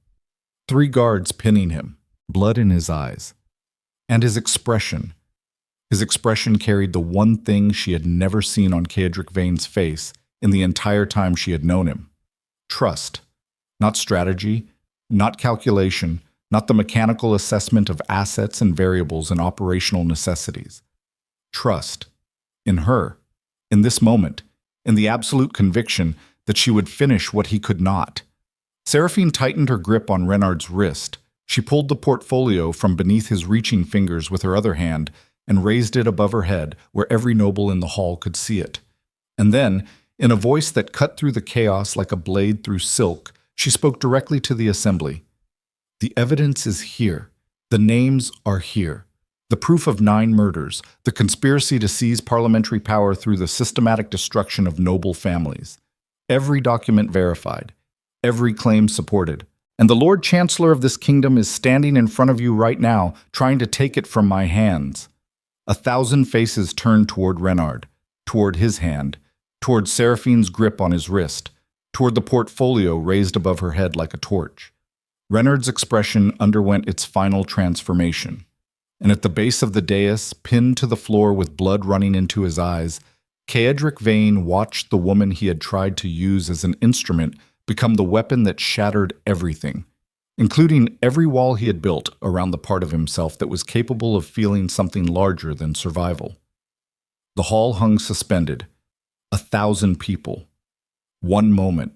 3 guards pinning him, blood in his eyes. And his expression. His expression carried the one thing she had never seen on Caedric Veyne's face in the entire time she had known him. Trust. Not strategy, not calculation, not the mechanical assessment of assets and variables and operational necessities. Trust. In her. In this moment. In the absolute conviction that she would finish what he could not. Seraphine tightened her grip on Renard's wrist. She pulled the portfolio from beneath his reaching fingers with her other hand and raised it above her head where every noble in the hall could see it. And then, in a voice that cut through the chaos like a blade through silk, she spoke directly to the assembly. "The evidence is here. The names are here. The proof of 9 murders, the conspiracy to seize parliamentary power through the systematic destruction of noble families. Every document verified. Every claim supported. And the Lord Chancellor of this kingdom is standing in front of you right now, trying to take it from my hands." 1,000 faces turned toward Renard, toward his hand, toward Seraphine's grip on his wrist, toward the portfolio raised above her head like a torch. Renard's expression underwent its final transformation. And at the base of the dais, pinned to the floor with blood running into his eyes, Caedric Veyne watched the woman he had tried to use as an instrument become the weapon that shattered everything, including every wall he had built around the part of himself that was capable of feeling something larger than survival. The hall hung suspended. 1,000 people. 1 moment.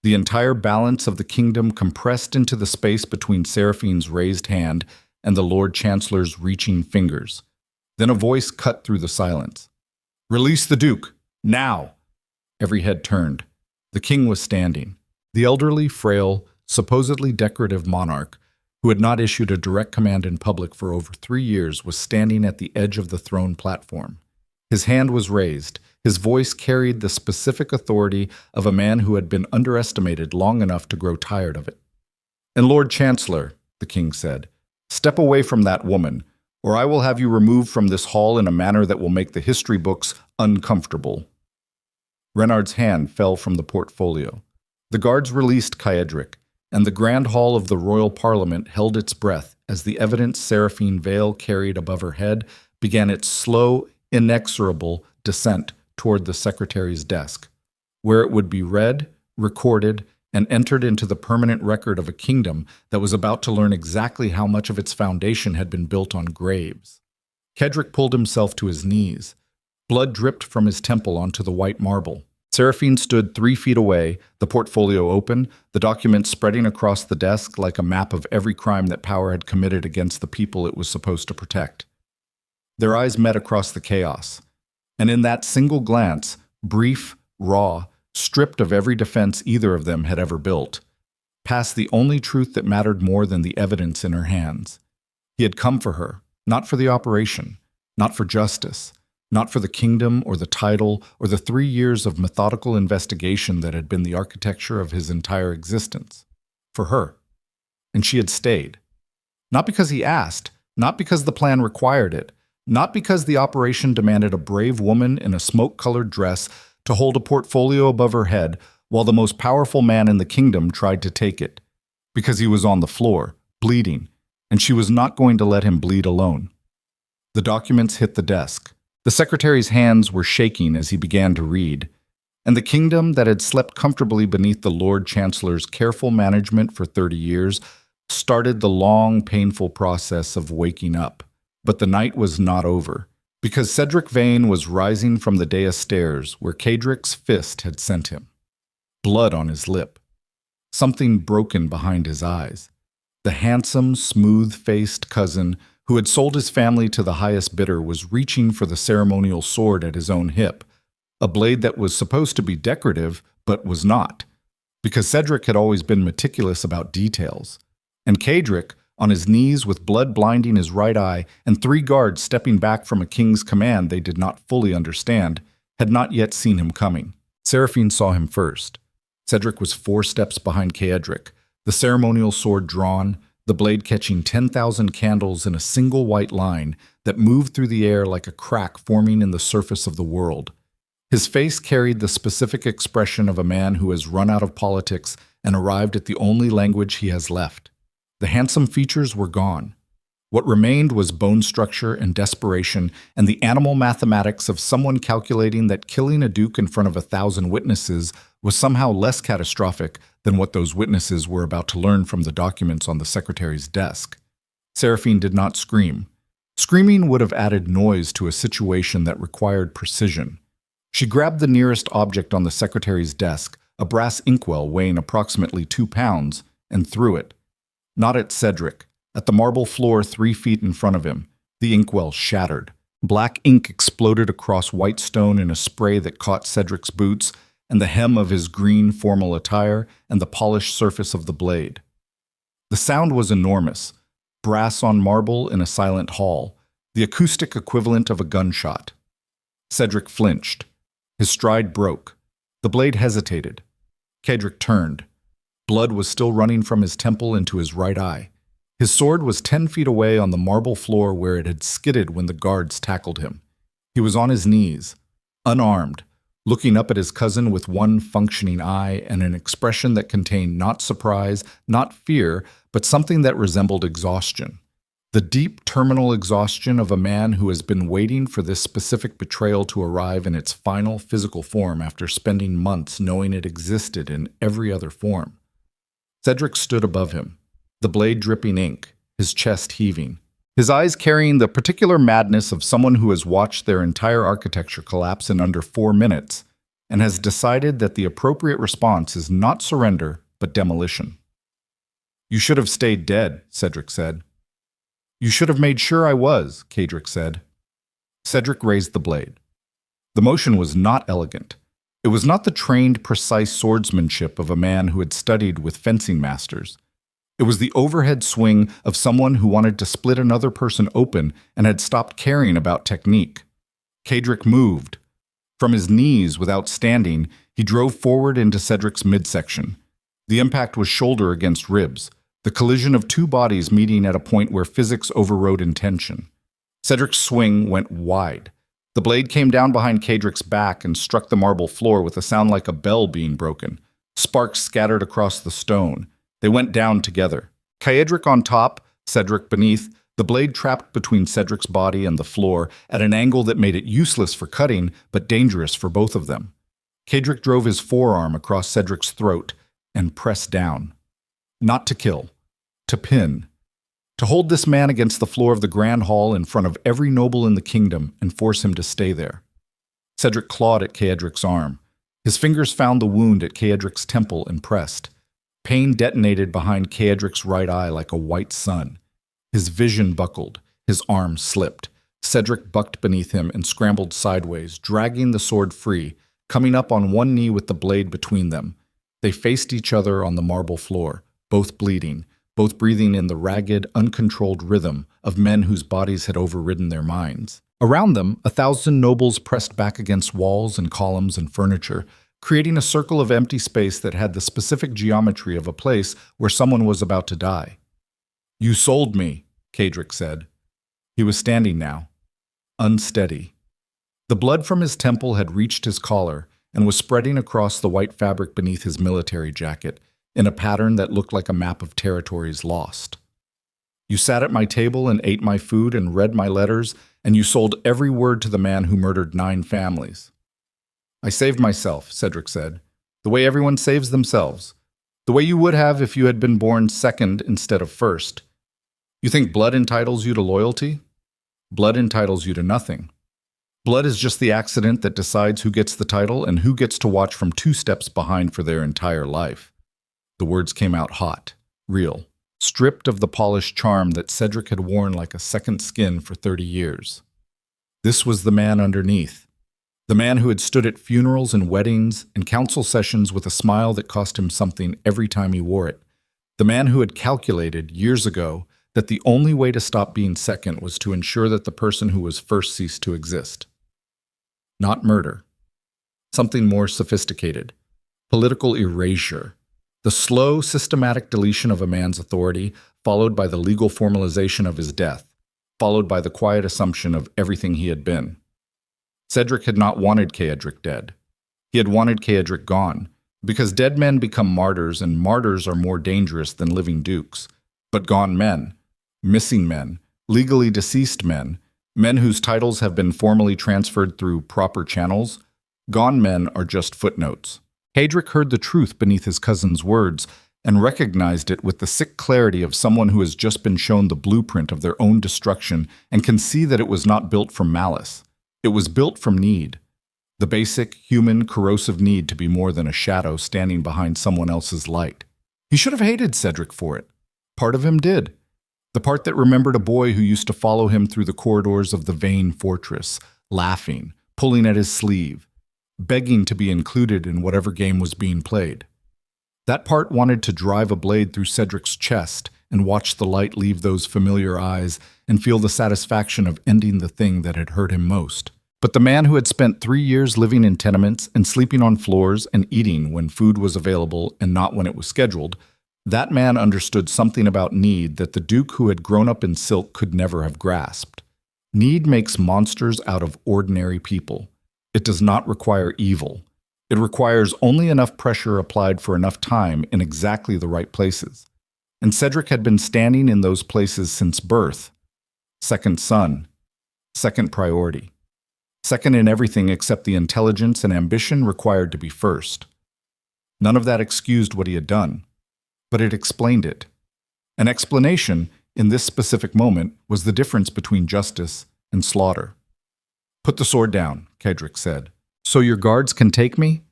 The entire balance of the kingdom compressed into the space between Seraphine's raised hand and the Lord Chancellor's reaching fingers. Then a voice cut through the silence. "Release the Duke! Now!" Every head turned. The king was standing. The elderly, frail, supposedly decorative monarch, who had not issued a direct command in public for over 3 years, was standing at the edge of the throne platform. His hand was raised. His voice carried the specific authority of a man who had been underestimated long enough to grow tired of it. "And Lord Chancellor," the king said, "step away from that woman, or I will have you removed from this hall in a manner that will make the history books uncomfortable." Renard's hand fell from the portfolio. The guards released Caedric, and the grand hall of the royal parliament held its breath as the evidence Seraphine Vale carried above her head began its slow, inexorable descent toward the secretary's desk, where it would be read, recorded, and entered into the permanent record of a kingdom that was about to learn exactly how much of its foundation had been built on graves. Caedric pulled himself to his knees. Blood dripped from his temple onto the white marble. Seraphine stood 3 feet away, the portfolio open, the documents spreading across the desk like a map of every crime that power had committed against the people it was supposed to protect. Their eyes met across the chaos, and in that single glance, brief, raw, stripped of every defense either of them had ever built, past the only truth that mattered more than the evidence in her hands. He had come for her, not for the operation, not for justice, not for the kingdom or the title or the 3 years of methodical investigation that had been the architecture of his entire existence. For her. And she had stayed. Not because he asked, not because the plan required it, not because the operation demanded a brave woman in a smoke-colored dress to hold a portfolio above her head while the most powerful man in the kingdom tried to take it. Because he was on the floor, bleeding, and she was not going to let him bleed alone. The documents hit the desk. The secretary's hands were shaking as he began to read, and the kingdom that had slept comfortably beneath the Lord Chancellor's careful management for 30 years started the long, painful process of waking up. But the night was not over, because Caedric Veyne was rising from the dais stairs where Caedric's fist had sent him. Blood on his lip. Something broken behind his eyes. The handsome, smooth-faced cousin who had sold his family to the highest bidder was reaching for the ceremonial sword at his own hip, a blade that was supposed to be decorative but was not, because Caedric had always been meticulous about details. And Caedric, on his knees with blood blinding his right eye and 3 guards stepping back from a king's command they did not fully understand, had not yet seen him coming. Seraphine saw him first. Caedric was 4 steps behind Caedric, the ceremonial sword drawn, the blade catching 10,000 candles in a single white line that moved through the air like a crack forming in the surface of the world. His face carried the specific expression of a man who has run out of politics and arrived at the only language he has left. The handsome features were gone. What remained was bone structure and desperation and the animal mathematics of someone calculating that killing a duke in front of 1,000 witnesses was somehow less catastrophic than what those witnesses were about to learn from the documents on the secretary's desk. Seraphine did not scream. Screaming would have added noise to a situation that required precision. She grabbed the nearest object on the secretary's desk, a brass inkwell weighing approximately 2 pounds, and threw it. Not at Caedric. At the marble floor 3 feet in front of him, the inkwell shattered. Black ink exploded across white stone in a spray that caught Caedric's boots and the hem of his green formal attire and the polished surface of the blade. The sound was enormous, brass on marble in a silent hall, the acoustic equivalent of a gunshot. Caedric flinched. His stride broke. The blade hesitated. Caedric turned. Blood was still running from his temple into his right eye. His sword was 10 feet away on the marble floor where it had skidded when the guards tackled him. He was on his knees, unarmed, looking up at his cousin with one functioning eye and an expression that contained not surprise, not fear, but something that resembled exhaustion. The deep terminal exhaustion of a man who has been waiting for this specific betrayal to arrive in its final physical form after spending months knowing it existed in every other form. Caedric stood above him, the blade dripping ink, his chest heaving, his eyes carrying the particular madness of someone who has watched their entire architecture collapse in under 4 minutes and has decided that the appropriate response is not surrender, but demolition. "You should have stayed dead," Caedric said. "You should have made sure I was," Caedric said. Caedric raised the blade. The motion was not elegant. It was not the trained, precise swordsmanship of a man who had studied with fencing masters. It was the overhead swing of someone who wanted to split another person open and had stopped caring about technique. Caedric moved. From his knees, without standing, he drove forward into Caedric's midsection. The impact was shoulder against ribs, the collision of 2 bodies meeting at a point where physics overrode intention. Caedric's swing went wide. The blade came down behind Caedric's back and struck the marble floor with a sound like a bell being broken. Sparks scattered across the stone. They went down together. Caedric on top, Caedric beneath, the blade trapped between Caedric's body and the floor at an angle that made it useless for cutting, but dangerous for both of them. Caedric drove his forearm across Caedric's throat and pressed down. Not to kill, to pin. To hold this man against the floor of the grand hall in front of every noble in the kingdom and force him to stay there. Caedric clawed at Caedric's arm. His fingers found the wound at Caedric's temple and pressed. Pain detonated behind Caedric's right eye like a white sun. His vision buckled. His arm slipped. Caedric bucked beneath him and scrambled sideways, dragging the sword free, coming up on one knee with the blade between them. They faced each other on the marble floor, both bleeding, both breathing in the ragged, uncontrolled rhythm of men whose bodies had overridden their minds. Around them, 1,000 nobles pressed back against walls and columns and furniture, creating a circle of empty space that had the specific geometry of a place where someone was about to die. "You sold me," Caedric said. He was standing now, unsteady. The blood from his temple had reached his collar and was spreading across the white fabric beneath his military jacket in a pattern that looked like a map of territories lost. "You sat at my table and ate my food and read my letters, and you sold every word to the man who murdered 9 families. "I saved myself," Caedric said, "the way everyone saves themselves, the way you would have if you had been born second instead of first. You think blood entitles you to loyalty? Blood entitles you to nothing. Blood is just the accident that decides who gets the title and who gets to watch from 2 steps behind for their entire life." The words came out hot, real, stripped of the polished charm that Caedric had worn like a second skin for 30 years. This was the man underneath. The man who had stood at funerals and weddings and council sessions with a smile that cost him something every time he wore it. The man who had calculated, years ago, that the only way to stop being second was to ensure that the person who was first ceased to exist. Not murder. Something more sophisticated. Political erasure. The slow, systematic deletion of a man's authority, followed by the legal formalization of his death, followed by the quiet assumption of everything he had been. Caedric had not wanted Caedric dead. He had wanted Caedric gone, because dead men become martyrs, and martyrs are more dangerous than living dukes. But gone men, missing men, legally deceased men, men whose titles have been formally transferred through proper channels, gone men are just footnotes. Caedric heard the truth beneath his cousin's words and recognized it with the sick clarity of someone who has just been shown the blueprint of their own destruction and can see that it was not built from malice. It was built from need. The basic, human, corrosive need to be more than a shadow standing behind someone else's light. He should have hated Caedric for it. Part of him did. The part that remembered a boy who used to follow him through the corridors of the Veyne fortress, laughing, pulling at his sleeve, begging to be included in whatever game was being played. That part wanted to drive a blade through Caedric's chest and watch the light leave those familiar eyes and feel the satisfaction of ending the thing that had hurt him most. But the man who had spent 3 years living in tenements and sleeping on floors and eating when food was available and not when it was scheduled, that man understood something about need that the Duke who had grown up in silk could never have grasped. Need makes monsters out of ordinary people. It does not require evil. It requires only enough pressure applied for enough time in exactly the right places. And Caedric had been standing in those places since birth. Second son. Second priority. Second in everything except the intelligence and ambition required to be first. None of that excused what he had done, but it explained it. An explanation, in this specific moment, was the difference between justice and slaughter. "Put the sword down," Caedric said. "So your guards can take me?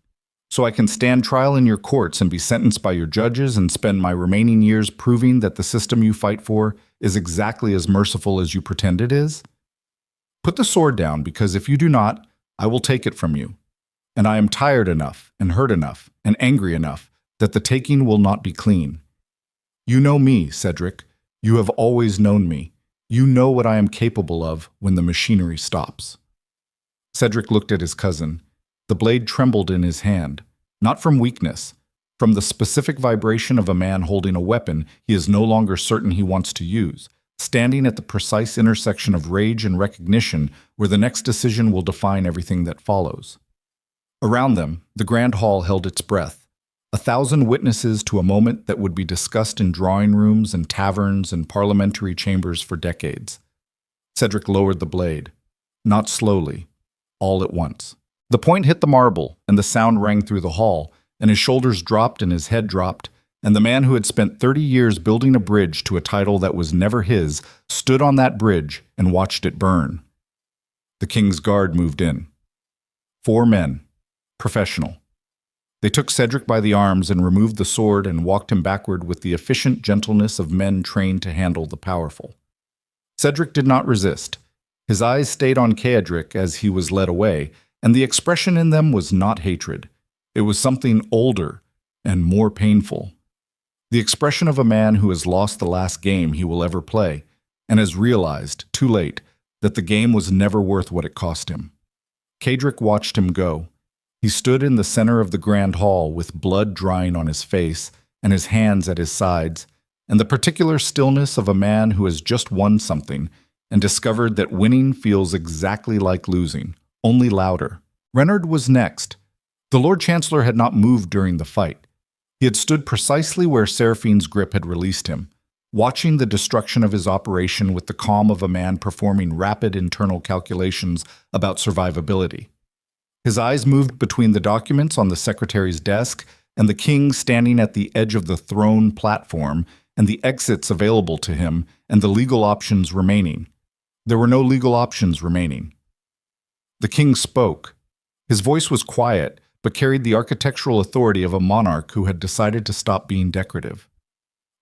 So I can stand trial in your courts and be sentenced by your judges and spend my remaining years proving that the system you fight for is exactly as merciful as you pretend it is? Put the sword down, because if you do not, I will take it from you. And I am tired enough and hurt enough and angry enough that the taking will not be clean. You know me, Caedric. You have always known me. You know what I am capable of when the machinery stops." Caedric looked at his cousin. The blade trembled in his hand, not from weakness, from the specific vibration of a man holding a weapon he is no longer certain he wants to use, standing at the precise intersection of rage and recognition where the next decision will define everything that follows. Around them, the grand hall held its breath, 1,000 witnesses to a moment that would be discussed in drawing rooms and taverns and parliamentary chambers for decades. Caedric lowered the blade, not slowly, all at once. The point hit the marble, and the sound rang through the hall, and his shoulders dropped and his head dropped, and the man who had spent 30 years building a bridge to a title that was never his stood on that bridge and watched it burn. The king's guard moved in. 4 men, professional. They took Caedric by the arms and removed the sword and walked him backward with the efficient gentleness of men trained to handle the powerful. Caedric did not resist. His eyes stayed on Caedric as he was led away, and the expression in them was not hatred. It was something older and more painful. The expression of a man who has lost the last game he will ever play, and has realized, too late, that the game was never worth what it cost him. Caedric watched him go. He stood in the center of the grand hall with blood drying on his face and his hands at his sides, and the particular stillness of a man who has just won something and discovered that winning feels exactly like losing, only louder. Reynard was next. The Lord Chancellor had not moved during the fight. He had stood precisely where Seraphine's grip had released him, watching the destruction of his operation with the calm of a man performing rapid internal calculations about survivability. His eyes moved between the documents on the secretary's desk and the king standing at the edge of the throne platform and the exits available to him and the legal options remaining. There were no legal options remaining. The king spoke. His voice was quiet, but carried the architectural authority of a monarch who had decided to stop being decorative.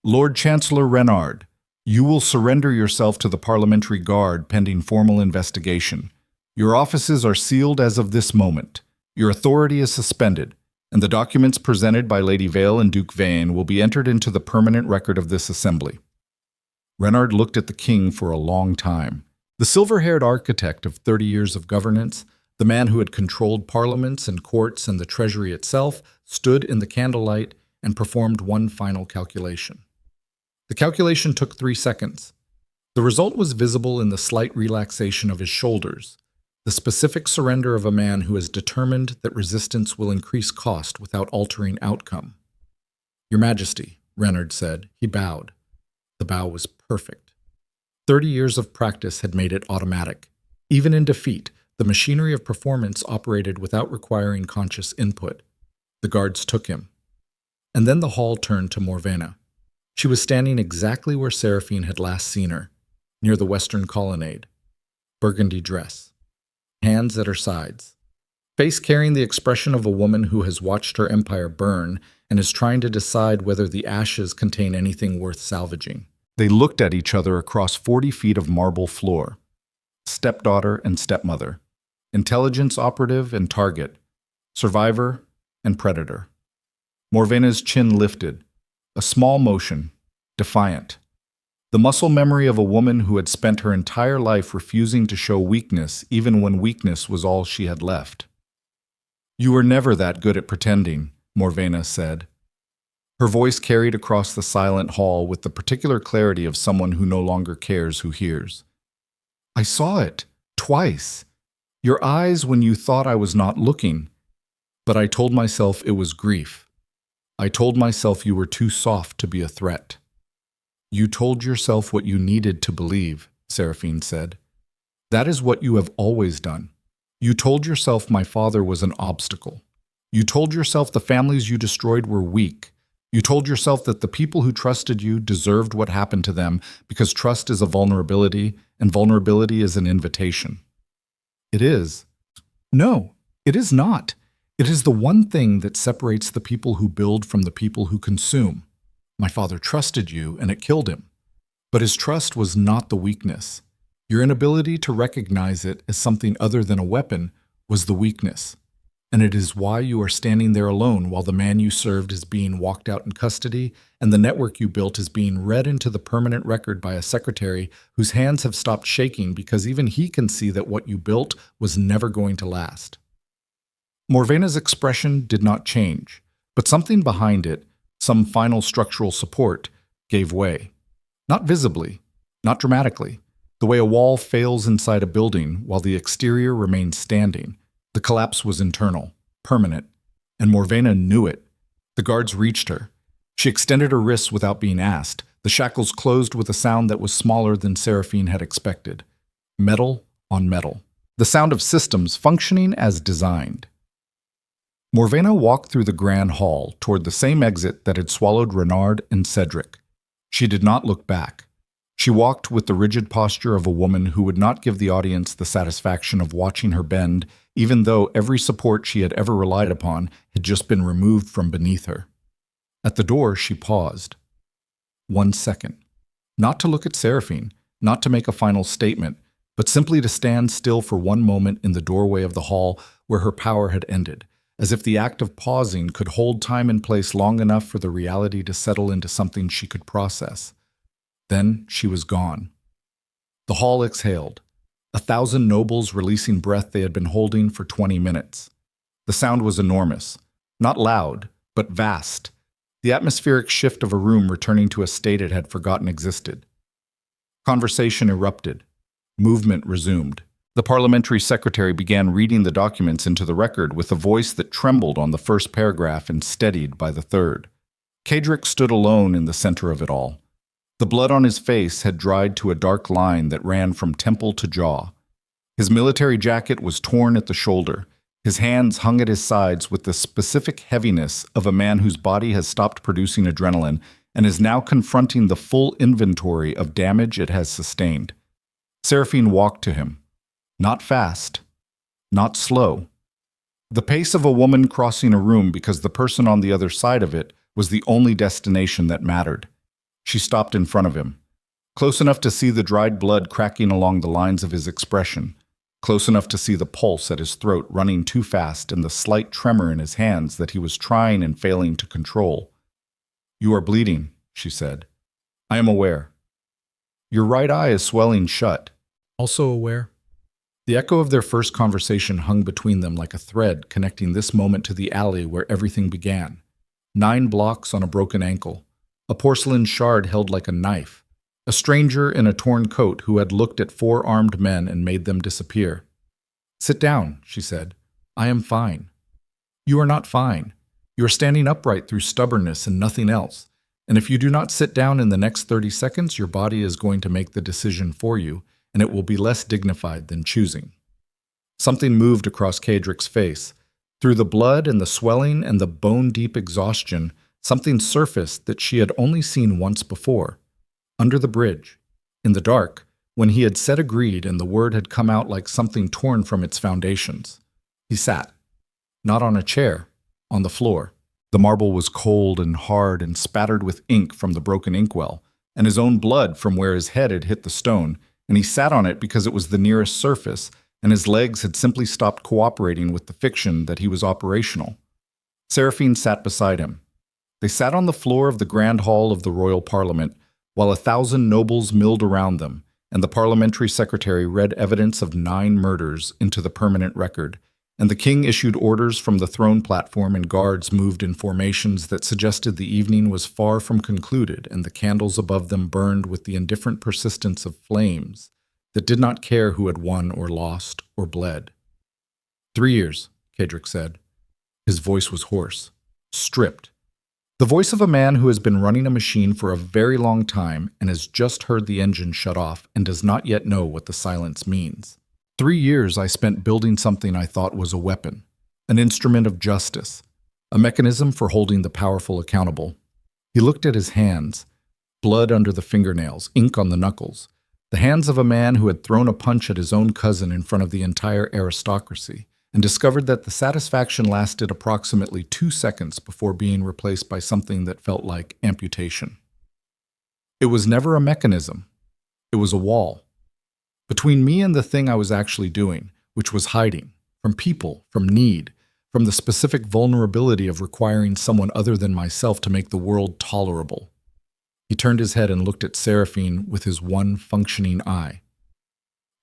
Lord Chancellor Reynard, you will surrender yourself to the parliamentary guard pending formal investigation. Your offices are sealed as of this moment. Your authority is suspended, and the documents presented by Lady Vale and Duke Veyne will be entered into the permanent record of this assembly. Reynard looked at the king for a long time. The silver-haired architect of 30 years of governance, the man who had controlled parliaments and courts and the treasury itself, stood in the candlelight and performed one final calculation. The calculation took 3 seconds. The result was visible in the slight relaxation of his shoulders, the specific surrender of a man who is determined that resistance will increase cost without altering outcome. Your Majesty, Reynard said. He bowed. The bow was perfect. 30 years of practice had made it automatic. Even in defeat, the machinery of performance operated without requiring conscious input. The guards took him. And then the hall turned to Morvena. She was standing exactly where Seraphine had last seen her, near the western colonnade. Burgundy dress. Hands at her sides. Face carrying the expression of a woman who has watched her empire burn and is trying to decide whether the ashes contain anything worth salvaging. They looked at each other across 40 feet of marble floor. Stepdaughter and stepmother. Intelligence operative and target, survivor and predator. Morvena's chin lifted, a small motion, defiant. The muscle memory of a woman who had spent her entire life refusing to show weakness even when weakness was all she had left. You were never that good at pretending, Morvena said. Her voice carried across the silent hall with the particular clarity of someone who no longer cares who hears. I saw it, twice. Your eyes when you thought I was not looking. But I told myself it was grief. I told myself you were too soft to be a threat. You told yourself what you needed to believe, Seraphine said. That is what you have always done. You told yourself my father was an obstacle. You told yourself the families you destroyed were weak. You told yourself that the people who trusted you deserved what happened to them because trust is a vulnerability and vulnerability is an invitation. It is. No, it is not. It is the one thing that separates the people who build from the people who consume. My father trusted you, and it killed him. But his trust was not the weakness. Your inability to recognize it as something other than a weapon was the weakness. And it is why you are standing there alone while the man you served is being walked out in custody and the network you built is being read into the permanent record by a secretary whose hands have stopped shaking because even he can see that what you built was never going to last. Morvena's expression did not change, but something behind it, some final structural support, gave way. Not visibly, not dramatically, the way a wall fails inside a building while the exterior remains standing. The collapse was internal, permanent, and Morvena knew it. The guards reached her. She extended her wrists without being asked. The shackles closed with a sound that was smaller than Seraphine had expected. Metal on metal. The sound of systems functioning as designed. Morvena walked through the grand hall toward the same exit that had swallowed Reynard and Caedric. She did not look back. She walked with the rigid posture of a woman who would not give the audience the satisfaction of watching her bend, even though every support she had ever relied upon had just been removed from beneath her. At the door, she paused. 1 second. Not to look at Seraphine, not to make a final statement, but simply to stand still for one moment in the doorway of the hall where her power had ended, as if the act of pausing could hold time and place long enough for the reality to settle into something she could process. Then she was gone. The hall exhaled, 1,000 nobles releasing breath they had been holding for 20 minutes. The sound was enormous, not loud, but vast, the atmospheric shift of a room returning to a state it had forgotten existed. Conversation erupted. Movement resumed. The parliamentary secretary began reading the documents into the record with a voice that trembled on the first paragraph and steadied by the third. Caedric stood alone in the center of it all. The blood on his face had dried to a dark line that ran from temple to jaw. His military jacket was torn at the shoulder. His hands hung at his sides with the specific heaviness of a man whose body has stopped producing adrenaline and is now confronting the full inventory of damage it has sustained. Seraphine walked to him. Not fast, not slow. The pace of a woman crossing a room because the person on the other side of it was the only destination that mattered. She stopped in front of him, close enough to see the dried blood cracking along the lines of his expression, close enough to see the pulse at his throat running too fast and the slight tremor in his hands that he was trying and failing to control. "You are bleeding," she said. "I am aware. Your right eye is swelling shut." "Also aware." The echo of their first conversation hung between them like a thread connecting this moment to the alley where everything began. 9 blocks on a broken ankle, a porcelain shard held like a knife, a stranger in a torn coat who had looked at 4 armed men and made them disappear. "Sit down," she said. "I am fine." "You are not fine. You are standing upright through stubbornness and nothing else. And if you do not sit down in the next 30 seconds, your body is going to make the decision for you, and it will be less dignified than choosing." Something moved across Caedric's face. Through the blood and the swelling and the bone-deep exhaustion, something surfaced that she had only seen once before. Under the bridge, in the dark, when he had said agreed and the word had come out like something torn from its foundations. He sat, not on a chair, on the floor. The marble was cold and hard and spattered with ink from the broken inkwell, and his own blood from where his head had hit the stone, and he sat on it because it was the nearest surface, and his legs had simply stopped cooperating with the fiction that he was operational. Seraphine sat beside him. They sat on the floor of the grand hall of the royal parliament, while 1,000 nobles milled around them, and the parliamentary secretary read evidence of 9 murders into the permanent record, and the king issued orders from the throne platform and guards moved in formations that suggested the evening was far from concluded and the candles above them burned with the indifferent persistence of flames that did not care who had won or lost or bled. 3 years, Caedric said. His voice was hoarse, stripped. The voice of a man who has been running a machine for a very long time and has just heard the engine shut off and does not yet know what the silence means. 3 years I spent building something I thought was a weapon, an instrument of justice, a mechanism for holding the powerful accountable. He looked at his hands, blood under the fingernails, ink on the knuckles, the hands of a man who had thrown a punch at his own cousin in front of the entire aristocracy, and discovered that the satisfaction lasted approximately 2 seconds before being replaced by something that felt like amputation. It was never a mechanism. It was a wall. Between me and the thing I was actually doing, which was hiding, from people, from need, from the specific vulnerability of requiring someone other than myself to make the world tolerable. He turned his head and looked at Seraphine with his one functioning eye.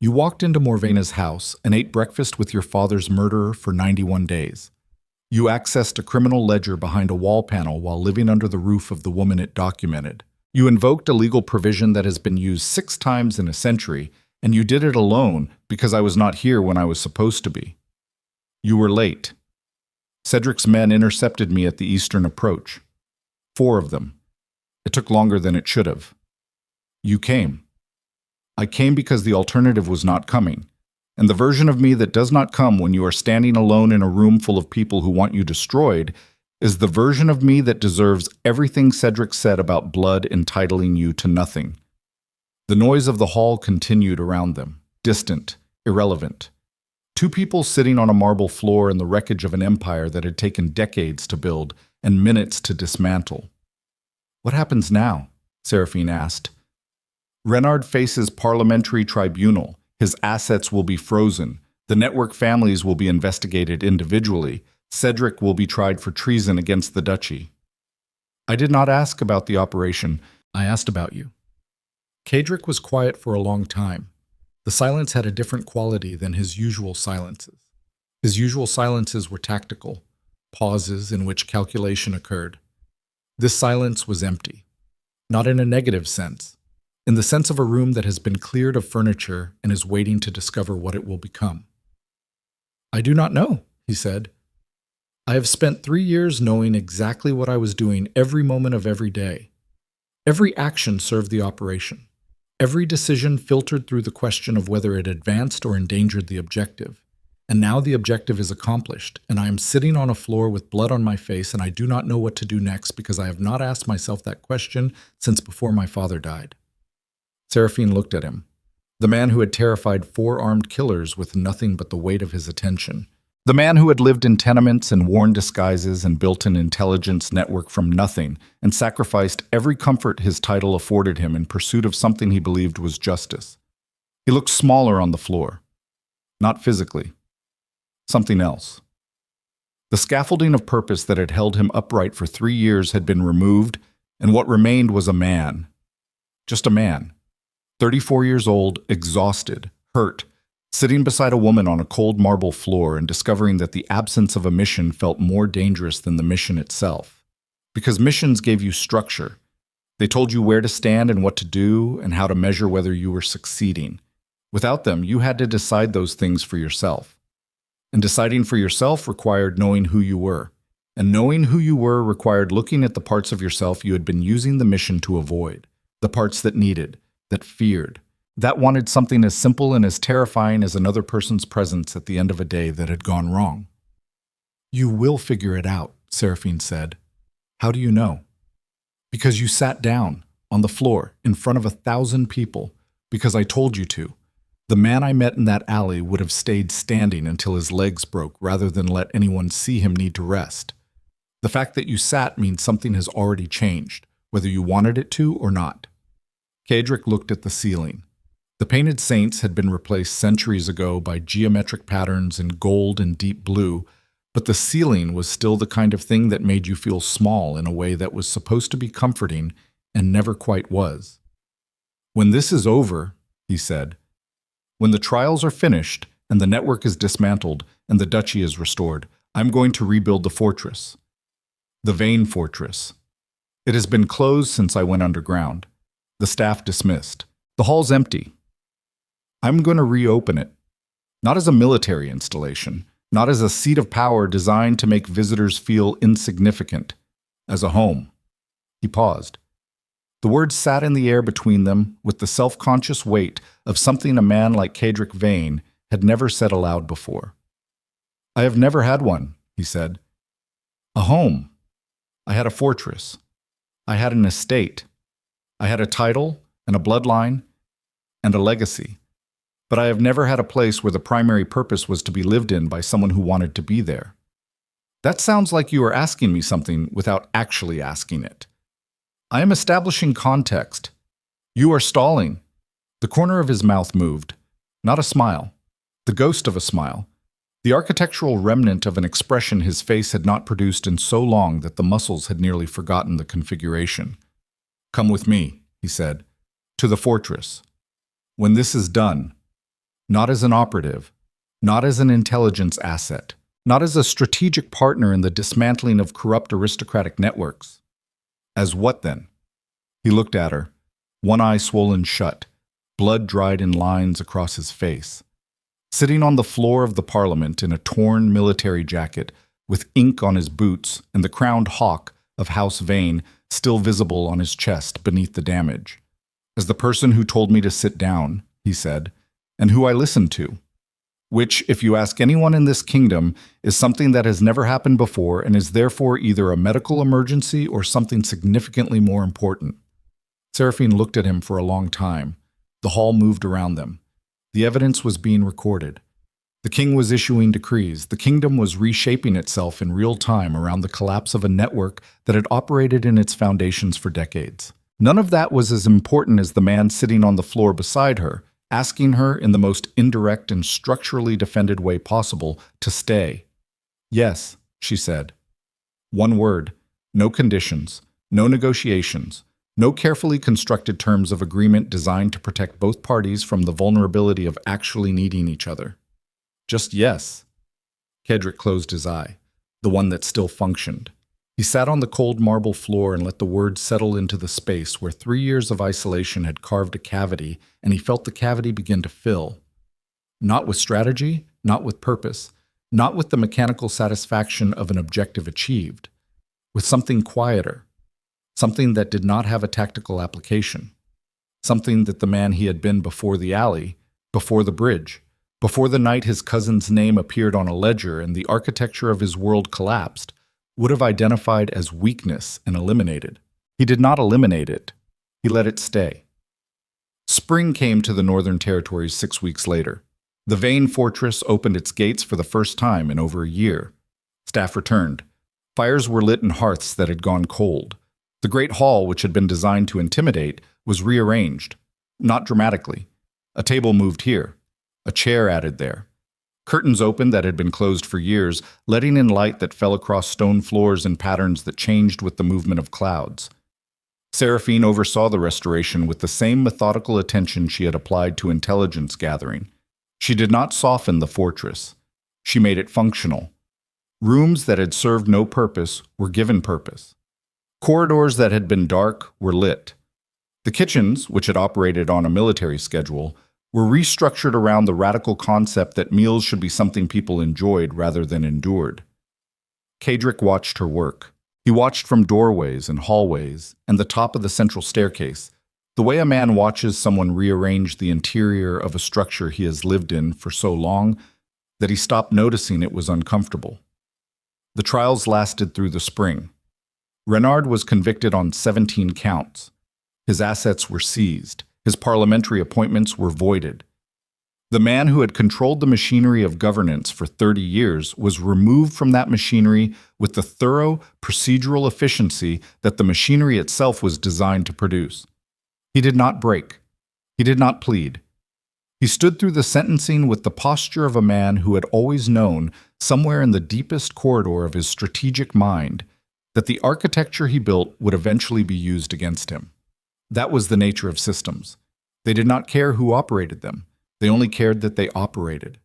You walked into Morvena's house and ate breakfast with your father's murderer for 91 days. You accessed a criminal ledger behind a wall panel while living under the roof of the woman it documented. You invoked a legal provision that has been used 6 times in a century, and you did it alone because I was not here when I was supposed to be. You were late. Cedric's men intercepted me at the eastern approach. 4 of them. It took longer than it should have. You came. I came because the alternative was not coming, and the version of me that does not come when you are standing alone in a room full of people who want you destroyed is the version of me that deserves everything Caedric said about blood entitling you to nothing. The noise of the hall continued around them, distant, irrelevant. 2 people sitting on a marble floor in the wreckage of an empire that had taken decades to build and minutes to dismantle. What happens now? Seraphine asked. Renard faces parliamentary tribunal. His assets will be frozen. The network families will be investigated individually. Caedric will be tried for treason against the duchy. I did not ask about the operation. I asked about you. Caedric was quiet for a long time. The silence had a different quality than his usual silences. His usual silences were tactical, pauses in which calculation occurred. This silence was empty, not in a negative sense, in the sense of a room that has been cleared of furniture and is waiting to discover what it will become. I do not know, he said. I have spent 3 years knowing exactly what I was doing every moment of every day. Every action served the operation. Every decision filtered through the question of whether it advanced or endangered the objective. And now the objective is accomplished, and I am sitting on a floor with blood on my face, and I do not know what to do next because I have not asked myself that question since before my father died. Seraphine looked at him, the man who had terrified 4 armed killers with nothing but the weight of his attention. The man who had lived in tenements and worn disguises and built an intelligence network from nothing and sacrificed every comfort his title afforded him in pursuit of something he believed was justice. He looked smaller on the floor. Not physically. Something else. The scaffolding of purpose that had held him upright for 3 years had been removed, and what remained was a man. Just a man. 34 years old, exhausted, hurt, sitting beside a woman on a cold marble floor and discovering that the absence of a mission felt more dangerous than the mission itself. Because missions gave you structure. They told you where to stand and what to do and how to measure whether you were succeeding. Without them, you had to decide those things for yourself. And deciding for yourself required knowing who you were. And knowing who you were required looking at the parts of yourself you had been using the mission to avoid. The parts that needed, that feared, that wanted something as simple and as terrifying as another person's presence at the end of a day that had gone wrong. You will figure it out, Seraphine said. How do you know? Because you sat down, on the floor, in front of 1,000 people, because I told you to. The man I met in that alley would have stayed standing until his legs broke rather than let anyone see him need to rest. The fact that you sat means something has already changed, whether you wanted it to or not. Caedric looked at the ceiling. The painted saints had been replaced centuries ago by geometric patterns in gold and deep blue, but the ceiling was still the kind of thing that made you feel small in a way that was supposed to be comforting and never quite was. When this is over, he said, when the trials are finished and the network is dismantled and the duchy is restored, I'm going to rebuild the fortress. The Veyne fortress. It has been closed since I went underground. The staff dismissed. The hall's empty. I'm going to reopen it. Not as a military installation, not as a seat of power designed to make visitors feel insignificant. As a home. He paused. The words sat in the air between them with the self-conscious weight of something a man like Caedric Veyne had never said aloud before. I have never had one, he said. A home. I had a fortress. I had an estate. I had a title and a bloodline and a legacy. But I have never had a place where the primary purpose was to be lived in by someone who wanted to be there. That sounds like you are asking me something without actually asking it. I am establishing context. You are stalling. The corner of his mouth moved. Not a smile. The ghost of a smile. The architectural remnant of an expression his face had not produced in so long that the muscles had nearly forgotten the configuration. Come with me, he said, to the fortress. When this is done, not as an operative, not as an intelligence asset, not as a strategic partner in the dismantling of corrupt aristocratic networks. As what then? He looked at her, one eye swollen shut, blood dried in lines across his face. Sitting on the floor of the Parliament in a torn military jacket, with ink on his boots and the crowned hawk of House Veyne still visible on his chest beneath the damage. As the person who told me to sit down, he said, and who I listened to. Which, if you ask anyone in this kingdom, is something that has never happened before and is therefore either a medical emergency or something significantly more important. Seraphine looked at him for a long time. The hall moved around them. The evidence was being recorded. The king was issuing decrees. The kingdom was reshaping itself in real time around the collapse of a network that had operated in its foundations for decades. None of that was as important as the man sitting on the floor beside her, asking her in the most indirect and structurally defended way possible to stay. Yes, she said. One word, no conditions, no negotiations, no carefully constructed terms of agreement designed to protect both parties from the vulnerability of actually needing each other. Just yes. Caedric closed his eye, the one that still functioned. He sat on the cold marble floor and let the words settle into the space where 3 years of isolation had carved a cavity, and he felt the cavity begin to fill. Not with strategy, not with purpose, not with the mechanical satisfaction of an objective achieved, with something quieter, something that did not have a tactical application, something that the man he had been before the alley, before the bridge, before the night his cousin's name appeared on a ledger and the architecture of his world collapsed, would have identified as weakness and eliminated. He did not eliminate it. He let it stay. Spring came to the Northern Territories 6 weeks later. The Veyne fortress opened its gates for the first time in over a year. Staff returned. Fires were lit in hearths that had gone cold. The great hall, which had been designed to intimidate, was rearranged. Not dramatically. A table moved here. A chair added there. Curtains opened that had been closed for years, letting in light that fell across stone floors in patterns that changed with the movement of clouds. Seraphine oversaw the restoration with the same methodical attention she had applied to intelligence gathering. She did not soften the fortress. She made it functional. Rooms that had served no purpose were given purpose. Corridors that had been dark were lit. The kitchens, which had operated on a military schedule, were restructured around the radical concept that meals should be something people enjoyed rather than endured. Caedric watched her work. He watched from doorways and hallways and the top of the central staircase, the way a man watches someone rearrange the interior of a structure he has lived in for so long that he stopped noticing it was uncomfortable. The trials lasted through the spring. Renard was convicted on 17 counts. His assets were seized. His parliamentary appointments were voided. The man who had controlled the machinery of governance for 30 years was removed from that machinery with the thorough procedural efficiency that the machinery itself was designed to produce. He did not break. He did not plead. He stood through the sentencing with the posture of a man who had always known, somewhere in the deepest corridor of his strategic mind, that the architecture he built would eventually be used against him. That was the nature of systems. They did not care who operated them. They only cared that they operated.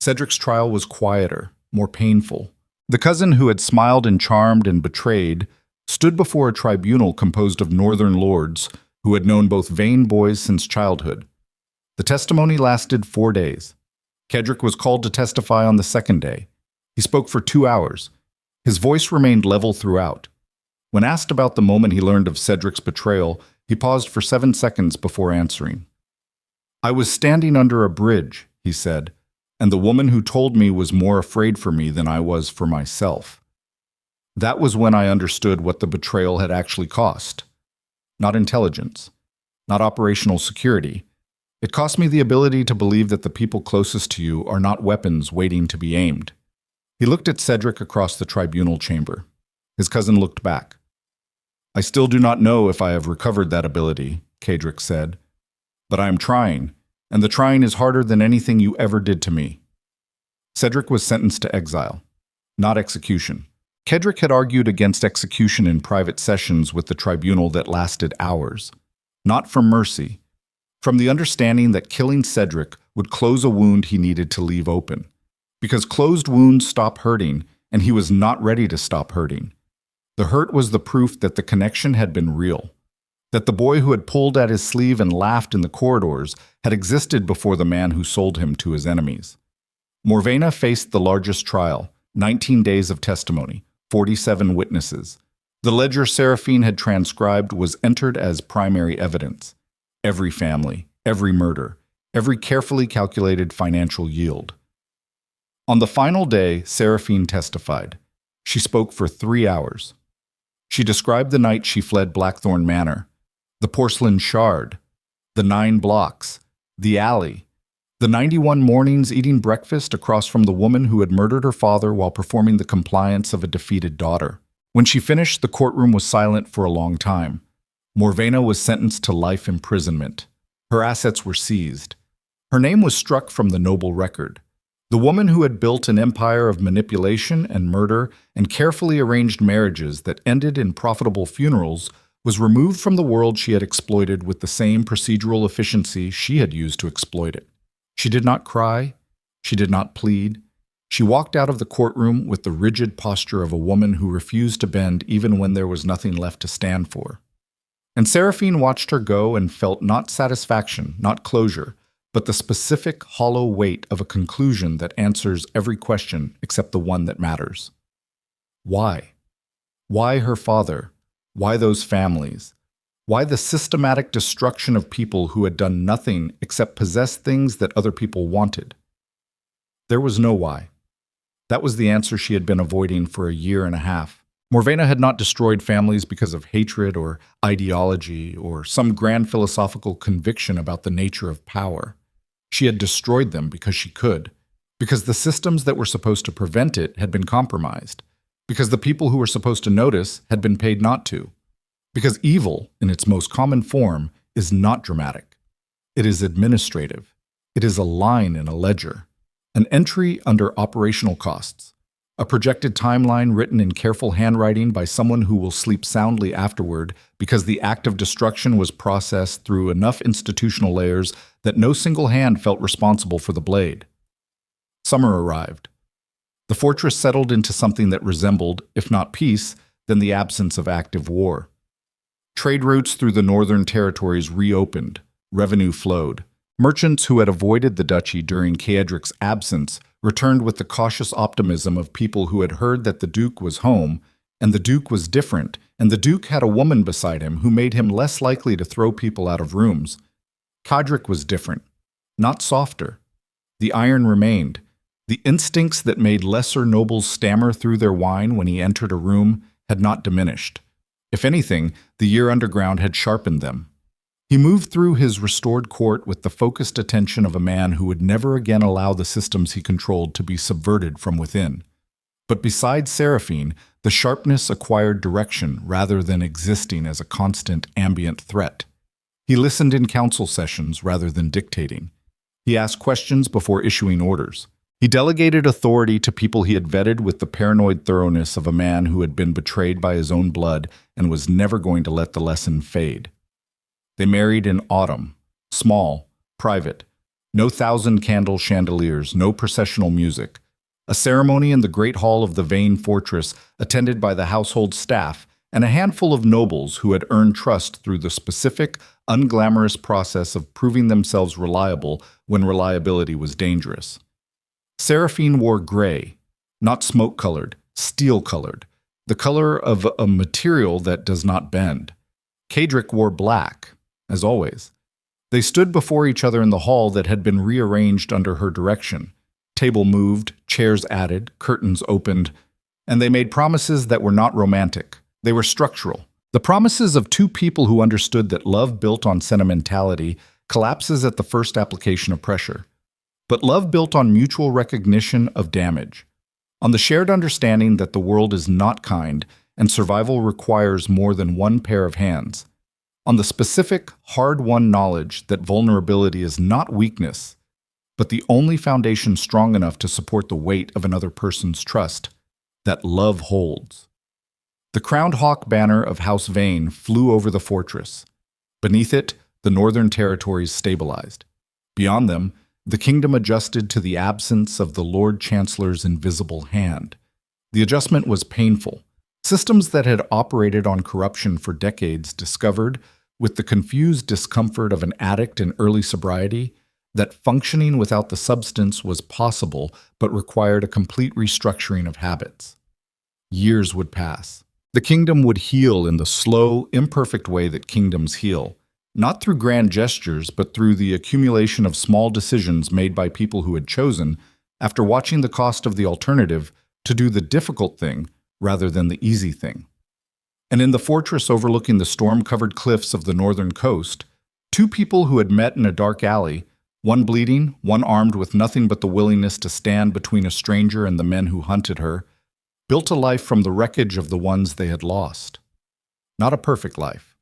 Caedric's trial was quieter, more painful. The cousin who had smiled and charmed and betrayed stood before a tribunal composed of northern lords who had known both Veyne boys since childhood. The testimony lasted 4 days. Caedric was called to testify on the second day. He spoke for 2 hours. His voice remained level throughout. When asked about the moment he learned of Caedric's betrayal, he paused for 7 seconds before answering. "I was standing under a bridge," he said, "and the woman who told me was more afraid for me than I was for myself. That was when I understood what the betrayal had actually cost. Not intelligence, not operational security. It cost me the ability to believe that the people closest to you are not weapons waiting to be aimed." He looked at Caedric across the tribunal chamber. His cousin looked back. "I still do not know if I have recovered that ability," Caedric said. "But I am trying, and the trying is harder than anything you ever did to me." Caedric was sentenced to exile, not execution. Caedric had argued against execution in private sessions with the tribunal that lasted hours. Not from mercy, from the understanding that killing Caedric would close a wound he needed to leave open. Because closed wounds stop hurting, and he was not ready to stop hurting. The hurt was the proof that the connection had been real, that the boy who had pulled at his sleeve and laughed in the corridors had existed before the man who sold him to his enemies. Morvena faced the largest trial, 19 days of testimony, 47 witnesses. The ledger Seraphine had transcribed was entered as primary evidence. Every family, every murder, every carefully calculated financial yield. On the final day, Seraphine testified. She spoke for 3 hours. She described the night she fled Blackthorn Manor, the porcelain shard, the 9 blocks, the alley, the 91 mornings eating breakfast across from the woman who had murdered her father while performing the compliance of a defeated daughter. When she finished, the courtroom was silent for a long time. Morvena was sentenced to life imprisonment. Her assets were seized. Her name was struck from the noble record. The woman who had built an empire of manipulation and murder and carefully arranged marriages that ended in profitable funerals was removed from the world she had exploited with the same procedural efficiency she had used to exploit it. She did not cry. She did not plead. She walked out of the courtroom with the rigid posture of a woman who refused to bend even when there was nothing left to stand for. And Seraphine watched her go and felt not satisfaction, not closure, but the specific, hollow weight of a conclusion that answers every question except the one that matters. Why? Why her father? Why those families? Why the systematic destruction of people who had done nothing except possess things that other people wanted? There was no why. That was the answer she had been avoiding for a year and a half. Morvena had not destroyed families because of hatred or ideology or some grand philosophical conviction about the nature of power. She had destroyed them because she could, because the systems that were supposed to prevent it had been compromised, because the people who were supposed to notice had been paid not to, because evil, in its most common form, is not dramatic. It is administrative. It is a line in a ledger, an entry under operational costs, a projected timeline written in careful handwriting by someone who will sleep soundly afterward because the act of destruction was processed through enough institutional layers that no single hand felt responsible for the blade. Summer arrived. The fortress settled into something that resembled, if not peace, then the absence of active war. Trade routes through the northern territories reopened, revenue flowed. Merchants who had avoided the duchy during Caedric's absence returned with the cautious optimism of people who had heard that the Duke was home, and the Duke was different, and the Duke had a woman beside him who made him less likely to throw people out of rooms. Caedric was different, not softer. The iron remained. The instincts that made lesser nobles stammer through their wine when he entered a room had not diminished. If anything, the year underground had sharpened them. He moved through his restored court with the focused attention of a man who would never again allow the systems he controlled to be subverted from within. But besides Seraphine, the sharpness acquired direction rather than existing as a constant ambient threat. He listened in council sessions rather than dictating. He asked questions before issuing orders. He delegated authority to people he had vetted with the paranoid thoroughness of a man who had been betrayed by his own blood and was never going to let the lesson fade. They married in autumn, small, private, no thousand-candle chandeliers, no processional music. A ceremony in the great hall of the Veyne fortress attended by the household staff and a handful of nobles who had earned trust through the specific, unglamorous process of proving themselves reliable when reliability was dangerous. Seraphine wore gray, not smoke-colored, steel-colored, the color of a material that does not bend. Caedric wore black, as always. They stood before each other in the hall that had been rearranged under her direction. Table moved, chairs added, curtains opened, and they made promises that were not romantic. They were structural. The promises of two people who understood that love built on sentimentality collapses at the first application of pressure. But love built on mutual recognition of damage, on the shared understanding that the world is not kind and survival requires more than one pair of hands, on the specific, hard-won knowledge that vulnerability is not weakness, but the only foundation strong enough to support the weight of another person's trust, that love holds. The crowned hawk banner of House Veyne flew over the fortress. Beneath it, the northern territories stabilized. Beyond them, the kingdom adjusted to the absence of the Lord Chancellor's invisible hand. The adjustment was painful. Systems that had operated on corruption for decades discovered, with the confused discomfort of an addict in early sobriety, that functioning without the substance was possible but required a complete restructuring of habits. Years would pass. The kingdom would heal in the slow, imperfect way that kingdoms heal, not through grand gestures, but through the accumulation of small decisions made by people who had chosen, after watching the cost of the alternative, to do the difficult thing rather than the easy thing. And in the fortress overlooking the storm-covered cliffs of the northern coast, two people who had met in a dark alley, one bleeding, one armed with nothing but the willingness to stand between a stranger and the men who hunted her, built a life from the wreckage of the ones they had lost. Not a perfect life.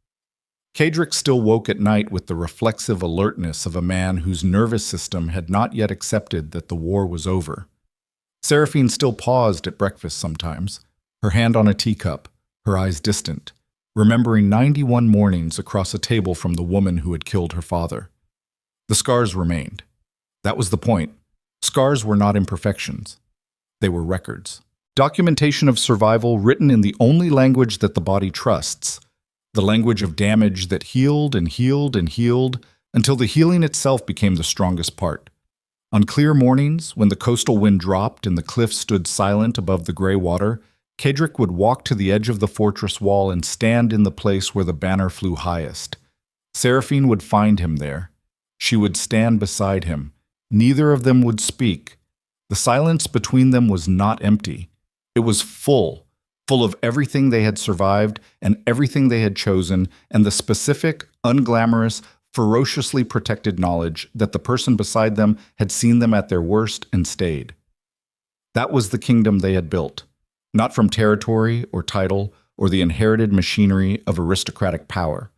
Caedric still woke at night with the reflexive alertness of a man whose nervous system had not yet accepted that the war was over. Seraphine still paused at breakfast sometimes, her hand on a teacup, her eyes distant, remembering 91 mornings across a table from the woman who had killed her father. The scars remained. That was the point. Scars were not imperfections. They were records. Documentation of survival written in the only language that the body trusts, the language of damage that healed and healed and healed until the healing itself became the strongest part. On clear mornings, when the coastal wind dropped and the cliffs stood silent above the gray water, Caedric would walk to the edge of the fortress wall and stand in the place where the banner flew highest. Seraphine would find him there. She would stand beside him. Neither of them would speak. The silence between them was not empty. It was full of everything they had survived and everything they had chosen, and the specific, unglamorous, ferociously protected knowledge that the person beside them had seen them at their worst and stayed. That was the kingdom they had built, not from territory or title or the inherited machinery of aristocratic power,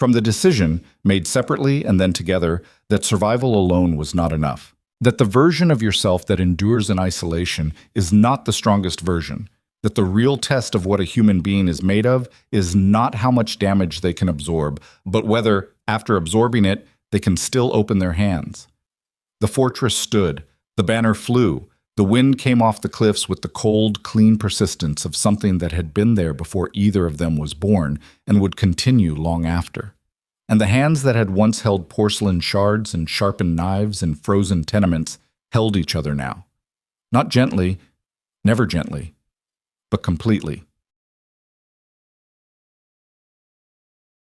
from the decision, made separately and then together, that survival alone was not enough, that the version of yourself that endures in isolation is not the strongest version, that the real test of what a human being is made of is not how much damage they can absorb, but whether, after absorbing it, they can still open their hands. The fortress stood, the banner flew, the wind came off the cliffs with the cold, clean persistence of something that had been there before either of them was born and would continue long after. And the hands that had once held porcelain shards and sharpened knives in frozen tenements held each other now. Not gently, never gently, but completely.